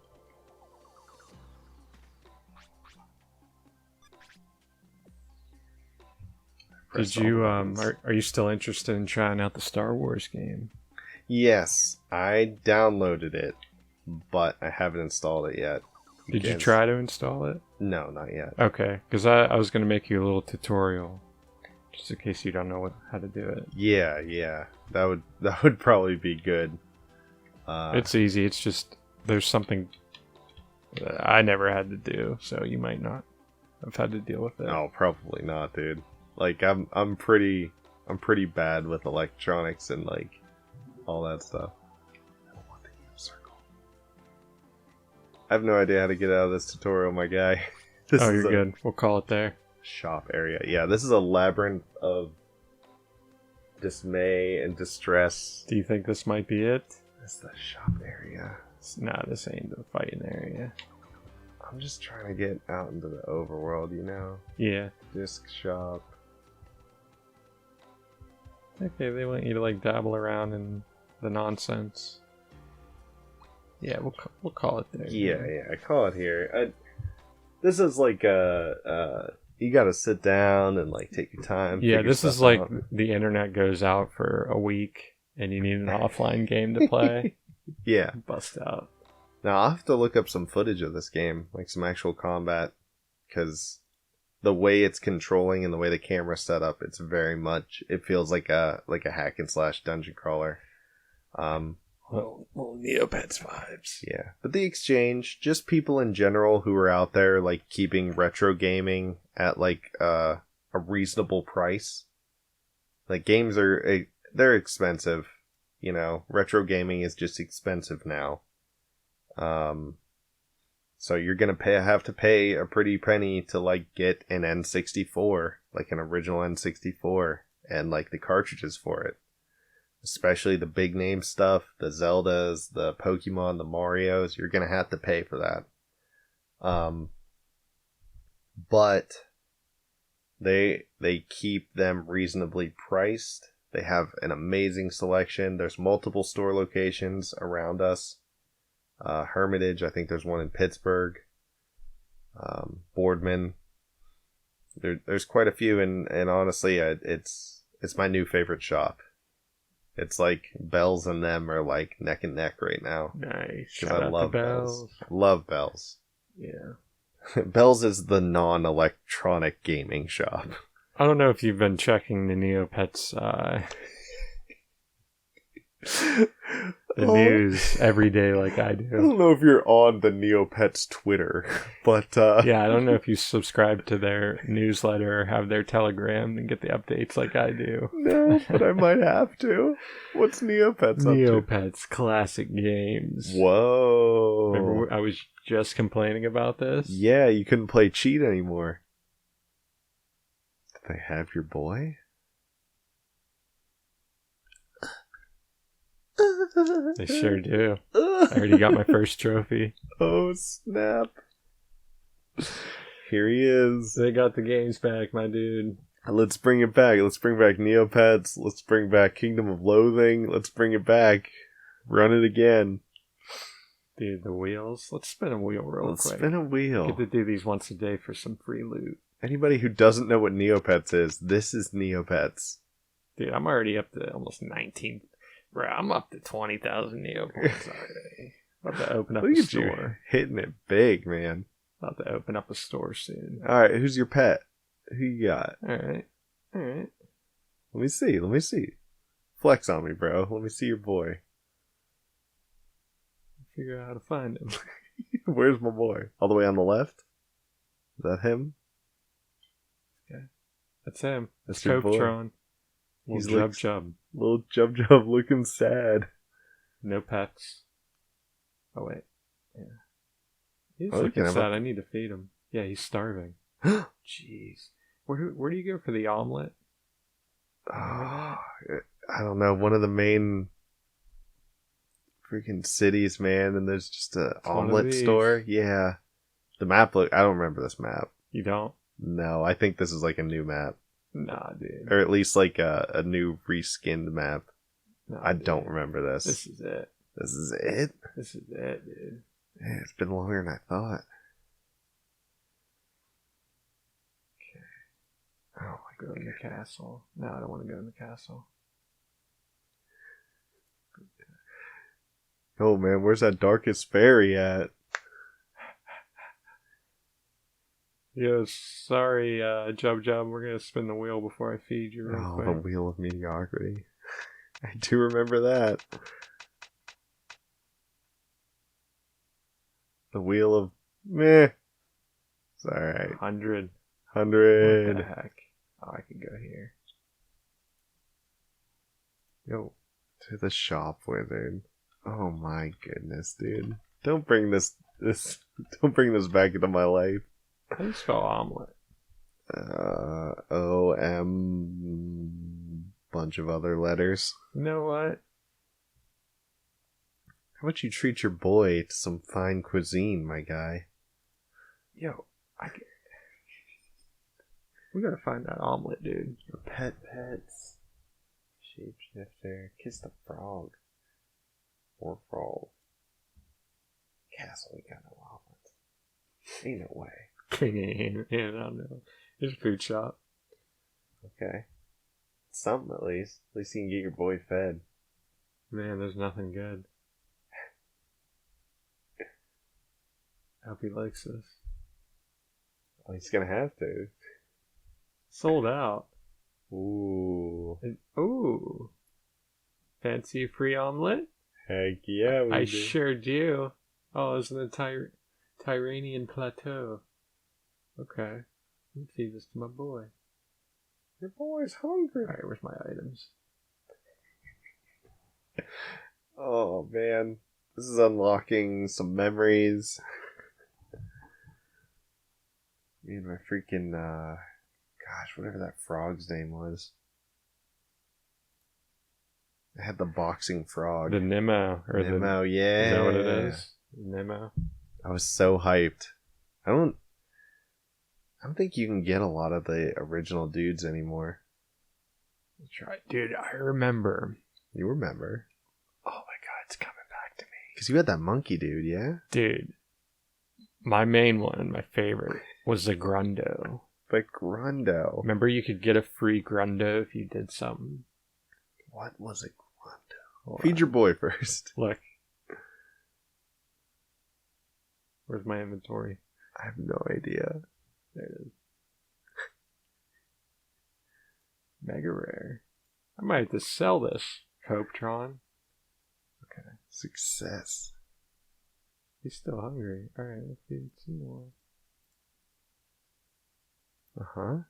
Did you are you still interested in trying out the Star Wars game? Yes, I downloaded it, but I haven't installed it yet. Did you try to install it? No, not yet. Okay, because I was going to make you a little tutorial, just in case you don't know how to do it. Yeah, that would probably be good. It's easy. It's just there's something that I never had to do, so you might not have had to deal with it. No, probably not, dude. Like I'm pretty bad with electronics and like all that stuff. I don't want the game circle. I have no idea how to get out of this tutorial, my guy. You're good. We'll call it there. Shop area. Yeah, this is a labyrinth of dismay and distress. Do you think this might be it? This is the shop area. Nah, this ain't the fighting area. I'm just trying to get out into the overworld, Yeah. Disc shop. Okay, they want you to like dabble around in the nonsense. Yeah, we'll call it there. Yeah, I call it here. This is like you gotta sit down and like take your time. Yeah, this is like the internet goes out for a week and you need an offline game to play. Yeah, bust out. Now I'll have to look up some footage of this game, like some actual combat, because the way it's controlling and the way the camera's set up, it feels like a hack and slash dungeon crawler. Little Neopets vibes. Yeah, but the exchange, just people in general who are out there like keeping retro gaming at like a reasonable price. Like games they're expensive, Retro gaming is just expensive now. So you're gonna have to pay a pretty penny to like get an N64, like an original N64, and like the cartridges for it. Especially the big name stuff, the Zeldas, the Pokemon, the Marios. You're gonna have to pay for that. But they keep them reasonably priced. They have an amazing selection. There's multiple store locations around us. Hermitage, I think there's one in Pittsburgh. Boardman. There's quite a few, and honestly, it's my new favorite shop. It's like Bells and them are like neck and neck right now. Nice. Because Shout I out love to Bells. Love Bells. Yeah. Bells is the non-electronic gaming shop. I don't know if you've been checking the Neopets the news every day like I I do. don't know if you're on the Neopets Twitter, but Yeah, I don't know if you subscribe to their newsletter or have their Telegram and get the updates like I do. no, but I might have to. What's Neopets up to? Neopets classic games. Whoa. Remember, I was just complaining about this. Yeah, you couldn't play cheat anymore. Did they have your boy? They sure do. I already got my first trophy. Oh, snap. Here he is. They got the games back, my dude. Let's bring it back. Let's bring back Neopets. Let's bring back Kingdom of Loathing. Let's bring it back. Run it again. Dude, the wheels. Let's spin a wheel real Let's quick. spin a wheel. Get to do these once a day for some free loot. Anybody who doesn't know what Neopets is, this is Neopets. Dude, I'm already up to almost 19. Bro, I'm up to 20,000 Neopets already. About to open up Look a at you store. hitting it big, man. About to open up a store soon. Alright, who's your pet? Who you got? Alright. Alright. Let me see. Flex on me, bro. Let me see your boy. Figure out how to find him. Where's my boy? All the way on the left? Is that him? That's him. That's That's your boy. Copetron. He's Little like- Jub. Little Jub looking sad. No pets. Oh, wait. Yeah. He's Oh, looking can I sad. have I need to feed him. Yeah, he's starving. Jeez. Where do you go for the omelet? I don't know. One of the main freaking cities, man, and there's just a It's one of omelet these. store. Yeah. The map look. I don't remember this map. You don't? No, I think this is like a new map, Nah, dude. or at least like a new reskinned map. Nah, I dude. don't remember this. This is it. This is it. This is it, dude. Man, it's been longer than I thought. Oh my god. Go in the castle. No, I don't want to go in the castle. Oh man, where's that darkest fairy at? Yo, sorry, Jub, we're gonna spin the wheel before I feed you real Oh, quick. the wheel of mediocrity. I do remember that. The wheel of meh. It's alright. 100. What 100. the heck? Oh, I could go here. Yo, To the shop wizard. Oh my goodness, dude. Don't bring this don't bring this back into my life. how do you spell omelet? O-M bunch of other letters. You know what? How about you treat your boy to some fine cuisine, my guy? Yo, we gotta find that omelet, dude. Pets. Shapeshifter. Kiss the frog. Or frog. Castle, we got no omelets. Ain't no way. Yeah, I don't know. There's a food shop. Okay. Something at least. At least you can get your boy fed. Man, there's nothing good. I hope he likes this. Oh, he's gonna have to. Sold out. Ooh. Ooh. Fancy a free omelet? Heck yeah, we I do. sure do. Oh, it's in the Tyranian Plateau. Okay. Let me feed this to my boy. Your boy's hungry. Alright, where's my items? Oh man. This is unlocking some memories. Man, my freaking, gosh, whatever that frog's name was. I had the boxing frog. The Nemo. Nemo, yeah. Is that what it is? Nemo? I was so hyped. I don't think you can get a lot of the original dudes anymore. That's right. Dude, I remember. You remember. Oh my god, it's coming back to me. Because you had that monkey dude, yeah? Dude, my main one, my favorite, was the Grundo. The Grundo. Remember you could get a free Grundo if you did something? What was a Grundo? Feed your boy first. Look. Where's my inventory? I have no idea. There it is. Mega rare. I might have to sell this, Copetron. Okay. Success. He's still hungry. Alright, let's feed some more. Uh-huh.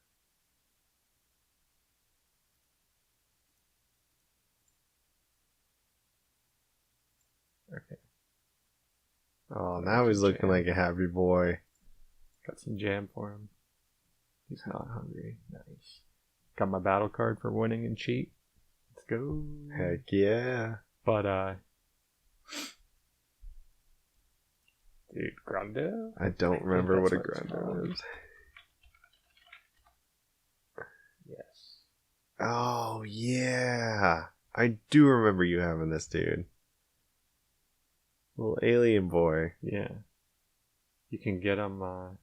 Okay. Oh, now he's looking like a happy boy. Got some jam for him. He's not hungry. Nice. Got my battle card for winning and cheat. Let's go. Heck yeah. But, dude, Grundo? I don't remember what a That's what it's Grundo called. is. Yes. Oh, yeah. I do remember you having this dude. Little alien boy. Yeah. You can get him, I'm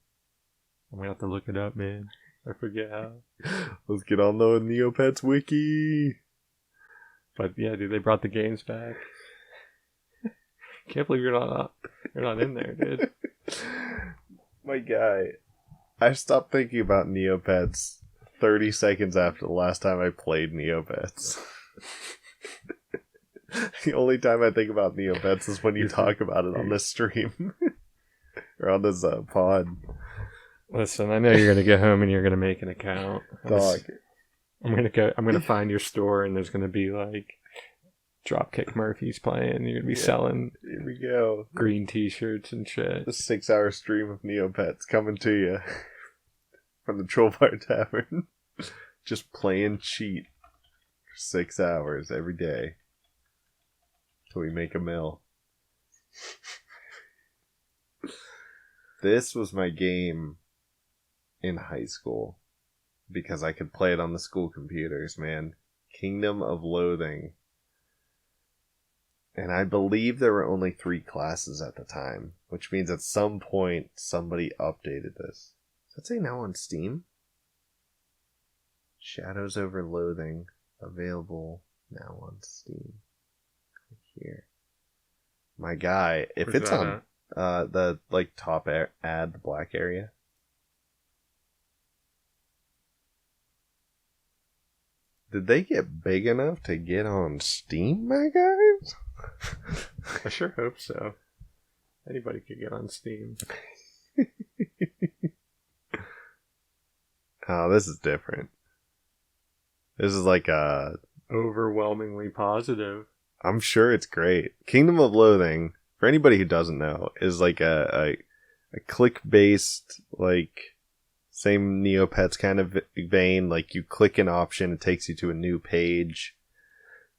gonna have to look it up, man. I forget how. Let's get on the Neopets wiki. But yeah, dude, they brought the games back. Can't believe you're not in there, dude. My guy, I stopped thinking about Neopets 30 seconds after the last time I played Neopets. The only time I think about Neopets is when you talk about it on this stream. Or on this pod. Listen, I know you're gonna get home and you're gonna make an account. Dog. I'm gonna find your store and there's gonna be like Dropkick Murphys playing. You're gonna be selling Here we go. green t-shirts and shit. The 6-hour stream of Neopets coming to you from the Troll Bar Tavern. Just playing cheat for 6 hours every day till we make a mill. This was my game in high school because I could play it on the school computers, man. Kingdom of Loathing. And I believe there were only 3 classes at the time, which means at some point somebody updated this. Does that say now on Steam? Shadows over Loathing, available now on Steam. Click here. My guy, if Where's it's that on the like top ad, the black area. Did they get big enough to get on Steam, my guys? I sure hope so. Anybody could get on Steam. Oh, this is different. This is like a... Overwhelmingly positive. I'm sure it's great. Kingdom of Loathing, for anybody who doesn't know, is like a click-based, like, same Neopets kind of vein. Like, you click an option, it takes you to a new page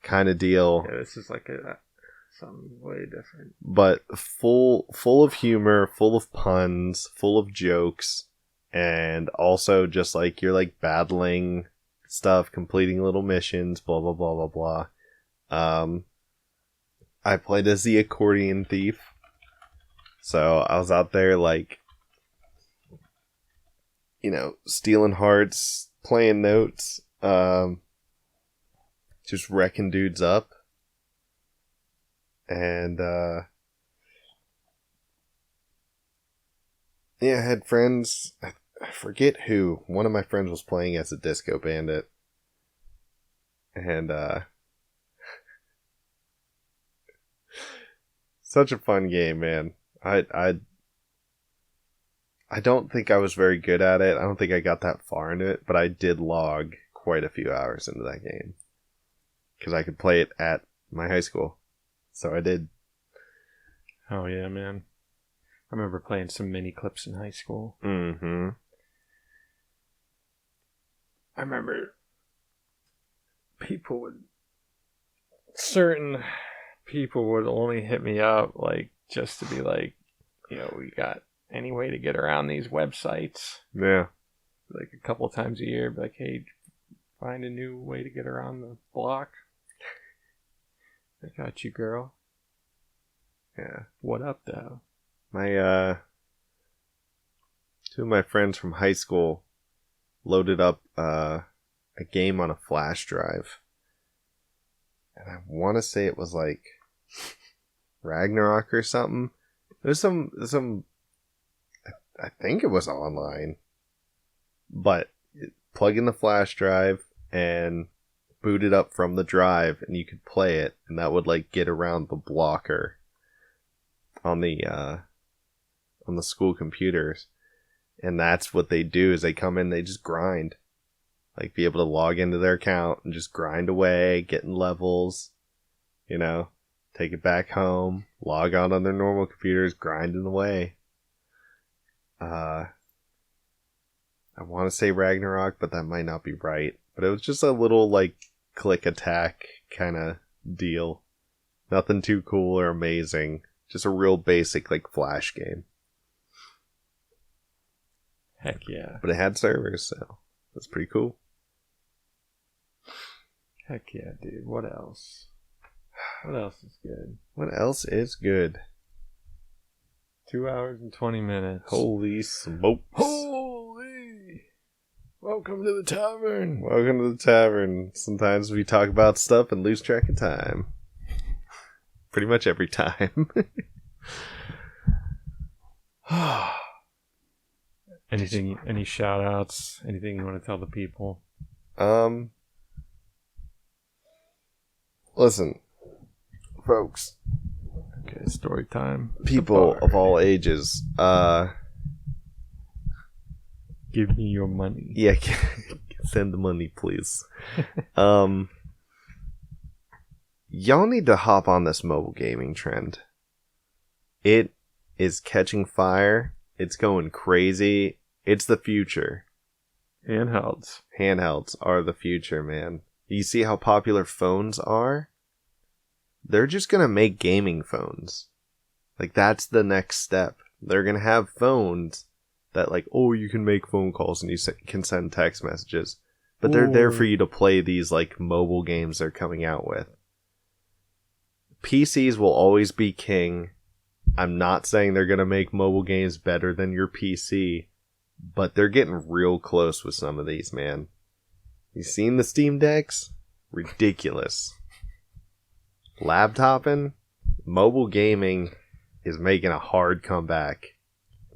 kind of deal. Yeah, this is like something way different. But full of humor, full of puns, full of jokes, and also just like you're like battling stuff, completing little missions, blah blah blah blah blah. I played as the accordion thief, so I was out there like, you know, stealing hearts, playing notes, just wrecking dudes up. And, yeah, I had friends, I forget who, one of my friends was playing as a disco bandit. And, such a fun game, man. I don't think I was very good at it. I don't think I got that far into it, but I did log quite a few hours into that game. Because I could play it at my high school. So I did. Oh yeah, man. I remember playing some mini clips in high school. Mm-hmm. I remember certain people would only hit me up, like, just to be like, we got any way to get around these websites. Yeah. Like a couple times a year, be like, hey, find a new way to get around the block. I got you, girl. Yeah. What up, though? Two of my friends from high school loaded up a game on a flash drive. And I want to say it was like Ragnarok or something. There's some I think it was online. But plug in the flash drive and boot it up from the drive and you could play it, and that would like get around the blocker on the school computers. And that's what they do, is they come in, they just grind. Like, be able to log into their account and just grind away, getting levels, take it back home, log on their normal computers, grinding away. I want to say Ragnarok, but that might not be right. But it was just a little, like, click attack kind of deal. Nothing too cool or amazing. Just a real basic, like, Flash game. Heck yeah. But it had servers, so that's pretty cool. Heck yeah, dude. What else? What else is good? What else is good? 2 hours and 20 minutes. Holy smokes. Holy! Welcome to the tavern. Welcome to the tavern. Sometimes we talk about stuff and lose track of time. Pretty much every time. Any shout outs? Anything you want to tell the people? Listen, folks. Okay, story time. People of all ages. Give me your money. Yeah, send the money, please. Y'all need to hop on this mobile gaming trend. It is catching fire. It's going crazy. It's the future. Handhelds. Handhelds are the future, man. You see how popular phones are? They're just going to make gaming phones. Like, that's the next step. They're going to have phones that, like, oh, you can make phone calls and you can send text messages. But they're there for you to play these, like, mobile games they're coming out with. PCs will always be king. I'm not saying they're going to make mobile games better than your PC, but they're getting real close with some of these, man. You seen the Steam Decks? Ridiculous. Laptopping? Mobile gaming is making a hard comeback.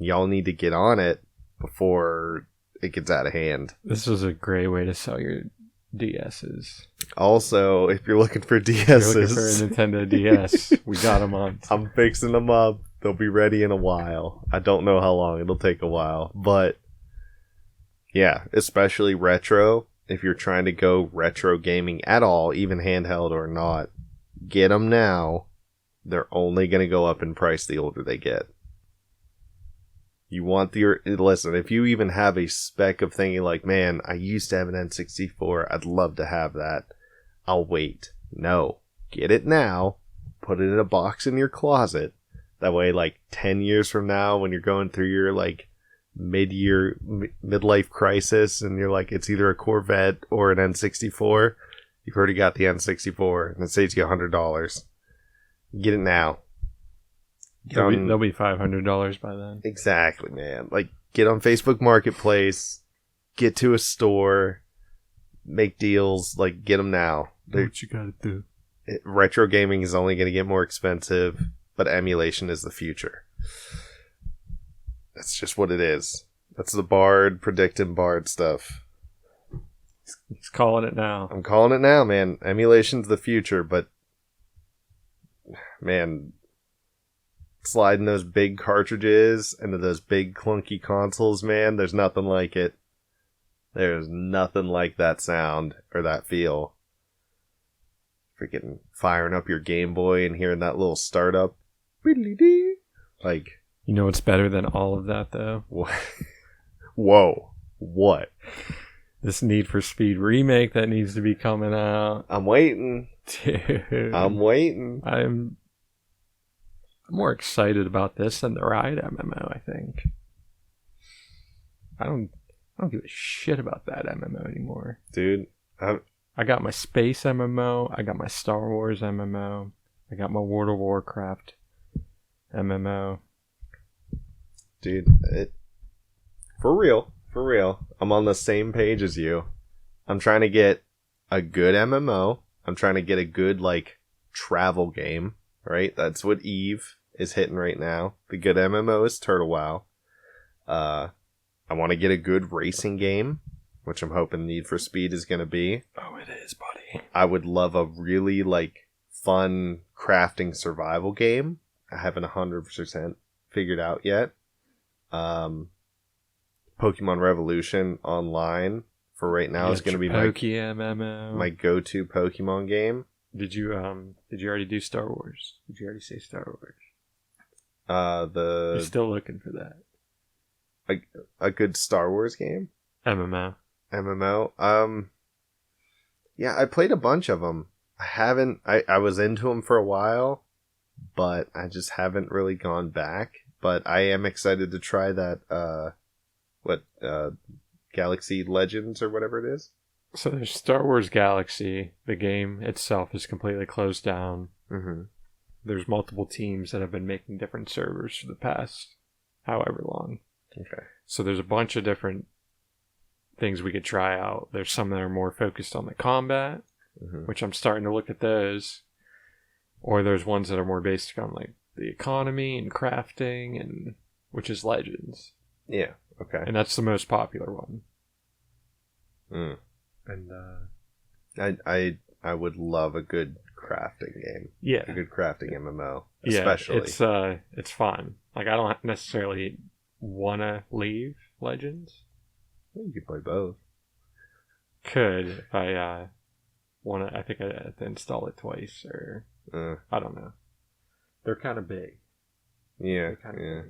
Y'all need to get on it before it gets out of hand. This was a great way to sell your DSs. Also, if you're looking for DSs, If you're looking for a Nintendo DS, we got them on. I'm fixing them up. They'll be ready in a while. I don't know how long. It'll take a while. But, yeah, especially retro. If you're trying to go retro gaming at all, even handheld or not, get them now. They're only going to go up in price the older they get. You want listen, if you even have a speck of thinking like, man, I used to have an N64, I'd love to have that. I'll wait. No. Get it now. Put it in a box in your closet. That way, like, 10 years from now, when you're going through your, like, midlife crisis, and you're like, it's either a Corvette or an N64, you've already got the N64, and it saves you $100. Get it now. They'll be $500 by then. Exactly, man. Like, get on Facebook Marketplace, get to a store, make deals, like, get them now. What you gotta do. Retro gaming is only going to get more expensive, but emulation is the future. That's just what it is. That's the Bard, predicting Bard stuff. He's calling it now. I'm calling it now, man. Emulation's the future, but, man, sliding those big cartridges into those big clunky consoles, man, there's nothing like it. There's nothing like that sound or that feel. Freaking firing up your Game Boy and hearing that little startup. Like, you know what's better than all of that, though? Whoa. What? This Need for Speed remake that needs to be coming out. I'm waiting. Dude. I'm waiting. I'm more excited about this than the Ride MMO, I think. I don't give a shit about that MMO anymore. Dude, I got my Space MMO, I got my Star Wars MMO, I got my World of Warcraft MMO. Dude, for real, I'm on the same page as you. I'm trying to get a good MMO. I'm trying to get a good, like, travel game, right? That's what Eve is hitting right now. The good MMO is Turtle WoW. I want to get a good racing game, which I'm hoping Need for Speed is going to be. Oh, it is, buddy. I would love a really, like, fun crafting survival game. I haven't 100% figured out yet. Pokemon Revolution Online for right now is going to be my go-to Pokemon game. Did you already do Star Wars? Did you already say Star Wars? You're still looking for that. A good Star Wars game? MMO. Yeah, I played a bunch of them. I was into them for a while, but I just haven't really gone back. But I am excited to try that, Galaxy Legends or whatever it is. So there's Star Wars Galaxy. The game itself is completely closed down. Mm-hmm. There's multiple teams that have been making different servers for the past however long. Okay. So there's a bunch of different things we could try out. There's some that are more focused on the combat, which I'm starting to look at those. Or there's ones that are more based on like the economy and crafting, and which is Legends. Yeah. Okay. And that's the most popular one. Mm. And I would love a good crafting game. Yeah. A good crafting MMO. Especially. Yeah, it's fun. Like I don't necessarily wanna leave Legends. Well, you could play both. Could if I wanna. I think I have to install it twice, or I don't know. They're kind of big. Yeah. Big.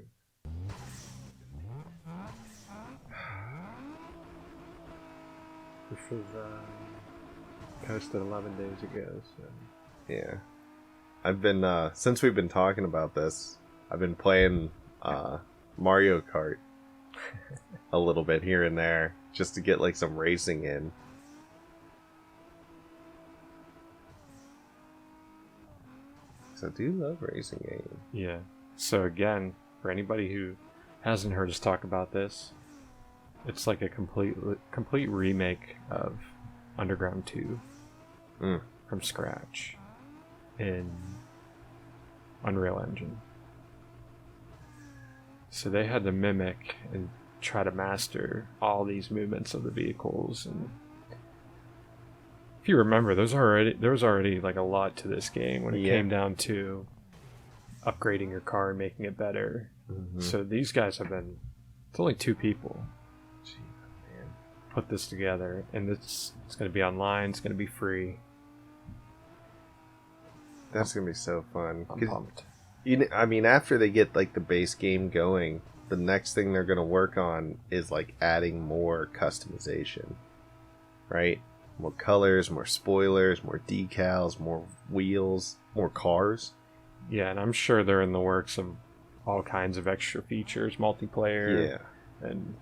This was posted 11 days ago. So yeah, I've been since we've been talking about this, I've been playing Mario Kart a little bit here and there just to get like some racing in. So I do love racing games. Yeah. So again, for anybody who hasn't heard us talk about this, it's like a complete remake of Underground 2 from scratch in Unreal Engine. So they had to mimic and try to master all these movements of the vehicles, and if you remember, there was already like a lot to this game when it came down to upgrading your car and making it better. So these guys it's only 2 people put this together, and it's going to be online, it's going to be free. That's going to be so fun. I'm pumped. I mean, after they get like the base game going, the next thing they're going to work on is like adding more customization, right? More colors, more spoilers, more decals, more wheels, more cars. Yeah, and I'm sure they're in the works of all kinds of extra features, multiplayer, and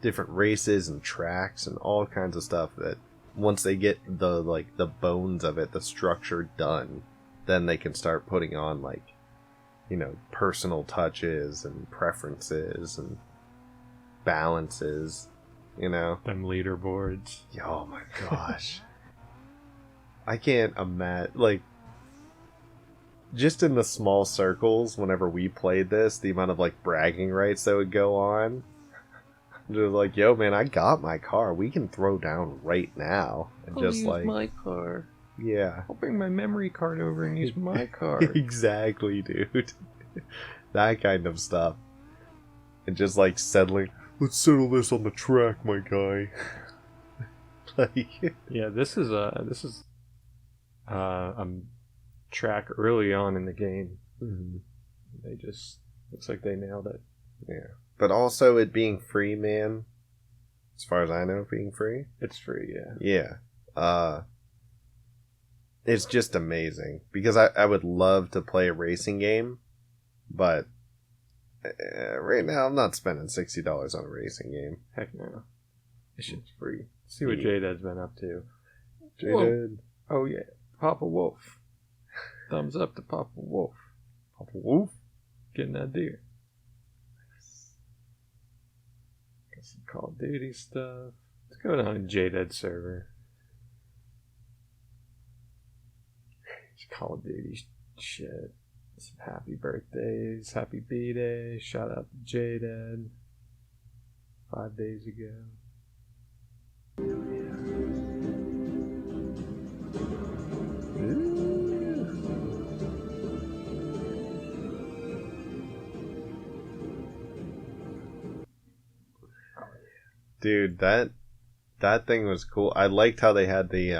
different races and tracks and all kinds of stuff that once they get the bones of it, the structure done, then they can start putting on like, you know, personal touches and preferences and balances, you know? them leaderboards. Oh my gosh. I can't imagine, like, just in the small circles whenever we played this, the amount of like bragging rights that would go on. Just like, yo, man, I got my car. We can throw down right now. And just like, my car. Yeah. I'll bring my memory card over and use my car. Exactly, dude. That kind of stuff. And just like settling, let's settle this on the track, my guy. Like, Yeah, this is track early on in the game. They just looks like they nailed it. yeah. But also it being free, man. as far as I know, being free. It's free, yeah. Yeah. It's just amazing because I would love to play a racing game, but right now I'm not spending $60 on a racing game. Heck no. This shit's free. See what J-Dad's been up to. J-Dad. Oh, yeah. Papa Wolf. Thumbs up to Papa Wolf. Papa Wolf? Getting that deer. Got some Call of Duty stuff. Let's go down to J-Dad server. Call of Duty shit. Some happy birthdays, happy B-Day. Shout out to J-Dad. 5 days ago. Dude, that thing was cool. I liked how they had the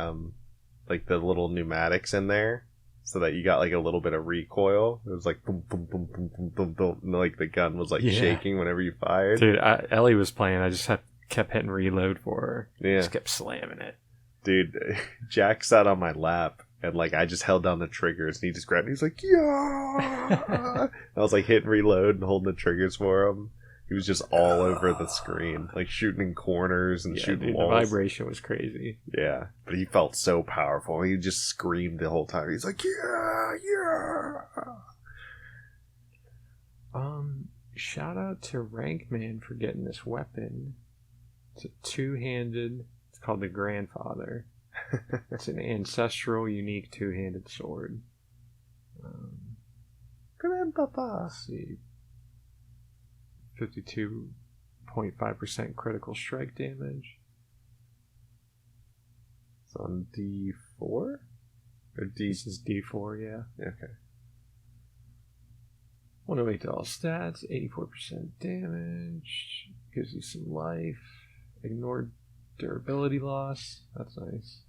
like the little pneumatics in there, so that you got like a little bit of recoil. It was like boom, boom, boom, boom, boom, boom, boom, and like the gun was like shaking whenever you fired. Dude, Ellie was playing. I just kept hitting reload for her. Yeah, just kept slamming it. Dude, Jack sat on my lap and like I just held down the triggers and he just grabbed me. He's like, yeah. I was like hitting reload and holding the triggers for him. He was just all over the screen, like shooting in corners and shooting walls. The vibration was crazy. Yeah, but he felt so powerful. He just screamed the whole time. He's like, yeah, yeah. Shout out to Rankman for getting this weapon. It's a two-handed. It's called the Grandfather. It's an ancestral, unique two-handed sword. Grandpapa. Let's see. 52.5% critical strike damage. It's on D4? Or D? This is D4, yeah. Okay. 108 to all stats, 84% damage. Gives you some life. Ignore durability loss. That's nice.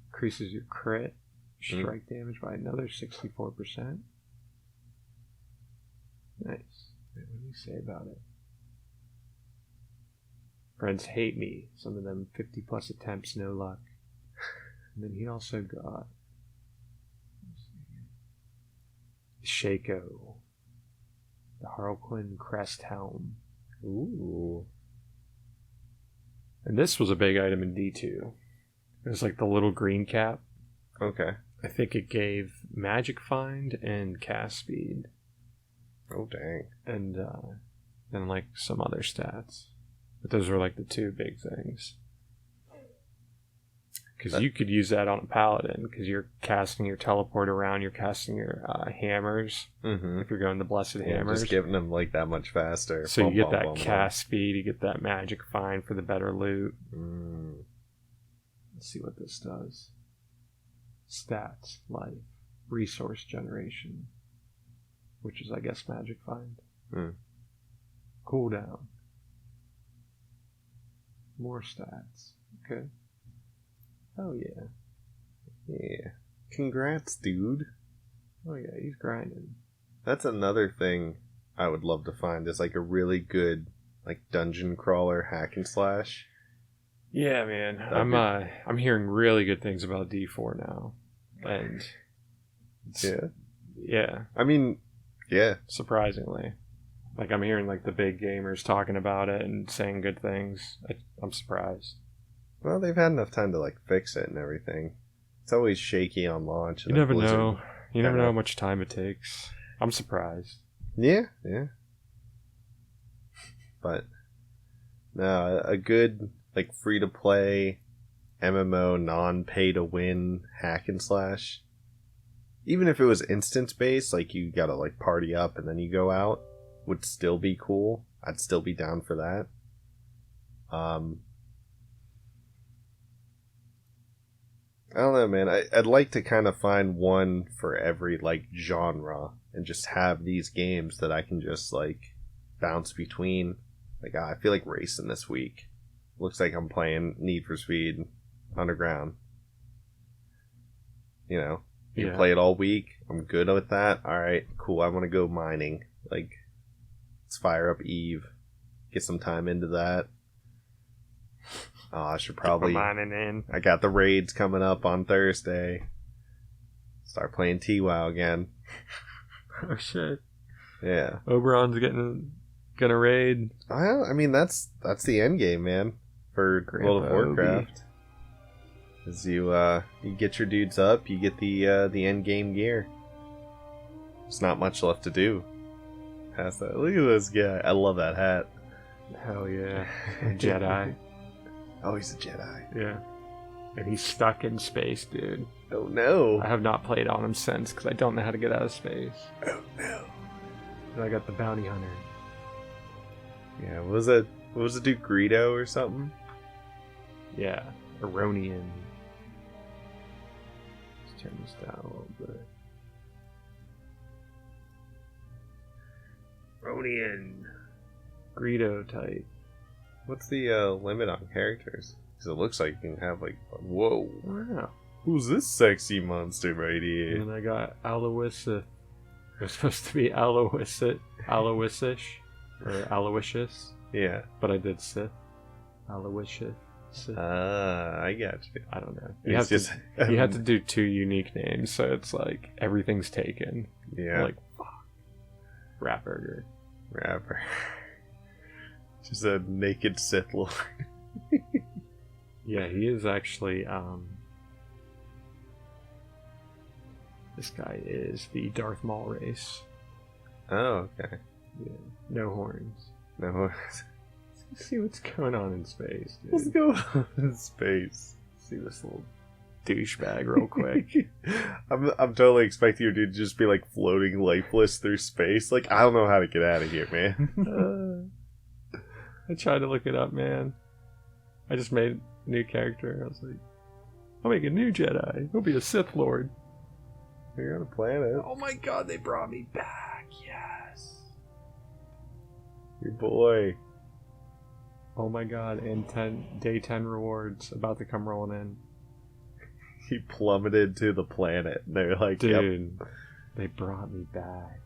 Increases your crit strike damage by another 64%. Nice. What do you say about it? Friends hate me. Some of them 50 plus attempts, no luck. And then he also got Shaco, the Harlequin Crest Helm. Ooh. And this was a big item in D2. It was like the little green cap. Okay. I think it gave magic find and cast speed. Oh, dang. And then like some other stats. But those were like the two big things. Because you could use that on a paladin, because you're casting your teleport around, you're casting your hammers. Mm-hmm. If you're going the blessed hammers. Just giving them like that much faster. So you get that cast speed, you get that magic find for the better loot. Let's see what this does. Stats, life, resource generation. Which is, I guess, magic find. Cooldown. More stats. Okay. Oh, yeah. Yeah. Congrats, dude. Oh, yeah, he's grinding. That's another thing I would love to find is like a really good like dungeon crawler hack and slash. Yeah, man. I'm hearing really good things about D4 now. And yeah. I mean, yeah. Surprisingly. Like, I'm hearing, like, the big gamers talking about it and saying good things. I'm surprised. Well, they've had enough time to, like, fix it and everything. It's always shaky on launch. You never know. You never know how much time it takes. I'm surprised. Yeah. But, no, a good, like, free-to-play MMO, non-pay-to-win hack and slash. Even if it was instance-based, like, you gotta, like, party up and then you go out, would still be cool. I'd still be down for that. I don't know, man. I'd like to kind of find one for every, like, genre and just have these games that I can just, like, bounce between. Like, I feel like racing this week. Looks like I'm playing Need for Speed Underground. You know, you can play it all week. I'm good with that. All right, cool. I want to go mining. Like, let's fire up Eve. Get some time into that. Oh, I should Put probably. mine in. I got the raids coming up on Thursday. Start playing TWoW again. Oh shit. Yeah. Oberon's gonna raid. I mean, that's the end game, man, for World of Grandpa Warcraft. As you get your dudes up, you get the end game gear. There's not much left to do. Past that, look at this guy. I love that hat. Hell yeah. A Jedi. Oh, he's a Jedi. Yeah. And he's stuck in space, dude. Oh no. I have not played on him since because I don't know how to get out of space. Oh no. And I got the bounty hunter. Yeah, what was it dude, Greedo or something? Yeah. Aronian. Let's turn this down a little bit. Aronian. Greedo type. What's the limit on characters? Because it looks like you can have like, whoa, Wow. who's this sexy monster right here? And then I got Aloysius. It was supposed to be Aloysish or Aloysius, Yeah. but I did Sith. Aloysius. Sith. I got you. I don't know. It's just You have to do 2 unique names, so it's like everything's taken. yeah, Like, fuck. Rat Burger. rapper. Just a naked Sith Lord. Yeah, he is actually, this guy is the Darth Maul race. Oh, okay. Yeah. No horns. No, Let's see what's going on in space, dude. let's go in space. See this little douchebag real quick. I'm totally expecting you to just be like floating lifeless through space. Like, I don't know how to get out of here, man. I tried to look it up, man. I just made a new character. I was like, I'll make a new Jedi. He'll be a Sith Lord. You're on a planet. Oh my god, they brought me back. Yes. Your boy. Oh my god, and day 10 rewards about to come rolling in. He plummeted to the planet. They're like, yep, Dude, they brought me back.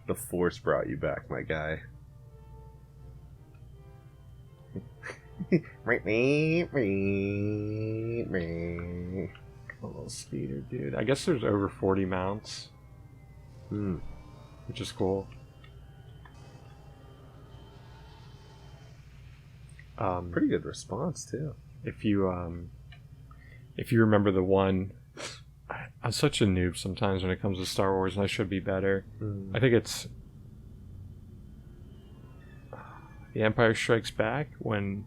the Force brought you back, my guy. A little speeder, dude. I guess there's over 40 mounts, which is cool. Pretty good response too. If you remember the one, I'm such a noob sometimes when it comes to Star Wars, and I should be better. I think it's The Empire Strikes Back when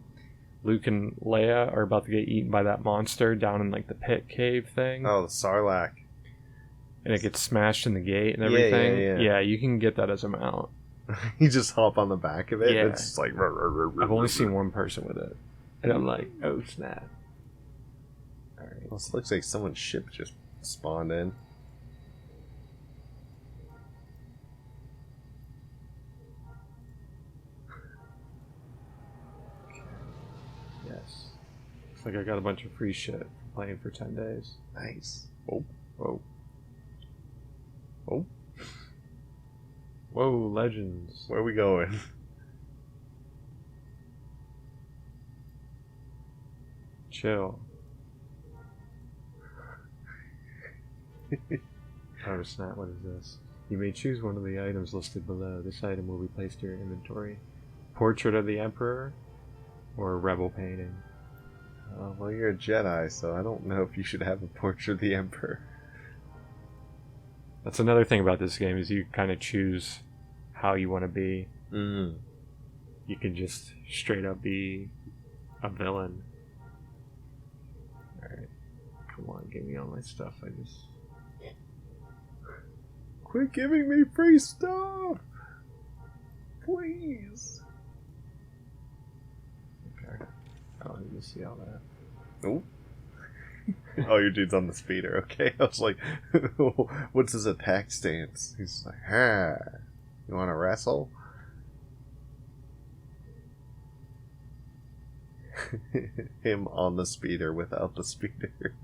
Luke and Leia are about to get eaten by that monster down in like the pit cave thing. Oh, the Sarlacc. And it gets smashed in the gate and Yeah, everything. yeah. You can get that as a mount. You just hop on the back of it. Yeah. And it's just like. I've only seen one person with it, and I'm like, oh snap! All right. This looks like someone's ship just spawned in. Yes. Looks like I got a bunch of free shit from playing for 10 days. Nice. Whoa. Oh, Whoa, legends. where are we going? Chill. Oh snap, what is this? You may choose one of the items listed below. This item will be placed in your inventory. Portrait of the Emperor or Rebel painting. Well, you're a Jedi, so I don't know if you should have a portrait of the Emperor. That's another thing about this game is you kind of choose how you want to be. Mm. You can just straight up be a villain. Alright. Come on, give me all my stuff. I just... Quit giving me free stuff! Please! Okay. I don't need to see all that. Oh. Oh, your dude's on the speeder. Okay. I was like, what's his attack stance? He's like, ha. You want to wrestle? Him on the speeder without the speeder.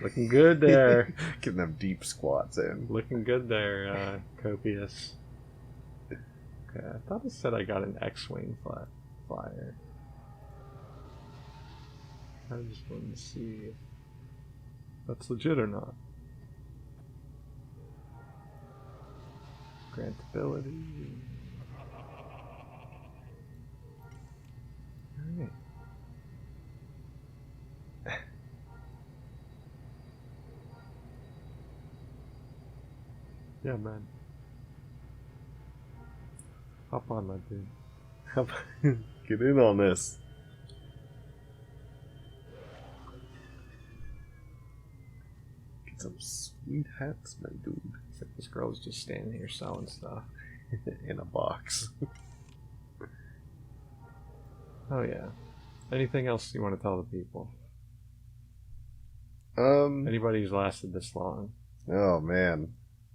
Looking good there. Getting them deep squats in. Looking good there, Copious. Okay, I thought it said I got an X-Wing flyer. I just wanted to see if that's legit or not. Grant ability. Alright. Yeah, man. Hop on, my dude. Get in on this. Get some sweet hats, my dude. It's like this girl's just standing here selling stuff. In a box. Oh yeah. Anything else you want to tell the people? Anybody who's lasted this long? Oh man.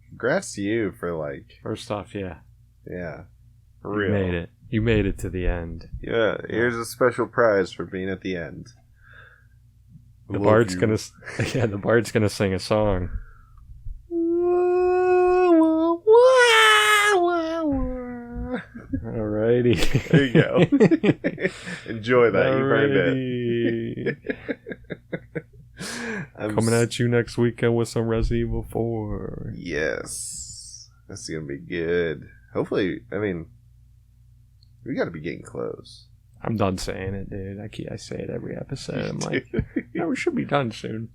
Congrats to you for First off, yeah. yeah. For You real. made it. You made it to the end. Yeah, here's a special prize for being at the end. The Love bard's you. gonna sing a song. Alrighty. There you go. Enjoy that. You earned it. I'm Coming at you next weekend with some Resident Evil 4. Yes. That's gonna be good. Hopefully, I mean, we gotta be getting close. I'm done saying it, dude. I say it every episode. I'm like, no, we should be done soon.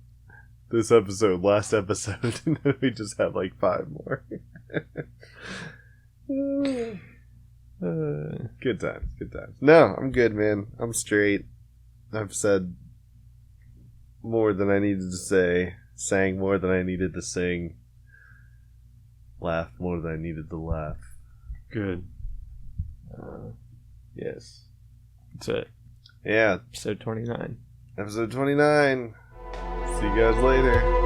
This episode, last episode, and then we just have 5 more. Good times, good times. No, I'm good, man. I'm straight. I've said more than I needed to say, sang more than I needed to sing, laughed more than I needed to laugh. Good. Yes. That's it. Yeah, Episode 29. episode 29. See you guys later.